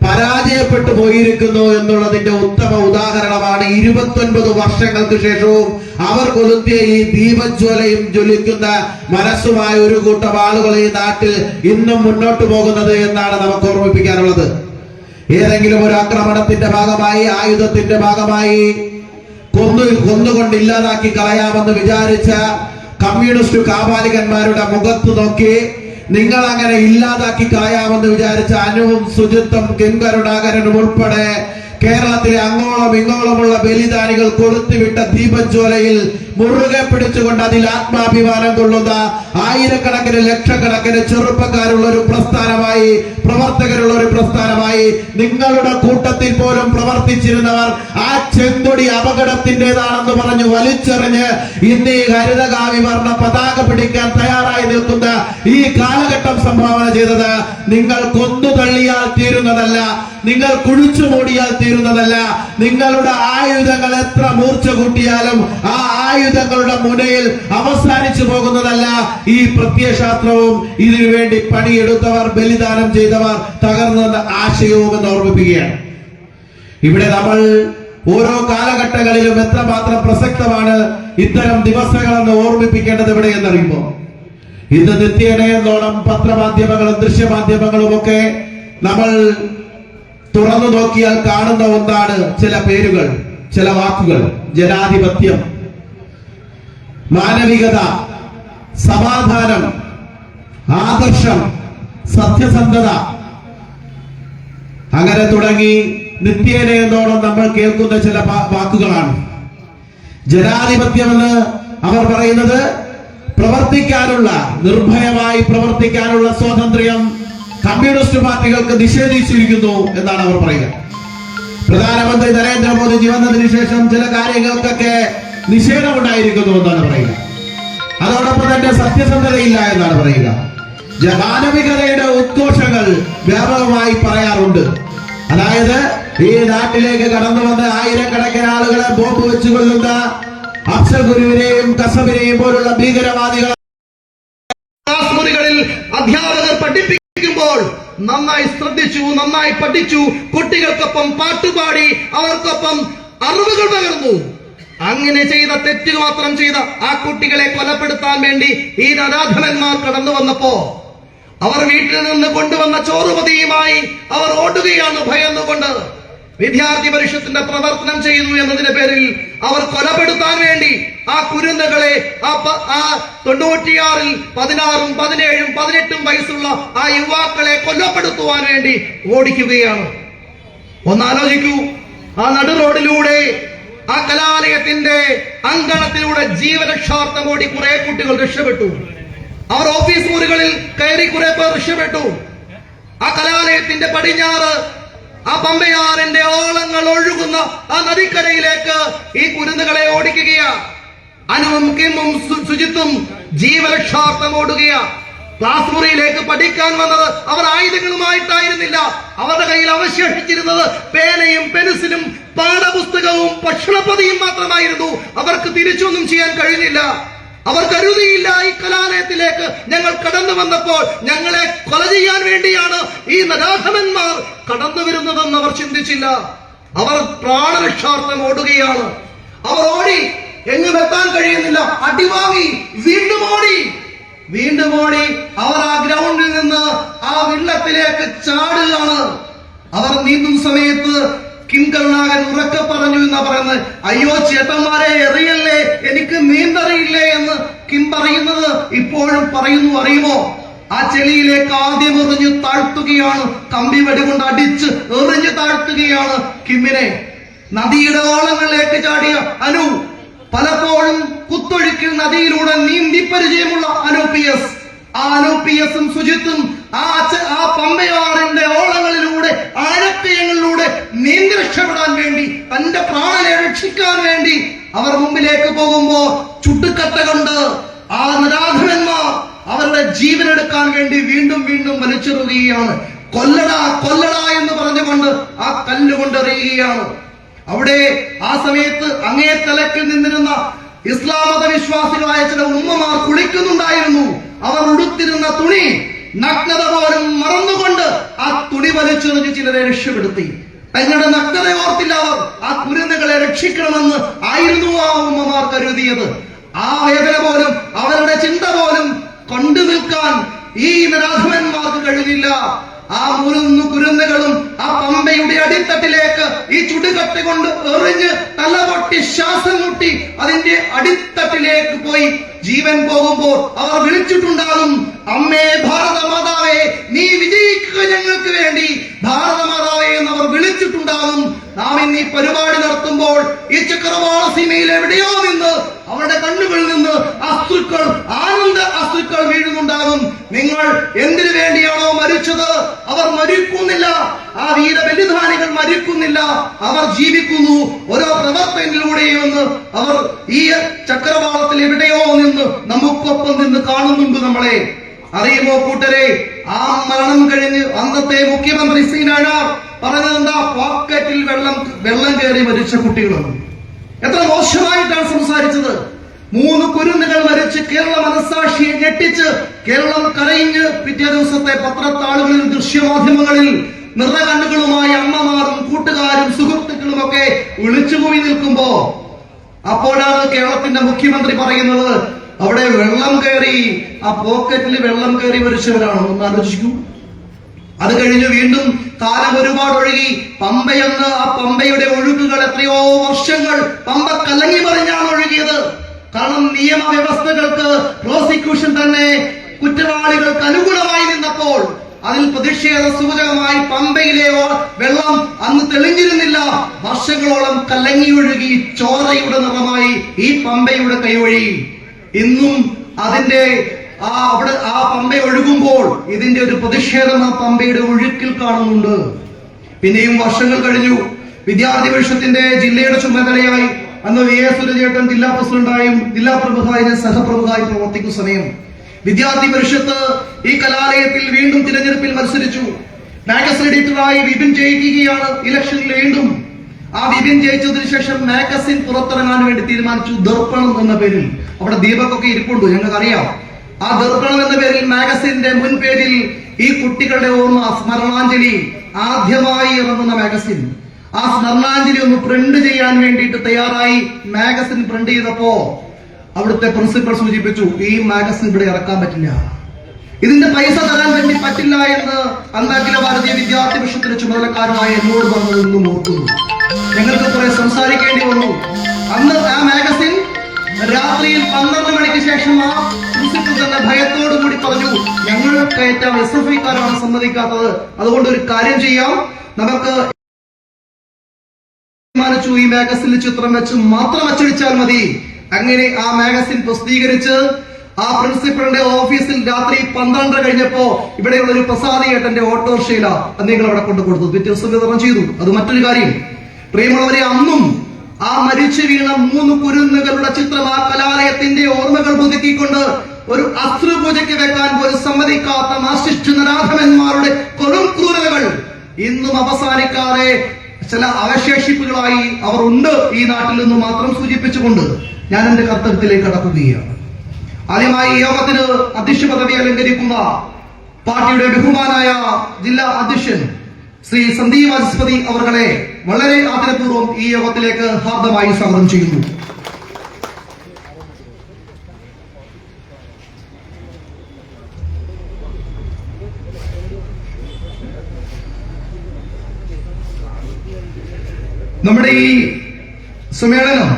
പരാജയപ്പെട്ടു പോയിരിക്കുന്നു എന്നുള്ളതിന്റെ ഉത്തമ ഉദാഹരണമാണ് 29 വർഷങ്ങൾക്ക് ശേഷവും അവർ കൊളുത്തിയ ഈ ദീപജ്വലയും ജ്വലിക്കുന്ന മനസ്സുമായ ഒരു കൂട്ടം ആളുകൾ ഈ നാട്ടിൽ ഇന്നും മുന്നോട്ട് പോകുന്നത് എന്നാണ് നമുക്ക് ഓർമ്മിപ്പിക്കാനുള്ളത്. ഏതെങ്കിലും ഒരു ആക്രമണത്തിന്റെ ഭാഗമായി, ആയുധത്തിന്റെ ഭാഗമായി കൊന്നുകൊണ്ട് ഇല്ലാതാക്കി കളയാമെന്ന് വിചാരിച്ച കമ്മ്യൂണിസ്റ്റ് കാപാലികന്മാരുടെ മുഖത്ത് നോക്കി നിങ്ങൾ അങ്ങനെ ഇല്ലാതാക്കി കളയാമെന്ന് വിചാരിച്ച അനുവും സുജിത്തും കിംകരുണാകരനും ഉൾപ്പെടെ കേരളത്തിലെ അങ്ങോളം ഇങ്ങോളമുള്ള ബലിദാനികൾ കൊളുത്തിവിട്ട ദീപജ്വാലയിൽ മുറുകെ പിടിച്ചുകൊണ്ട് അതിൽ ആത്മാഭിമാനം കൊള്ളുന്ന ആയിരക്കണക്കിന് ലക്ഷക്കണക്കിന് ചെറുപ്പക്കാരുള്ള ഒരു പ്രസ്ഥാനമായി, പ്രവർത്തകരുള്ള ഒരു പ്രസ്ഥാനമായി നിങ്ങളുടെ കൂട്ടത്തിൽ പോലും പ്രവർത്തിച്ചിരുന്നവർ ആ ചെങ്കൊടി അപകടത്തിൻ്റെതാണെന്ന് പറഞ്ഞു വലിച്ചെറിഞ്ഞ് ഇന്ന് ഈ ഹരിതകാവി വർണ്ണ പതാക പിടിക്കാൻ തയ്യാറായി നിൽക്കുന്ന ഈ കാലഘട്ടം സംഭാവന ചെയ്തത് നിങ്ങൾ കൊന്നു തള്ളിയാൽ തീരുന്നതല്ല, നിങ്ങൾ കുഴിച്ചു മൂടിയാൽ തീരുന്നതല്ല. നിങ്ങളുടെ ആയുധങ്ങൾ എത്ര മൂർച്ച കൂട്ടിയാലും ആ ആയുധങ്ങളുടെ മുനയിൽ അവസാനിച്ചു പോകുന്നതല്ല. ഈ പ്രത്യയശാസ്ത്രവും ഇതിനുവേണ്ടി പണിയെടുത്തവർ, ബലിദാനം ചെയ്തവർ, തകർന്ന ആശയവും എന്ന് ഓർമ്മിപ്പിക്കുകയാണ്. ഇവിടെ നമ്മൾ ഓരോ കാലഘട്ടങ്ങളിലും എത്രമാത്രം പ്രസക്തമാണ് ഇത്തരം ദിവസങ്ങളെന്ന് ഓർമ്മിപ്പിക്കേണ്ടത് എവിടെയെന്നറിയുമ്പോൾ ഇന്ന് നിത്യേനയെന്നോണം പത്രമാധ്യമങ്ങളും ദൃശ്യമാധ്യമങ്ങളും ഒക്കെ നമ്മൾ തുറന്നു നോക്കിയാൽ കാണുന്ന ഒന്നാണ് ചില പേരുകൾ, ചില വാക്കുകൾ. ജനാധിപത്യം, മാനവികത, സമാധാനം, ആദർശം, സത്യസന്ധത, അങ്ങനെ തുടങ്ങി നിത്യേനയെന്നോണം നമ്മൾ കേൾക്കുന്ന ചില വാക്കുകളാണ്. ജനാധിപത്യമെന്ന് അവർ പറയുന്നത് പ്രവർത്തിക്കാനുള്ള, നിർഭയമായി പ്രവർത്തിക്കാനുള്ള സ്വാതന്ത്ര്യം കമ്മ്യൂണിസ്റ്റ് പാർട്ടികൾക്ക് നിഷേധിച്ചിരിക്കുന്നു എന്നാണ് അവർ പറയുക. പ്രധാനമന്ത്രി നരേന്ദ്രമോദിജി വന്നതിന് ശേഷം ചില കാര്യങ്ങൾക്കൊക്കെ നിഷേധമുണ്ടായിരിക്കുന്നു എന്നാണ് പറയുക. അതോടൊപ്പം തന്നെ സത്യസന്ധതയില്ല എന്നാണ് പറയുക. മാനവികതയുടെ ഉദ്ഘോഷങ്ങൾ വ്യാപകമായി പറയാറുണ്ട്. അതായത് ഈ നാട്ടിലേക്ക് കടന്നു വന്ന് ആയിരക്കണക്കിന് ആളുകളെ ബോംബ് വെച്ചു കൊല്ലുന്ന അഫ്സൽ ഗുരുവിനെയും കസബിനെയും പോലുള്ള ഭീകരവാദികൾ ക്ലാസ് മുറികളിൽ അധ്യാപകർ പഠിപ്പിക്കുമ്പോൾ നന്നായി ശ്രദ്ധിച്ചു, നന്നായി പഠിച്ചു, കുട്ടികൾക്കൊപ്പം പാട്ടുപാടി അവർക്കൊപ്പം അറിവുകൾ പകർന്നു. അങ്ങനെ ചെയ്ത തെറ്റ് മാത്രം ചെയ്ത ആ കുട്ടികളെ കൊലപ്പെടുത്താൻ വേണ്ടി ഈ നരാധമന്മാർ കടന്നു വന്നപ്പോ അവർ വീട്ടിൽ നിന്ന് കൊണ്ടുവന്ന ചോറുപതിയുമായി അവർ ഓടുകയാണ് ഭയന്നുകൊണ്ട്. വിദ്യാർത്ഥി പരിഷത്തിന്റെ പ്രവർത്തനം ചെയ്തു എന്നതിന്റെ പേരിൽ അവർ കൊലപ്പെടുത്താൻ വേണ്ടി ആ കുരുന്നുകളെ, ആ 96-ൽ 16-ഉം 17-ഉം 18-ഉം വയസ്സുള്ള ആ യുവാക്കളെ കൊല്ലപ്പെടുത്തുവാൻ വേണ്ടി ഓടിക്കുകയാണ്. ഒന്നാലോചിക്കൂ, ആ നടു റോഡിലൂടെ, ആ കലാലയത്തിന്റെ അങ്കണത്തിലൂടെ ജീവരക്ഷാർത്ഥം ഓടി കുറെ കുട്ടികൾ രക്ഷപ്പെട്ടു. അവർ ഓഫീസ് മുറികളിൽ കയറി കുറെ പേർ രക്ഷപ്പെട്ടു. ആ കലാലയത്തിന്റെ പടിഞ്ഞാറ് ആ പമ്പയാറിന്റെ ഓളങ്ങൾ ഒഴുകുന്ന ആ നദിക്കരയിലേക്ക് ഈ കുരുന്നുകളെ ഓടിക്കുകയാ. അനുവും കിമ്മും സുജിത്തും ജീവരക്ഷാർത്ഥം ഓടുകയാ. ക്ലാസ് മുറിയിലേക്ക് പഠിക്കാൻ വന്നത് അവർ ആയുധങ്ങളുമായിട്ടായിരുന്നില്ല. അവരുടെ കയ്യിൽ അവശേഷിച്ചിരുന്നത് പേനയും പെൻസിലും പാഠപുസ്തകവും ഭക്ഷണപ്പൊതിയും മാത്രമായിരുന്നു. അവർക്ക് തിരിച്ചൊന്നും ചെയ്യാൻ കഴിഞ്ഞില്ല. അവർ കരുതിയില്ല ഈ കലാലയത്തിലേക്ക് ഞങ്ങൾ കടന്നു വന്നപ്പോൾ ഞങ്ങളെ കൊല ചെയ്യാൻ വേണ്ടിയാണ് ഈ നരാധമന്മാർ കടന്നു വരുന്നതെന്ന് അവർ ചിന്തിച്ചില്ല. അവർ പ്രാണരക്ഷാർത്ഥം ഓടുകയാണ്. അവർ ഓടി, എങ്ങും എത്താൻ കഴിയുന്നില്ല, അടിവാങ്ങി, വീണ്ടും ഓടി. അവർ ആ ഗ്രൗണ്ടിൽ നിന്ന് ആ വെള്ളത്തിലേക്ക് ചാടുകയാണ്. അവർ നീന്തും സമയത്ത് കിംകരുണാകരൻ ഉറക്കെ പറഞ്ഞു എന്നാ പറയുന്നത്, അയ്യോ ചേട്ടന്മാരെ എറിയല്ലേ, എനിക്ക് നീന്തറിയില്ലേ എന്ന് കിം പറയുന്നത് ഇപ്പോഴും പറയുന്നു. അറിയുമോ, ആ ചെളിയിലേക്ക് ആദ്യം എറിഞ്ഞ് താഴ്ത്തുകയാണ്, കമ്പി വടി കൊണ്ട് അടിച്ച് എറിഞ്ഞ് താഴ്ത്തുകയാണ് കിമ്മിനെ. നദിയുടെ ഓളങ്ങളിലേക്ക് ചാടിയ അനു, പലപ്പോഴും കുത്തൊഴുക്കിൽ നദിയിലൂടെ നീന്തി പരിചയമുള്ള അനു PS, ആ അനു PS-ഉം സുജിത്തും ആ പമ്പയാറിന്റെ ഓളങ്ങളിലൂടെ, ആഴക്കയങ്ങളിലൂടെ നീന്തി രക്ഷപ്പെടാൻ വേണ്ടി, തന്റെ പ്രാണനെ രക്ഷിക്കാൻ വേണ്ടി അവർ മുമ്പിലേക്ക് പോകുമ്പോ ചുട്ടുകട്ട കൊണ്ട് ആ നരാധമന്മാർ അവരുടെ ജീവനെടുക്കാൻ വേണ്ടി വീണ്ടും വീണ്ടും വലിച്ചെറിയുകയാണ്. കൊല്ലടാ കൊല്ലടാ എന്ന് പറഞ്ഞുകൊണ്ട് ആ കല്ലുകൊണ്ട് എറിയുകയാണ്. അവിടെ ആ സമയത്ത് അങ്ങേ തലക്കിൽ നിന്നിരുന്ന ഇസ്ലാം മത വിശ്വാസികളായ ചില ഉമ്മമാർ കുളിക്കുന്നുണ്ടായിരുന്നു. അവർ ഉടുത്തിരുന്ന തുണി, നഗ്നത പോലും മറന്നുകൊണ്ട് ആ തുണി വലിച്ചെറിഞ്ഞ് ചിലരെ രക്ഷപ്പെടുത്തി. തങ്ങളുടെ നഗ്നത ഓർത്തില്ല അവർ ആ കുരുന്നുകളെ രക്ഷിക്കണമെന്ന് ആയിരുന്നു ആ ഉമ്മമാർ കരുതിയത്. ആ വേദന പോലും, അവരുടെ ചിന്ത പോലും കൊണ്ടു നിൽക്കാൻ ഈ നരാധമന്മാർക്ക് കഴിഞ്ഞില്ല. ആ 3 കുരുന്നുകളും ആ പമ്പയുടെ അടിത്തട്ടിലേക്ക് ഈ ചുടുകട്ട കൊണ്ട് എറിഞ്ഞ് തലപൊട്ടി ശ്വാസം മുട്ടി അതിന്റെ അടിത്തട്ടിലേക്ക് പോയി ജീവൻ പോകുമ്പോൾ അവർ വിളിച്ചിട്ടുണ്ടാകും, അമ്മേ ഭാരത മാതാവേ നീ വിജയിക്കുക ഞങ്ങൾക്ക് വേണ്ടി, ഭാരത മാതാവേ എന്ന് അവർ വിളിച്ചിട്ടുണ്ടാകും. നാം ഇന്ന് ഈ പരിപാടി നടത്തുമ്പോൾ ഈ ചക്രവാള സീമയിൽ എവിടെയോ നിന്ന് അവരുടെ കണ്ണുകളിൽ നിന്ന് അശ്രുക്കൾ, ആനന്ദ അശ്രുക്കൾ വീഴുന്നുണ്ടാകും. നിങ്ങൾ എന്തിനു വേണ്ടിയാണോ മരിച്ചത്? അവർ മരിക്കുന്നില്ല, ആ വീര ബലിദാനികൾ മരിക്കുന്നില്ല, അവർ ജീവിക്കുന്നു. ഓരോ പ്രവർത്തനത്തിലൂടെയും അവർ ഈ ചക്രവാളത്തിൽ എവിടെയോ നിന്ന് നമുക്കൊപ്പം നിന്ന് കാണുന്നുണ്ട്. നമ്മളെ അറിയുമോ കൂട്ടരെ? ആ മരണം കഴിഞ്ഞ് അന്നത്തെ മുഖ്യമന്ത്രി ശ്രീ നായനാർ പറഞ്ഞതെന്താ? പോക്കറ്റിൽ വെള്ളം കയറി മരിച്ച കുട്ടികളാണ്. എത്ര മോശമായിട്ടാണ് സംസാരിച്ചത്. 3 കുരുന്നുകൾ മരിച്ച് കേരള മനസ്സാക്ഷിയെ ഞെട്ടിച്ച് കേരളം കരയിഞ്ഞ് പിറ്റേ ദിവസത്തെ പത്രത്താളുകളിൽ ദൃശ്യമാധ്യമങ്ങളിൽ നിറകണ്ണുകളുമായി അമ്മമാരും കൂട്ടുകാരും സുഹൃത്തുക്കളും ഒക്കെ വിളിച്ചുപോയി നിൽക്കുമ്പോ അപ്പോഴാണ് കേരളത്തിന്റെ മുഖ്യമന്ത്രി പറയുന്നത്, അവിടെ വെള്ളം കയറി, ആ പോക്കറ്റിൽ വെള്ളം കയറി മരിച്ചവരാണോ? ഒന്ന് ആലോചിക്കൂ. അത് കഴിഞ്ഞ് വീണ്ടും കാലം ഒരുപാട് ഒഴുകി. പമ്പയെന്ന്, ആ പമ്പയുടെ ഒഴുക്കുകൾ എത്രയോ വർഷങ്ങൾ പമ്പ കലങ്ങി മറിഞ്ഞാണ് ഒഴുകിയത്. കാരണം നിയമവ്യവസ്ഥകൾക്ക്, പ്രോസിക്യൂഷൻ തന്നെ കുറ്റവാളികൾക്ക് അനുകൂലമായി നിന്നപ്പോൾ അതിൽ പ്രതിഷേധ സൂചകമായി പമ്പയിലെ വെള്ളം അന്ന് തെളിഞ്ഞിരുന്നില്ല. വർഷങ്ങളോളം കലങ്ങിയൊഴുകി ചോരയുടെ നിറമായി ഈ പമ്പയുടെ കൈവഴി. ഇന്നും അതിന്റെ ആ പമ്പ ഒഴുകുമ്പോൾ ഇതിന്റെ ഒരു പ്രതിഷേധം ആ പമ്പയുടെ ഒഴുക്കിൽ കാണുന്നുണ്ട്. പിന്നെയും വർഷങ്ങൾ കഴിഞ്ഞു. വിദ്യാർത്ഥി പരിഷത്തിന്റെ ജില്ലയുടെ ചുമതലയായി അന്ന് വി എസ് സുരചേട്ടൻ ജില്ലാ പ്രസിഡന്റായും ജില്ലാ പ്രമുഖായി സഹപ്രമുഖായി പ്രവർത്തിക്കുന്ന സമയം വിദ്യാർത്ഥി പരിഷത്ത് ഈ കലാലയത്തിൽ വീണ്ടും തിരഞ്ഞെടുപ്പിൽ മത്സരിച്ചു. മാഗസിൻ എഡിറ്ററായി വിപിൻ ജയിക്കുകയാണ് ഇലക്ഷനിൽ വീണ്ടും. ആ വിപിൻ ജയിച്ചതിനു ശേഷം മാഗസിൻ പുറത്തിറങ്ങാൻ വേണ്ടി തീരുമാനിച്ചു, ദർപ്പണം എന്ന പേരിൽ. അവിടെ ദീപക്കൊക്കെ ഇരിപ്പുണ്ട്, ഞങ്ങൾക്കറിയാം. ആ ദർപ്പണം എന്ന പേരിൽ മാഗസിന്റെ മുൻ പേരിൽ ഈ കുട്ടികളുടെ ഓർമ്മ സ്മരണാഞ്ജലി ആദ്യമായി ഇറങ്ങുന്ന മാഗസിൻ. ആ സ്മരണാഞ്ജലി ഒന്ന് പ്രിന്റ് ചെയ്യാൻ വേണ്ടിയിട്ട് തയ്യാറായി മാഗസിൻ പ്രിന്റ് ചെയ്തപ്പോ അവിടുത്തെ പ്രിൻസിപ്പൽ സൂചിപ്പിച്ചു, ഈ മാഗസിൻ ഇവിടെ ഇറക്കാൻ പറ്റില്ല, ഇതിന്റെ പൈസ തരാൻ വേണ്ടി പറ്റില്ല എന്ന് അന്ന് അഖില ഭാരതീയ വിദ്യാർത്ഥി പരിഷത്തിന്റെ ചുമതലക്കാരുമായ എന്നോട് പറഞ്ഞതൊന്നും ഓർക്കുന്നു. ഞങ്ങൾക്ക് കുറെ സംസാരിക്കേണ്ടി വന്നു. അന്ന് ആ മാഗസിൻ രാത്രിയിൽ 12 മണിക്ക് ശേഷം ആ പ്രിൻസിപ്പൽ തന്നെ ഭയത്തോടു കൂടി പറഞ്ഞു, ഞങ്ങൾ കയറ്റാൻ SFIക്കാരാണ് സമ്മതിക്കാത്തത്, അതുകൊണ്ട് ഒരു കാര്യം ചെയ്യാം, നമുക്ക് തീരുമാനിച്ചു ഈ മാഗസിനിൽ ചിത്രം വെച്ച് മാത്രം അച്ചടിച്ചാൽ മതി. അങ്ങനെ ആ മാഗസിൻ പ്രസിദ്ധീകരിച്ച് ആ പ്രിൻസിപ്പലിന്റെ ഓഫീസിൽ രാത്രി 12 കഴിഞ്ഞപ്പോ ഇവിടെയുള്ള ഒരു പ്രസാദിയേട്ടന്റെ ഓട്ടോറിക്ഷയില നിങ്ങൾ അവിടെ കൊണ്ടു കൊടുത്തു, പിറ്റേ ദിവസം വിതരണം ചെയ്തു. അത് മറ്റൊരു കാര്യം. പ്രിയമുള്ളവരെ, അന്നും ആ മരിച്ചു വീണ 3 കുരുന്നുകളുടെ ചിത്രം ആ കലാലയത്തിന്റെ ഓർമ്മകൾ പുതുക്കിക്കൊണ്ട് ഒരു അശ്രുപൂജയ്ക്ക് വെക്കാൻ പോലും സമ്മതിക്കാത്ത മാർക്സിസ്റ്റ് നരാധമന്മാരുടെ കൊടും ക്രൂരതകൾ ഇന്നും അവസാനിക്കാതെ ചില അവശേഷിപ്പുകളായി അവർ ഉണ്ട് ഈ നാട്ടിൽ നിന്ന് മാത്രം സൂചിപ്പിച്ചുകൊണ്ട് ഞാൻ എന്റെ കർത്തവ്യത്തിലേക്ക് കടക്കുകയാണ്. ആദ്യമായി ഈ യോഗത്തിന് അധ്യക്ഷ പദവി അലങ്കരിക്കുന്ന പാർട്ടിയുടെ ബഹുമാനായ ജില്ലാ അധ്യക്ഷൻ ശ്രീ സന്ദീപ് വാചസ്പതി അവർകളെ വളരെ ആദരപൂർവ്വം ഈ യോഗത്തിലേക്ക് ഹാർദമായി സ്വാഗതം ചെയ്യുന്നു. നമ്മുടെ ഈ സമ്മേളനം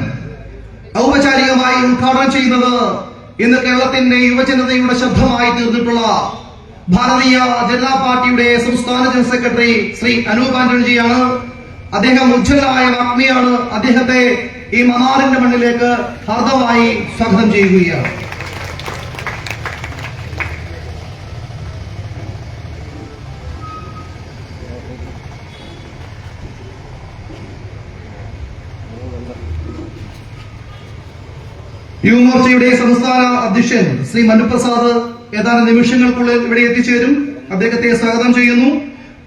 ഔപചാരികമായി ഉദ്ഘാടനം ചെയ്യുന്നത് ഇന്ന് കേരളത്തിന്റെ യുവജനതയുടെ ശബ്ദമായി തീർന്നിട്ടുള്ള ഭാരതീയ ജനതാ പാർട്ടിയുടെ സംസ്ഥാന ജനറൽ സെക്രട്ടറി ശ്രീ അനൂപ് ആന്റണിജിയാണ്. അദ്ദേഹം ഉജ്ജ്വലനായ വാഗ്മിയാണ്. അദ്ദേഹത്തെ ഈ മനാറിന്റെ മണ്ണിലേക്ക് ഹാർദമായി സ്വാഗതം ചെയ്യുകയാണ്. യുവമോർച്ചയുടെ സംസ്ഥാന അധ്യക്ഷൻ ശ്രീ മനുപ്രസാദ് ഏതാനും നിമിഷങ്ങൾക്കുള്ളിൽ ഇവിടെ എത്തിച്ചേരും. അദ്ദേഹത്തെ സ്വാഗതം ചെയ്യുന്നു.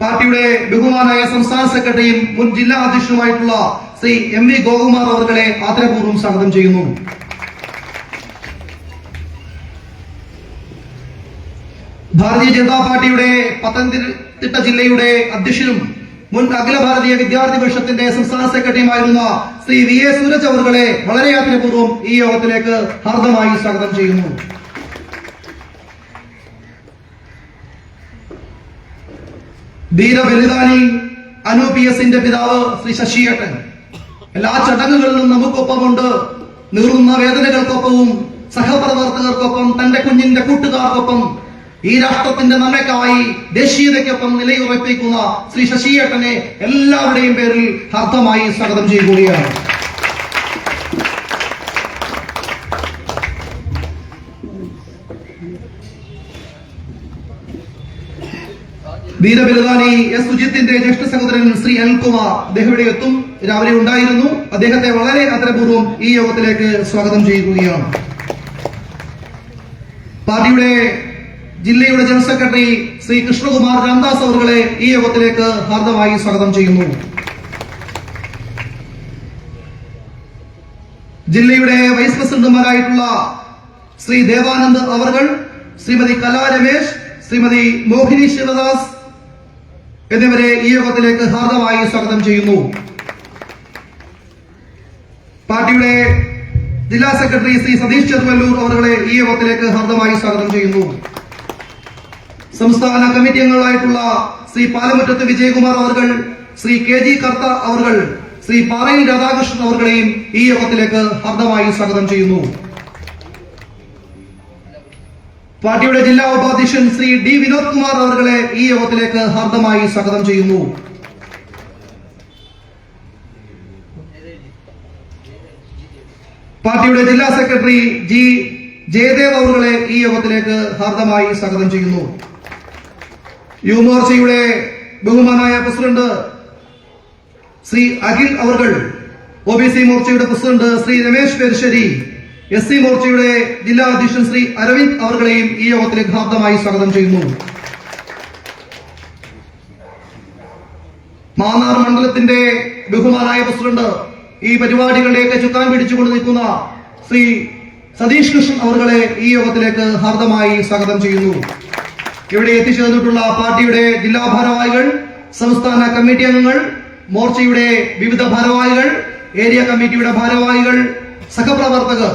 പാർട്ടിയുടെ ബഹുമാനായ സംസ്ഥാന സെക്രട്ടറിയും മുൻ ജില്ലാ അധ്യക്ഷനുമായിട്ടുള്ള ശ്രീ MV ഗോകുമാർ അവർകളെ ആദരപൂർവ്വം സ്വാഗതം ചെയ്യുന്നു. ഭാരതീയ ജനതാ പാർട്ടിയുടെ പത്തനംതിട്ട ജില്ലയുടെ അധ്യക്ഷനും മുൻ അഖില ഭാരതീയ വിദ്യാർത്ഥി പരിഷത്തിന്റെ സംസ്ഥാന സെക്രട്ടറിയുമായിരുന്ന ശ്രീ VA സൂരജ് അവർകളെ വളരെ ആദരപൂർവ്വം ഈ യോഗത്തിലേക്ക് ഹാർദമായി സ്വാഗതം ചെയ്യുന്നു. ധീരബലിദാനി അനൂപ് PS-ന്റെ പിതാവ് ശ്രീ ശശിയേട്ടൻ എല്ലാ ചടങ്ങുകളിലും നമുക്കൊപ്പമുണ്ട്. നീറുന്ന വേദനകൾക്കൊപ്പവും സഹപ്രവർത്തകർക്കൊപ്പം തന്റെ കുഞ്ഞിന്റെ കൂട്ടുകാർക്കൊപ്പം ഈ രാഷ്ട്രത്തിന്റെ നന്മയ്ക്കായി ദേശീയതയ്ക്കൊപ്പം നിലയുറപ്പിക്കുന്ന ശ്രീ ശശിയേട്ടനെ എല്ലാവരുടെയും പേരിൽ ഹാർദമായി സ്വാഗതം ചെയ്യുകയാണ്. വീരബലിദാനി എസ് സുജിത്തിന്റെ ജ്യേഷ്ഠ സഹോദരൻ ശ്രീ അനിൽകുമാർ അദ്ദേഹം ഇവിടെ എത്തും. രാവിലെ ഉണ്ടായിരുന്നു. അദ്ദേഹത്തെ വളരെ ആദരപൂർവ്വം ഈ യോഗത്തിലേക്ക് സ്വാഗതം ചെയ്യുകയാണ്. പാർട്ടിയുടെ ജില്ലയുടെ ജനറൽ സെക്രട്ടറി ശ്രീ കൃഷ്ണകുമാർ രാംദാസ് അവர்களെ ഈ യോഗത്തിലേക്ക് ഹാർദമായി സ്വാഗതം ചെയ്യുന്നു. ജില്ലയുടെ വൈസ് പ്രസിഡന്റുമാരായിട്ടുള്ള ശ്രീ ദേവാനന്ദ് അവർ, ശ്രീമതി കലാ രമേശ്, ശ്രീമതി മോഹിനി ശിവദാസ് എന്നിവരെ ഈ യോഗത്തിലേക്ക് ഹാർദമായി സ്വാഗതം ചെയ്യുന്നു. പാർട്ടിയുടെ ജില്ലാ സെക്രട്ടറി ശ്രീ സതീഷ് ചെറുവല്ലൂർ അവരുടെ ഈ യോഗത്തിലേക്ക് ഹാർദമായി സ്വാഗതം ചെയ്യുന്നു. സംസ്ഥാന കമ്മിറ്റി അംഗങ്ങളായിട്ടുള്ള ശ്രീ പാലമുറ്റത്ത് വിജയകുമാർ അവർ, ശ്രീ കെ ജി കർത്ത അവർ, ശ്രീ പാറയിൽ രാധാകൃഷ്ണൻ അവരുടെയും ഈ യോഗത്തിലേക്ക് ഹാർദമായി സ്വാഗതം ചെയ്യുന്നു. പാർട്ടിയുടെ ജില്ലാ ഉപാധ്യക്ഷൻ ശ്രീ ഡി വിനോദ് കുമാർ അവരുടെ ഈ യോഗത്തിലേക്ക് ഹാർദമായി സ്വാഗതം ചെയ്യുന്നു. പാർട്ടിയുടെ ജില്ലാ സെക്രട്ടറി ജി ജയദേവ് അവരുടെ ഈ യോഗത്തിലേക്ക് ഹാർദമായി സ്വാഗതം ചെയ്യുന്നു. യുവമോർച്ചയുടെ ബഹുമാനായ പ്രസിഡന്റ് ശ്രീ അഖിൽ അവർ, OBC മോർച്ചയുടെ പ്രസിഡന്റ് ശ്രീ രമേശ് പേർശ്ശേരി, SC മോർച്ചയുടെ ജില്ലാ അധ്യക്ഷൻ ശ്രീ അരവിന്ദ് അവരുടെയും ഈ യോഗത്തിലേക്ക് ഹാർദമായി സ്വാഗതം ചെയ്യുന്നു. മാന്നാർ മണ്ഡലത്തിന്റെ ബഹുമാനായ പ്രസിഡന്റ് ഈ പരിപാടികളുടെയൊക്കെ ചുക്കാൻ പിടിച്ചുകൊണ്ട് നിൽക്കുന്ന ശ്രീ സതീഷ് കൃഷ്ണൻ അവരുടെ ഈ യോഗത്തിലേക്ക് ഹാർദമായി സ്വാഗതം ചെയ്യുന്നു. ഇവിടെ എത്തിച്ചേർന്നിട്ടുള്ള പാർട്ടിയുടെ ജില്ലാ ഭാരവാഹികൾ, സംസ്ഥാന കമ്മിറ്റി അംഗങ്ങൾ, മോർച്ചയുടെ വിവിധ ഭാരവാഹികൾ, ഏരിയ കമ്മിറ്റിയുടെ ഭാരവാഹികൾ, സഹപ്രവർത്തകർ,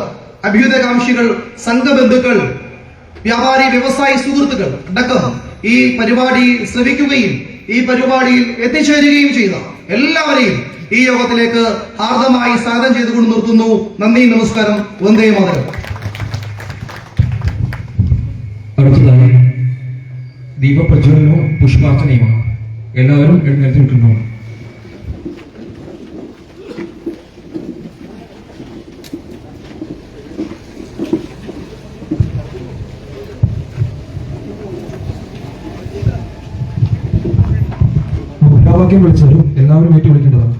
അഭ്യുദയകാംക്ഷികൾ, സംഘബന്ധുക്കൾ, വ്യാപാരി വ്യവസായി സുഹൃത്തുക്കൾ അടക്കം ഈ പരിപാടി ശ്രവിക്കുകയും ഈ പരിപാടിയിൽ എത്തിച്ചേരുകയും ചെയ്ത എല്ലാവരെയും ഈ യോഗത്തിലേക്ക് ഹാർദമായി സ്വാഗതം ചെയ്തുകൊണ്ട് നിർത്തുന്നു. നന്ദി, നമസ്കാരം, വന്ദേ മാതരം. അടുത്തതായി ദീപപ്രജ്വലനവും പുഷ്പാർച്ചനയുമാണ്. എല്ലാവരും എഴുന്നേറ്റ് നിൽക്കുന്നു. മുദ്രാവാക്യം വിളിച്ചാലും എല്ലാവരും ഏറ്റു വിളിക്കേണ്ടതാണ്.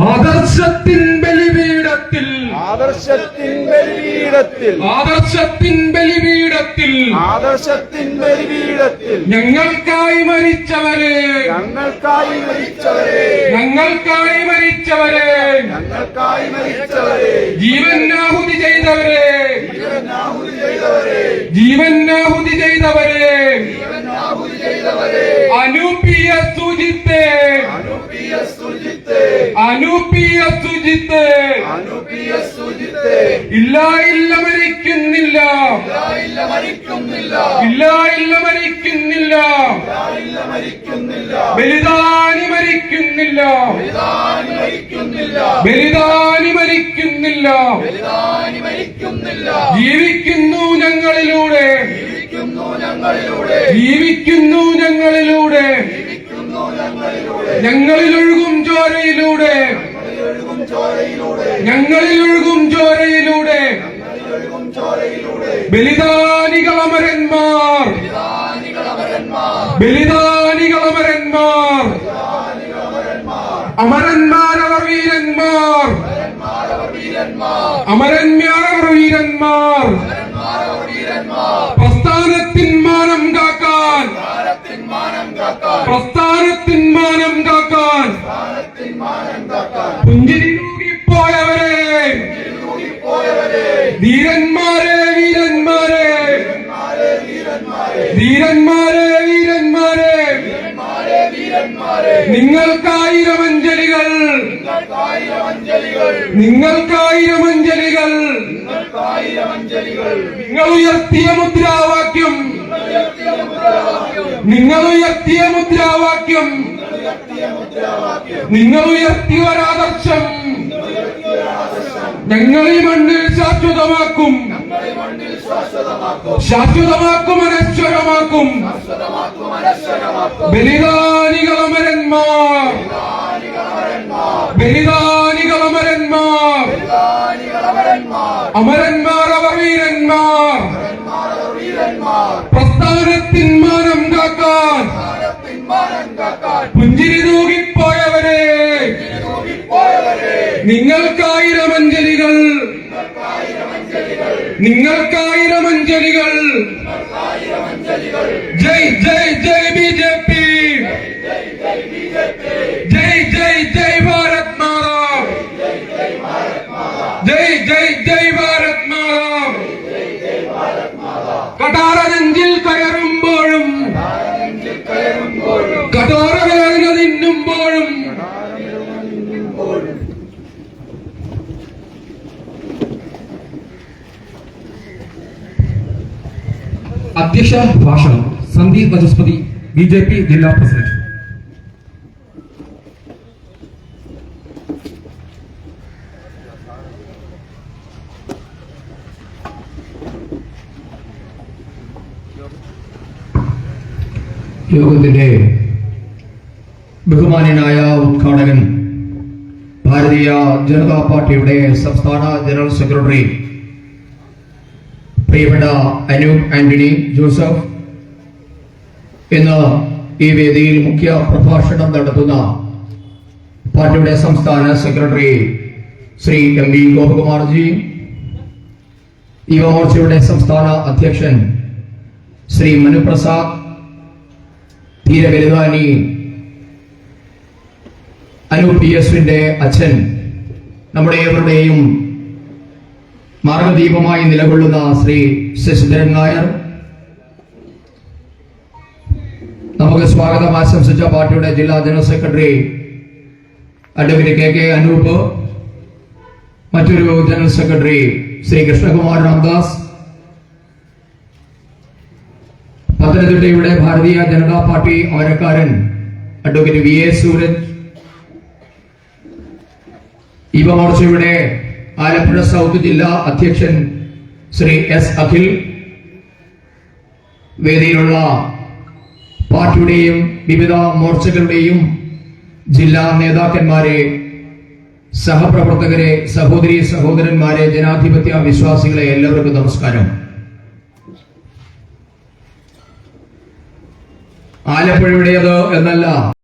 ആദർശത്തിൻ ബലിപീഠത്തിൽ ആദർശത്തിൻ ബലിപീഠത്തിൽ ആദർശത്തിൻ ബലിപീഠത്തിൽ ആദർശത്തിൻ ബലിപീഠത്തിൽ ഞങ്ങൾക്കായി മരിച്ചവരെ ഞങ്ങൾക്കായി മരിച്ചവരെ ഞങ്ങൾക്കായി മരിച്ചവരെ ഞങ്ങൾക്കായി മരിച്ചവരെ ജീവനാഹുതി ചെയ്തവരെ ജീവനാഹുതി ചെയ്തവരെ ജീവനാഹുതി ചെയ്തവരെ ജീവനാഹുതി ചെയ്തവരെ അനുപിയ സുജിത്തെ അനുപിയ സുജിത്തെ അനുപിയ സുജിത്തെ അനുപിയ സുജിത്തെ ഇല്ല ഇല്ല മരിക്കുന്നില്ല ഇല്ല മരിക്കുന്നില്ല ഇല്ല ഇല്ല മരിക്കുന്നില്ല ഇല്ല മരിക്കുന്നില്ല ബലിദാനി മരിക്കുന്നില്ല ബലിദാനി മരിക്കുന്നില്ല ബലിദാനി മരിക്കുന്നില്ല ബലിദാനി മരിക്കുന്നില്ല ജീവിക്കുന്നു ഞങ്ങളിലൂടെ ജീവിക്കുന്നു ഞങ്ങളിലൂടെ ജീവിക്കുന്നു ഞങ്ങളിലൂടെ ജീവിക്കുന്നു ഞങ്ങളിലൂടെ ഞങ്ങളിലൊഴുകും ചോരയിലൂടെ ഒഴുകും ചോരയിലൂടെ ഞങ്ങളിലൊഴുകും ചോരയിലൂടെ ഒഴുകും ചോരയിലൂടെ ബലിദാനികളമരന്മാർ ബലിദാനികളമരന്മാർ അമരന്മാരവർ വീരന്മാർ അമരന്മാരവർ വീരന്മാർ പ്രസ്ഥാനത്തിൻ മാനം കാക്കാൻ പ്രസ്ഥാനത്തിൻ മാനം കാക്കാൻ പുഞ്ചിരി തൂകിപ്പോയവരെ ധീരന്മാരെ വീരന്മാരെ ധീരന്മാരെ വീരന്മാരെ നിങ്ങൾക്കായിരം അഞ്ജലികൾ നിങ്ങൾക്കായിരം അഞ്ജലികൾ നിങ്ങൾ ഉയർത്തിയ മുദ്രാവാക്യം നിങ്ങൾ ഉയർത്തിയ മുദ്രാവാക്യം നിങ്ങൾ ഉയർത്തിയ ഒരാദർശം ഞങ്ങൾ ഈ മണ്ണിൽ ശാശ്വതമാക്കും, ഞങ്ങളെ മണ്ണിൽ ശാശ്വതമാക്കും, ശാശ്വതമാക്കും, അനശ്വരമാക്കും. ശാശ്വതമാക്കും, അനശ്വരമാക്കും. ബലിദാനികളമരന്മാർ, ബലിദാനികളമരന്മാർ, അമരന്മാർ അവർ വീരന്മാർ. പ്രസ്ഥാനത്തിൻ മാനം കാക്കാൻ പുഞ്ചിരി തൂകിപ്പോയവരെ നിങ്ങൾക്കായിരം അഞ്ജലികൾ, നിങ്ങൾക്കായിരം അഞ്ജലികൾ. ജയ് ജയ് ജയ് BJP, ജയ് ജയ് ജയ് ഭാരത് മാതാ, ജയ് ജയ് ജയ് ഭാരത് മാതാ. കഠാര നെഞ്ചിൽ കയറുമ്പോഴും കഠോര വേദന തിന്നുമ്പോഴും അധ്യക്ഷ ഭാഷണം സന്ദീപ് വചസ്പതി, BJP ജില്ലാ പ്രസിഡന്റ്. യോഗത്തിന്റെ ബഹുമാന്യനായ ഉദ്ഘാടകൻ, ഭാരതീയ ജനതാ പാർട്ടിയുടെ സംസ്ഥാന ജനറൽ സെക്രട്ടറി പ്രിയപ്പെട്ട അനൂപ് ആന്റണി ജോസഫ്, ഇന്ന് ഈ വേദിയിൽ മുഖ്യ പ്രഭാഷണം നടത്തുന്ന പാർട്ടിയുടെ സംസ്ഥാന സെക്രട്ടറി ശ്രീ MV ഗോപകുമാർജി, യുവമോർച്ചയുടെ സംസ്ഥാന അധ്യക്ഷൻ ശ്രീ മനുപ്രസാദ്, തീരബലിദാനി അനൂപ് PSന്റെ അച്ഛൻ, നമ്മുടെ ഏവരുടെയും മാർഗദീപമായി നിലകൊള്ളുന്ന ശ്രീ ശശിധരൻ നായർ, നമുക്ക് സ്വാഗതം ആശംസിച്ച പാർട്ടിയുടെ ജില്ലാ general secretary advocate KK Anoop, മറ്റൊരു ജനറൽ സെക്രട്ടറി ശ്രീ കൃഷ്ണകുമാർ രാംദാസ്, പത്തനംതിട്ടയുടെ ഭാരതീയ ജനതാ പാർട്ടി അമരക്കാരൻ അഡ്വക്കേറ്റ് VA സൂരജ്, യുവമോർച്ചയുടെ ആലപ്പുഴ സൗത്ത് ജില്ലാ അധ്യക്ഷൻ ശ്രീ S അഖിൽ, വേദിയിലുള്ള പാർട്ടിയുടെയും വിവിധ മോർച്ചകളുടെയും ജില്ലാ നേതാക്കന്മാരെ, സഹപ്രവർത്തകരെ, സഹോദരി സഹോദരന്മാരെ, ജനാധിപത്യ വിശ്വാസികളെ, എല്ലാവർക്കും നമസ്കാരം. ആലപ്പുഴയുടേത് എന്നല്ല,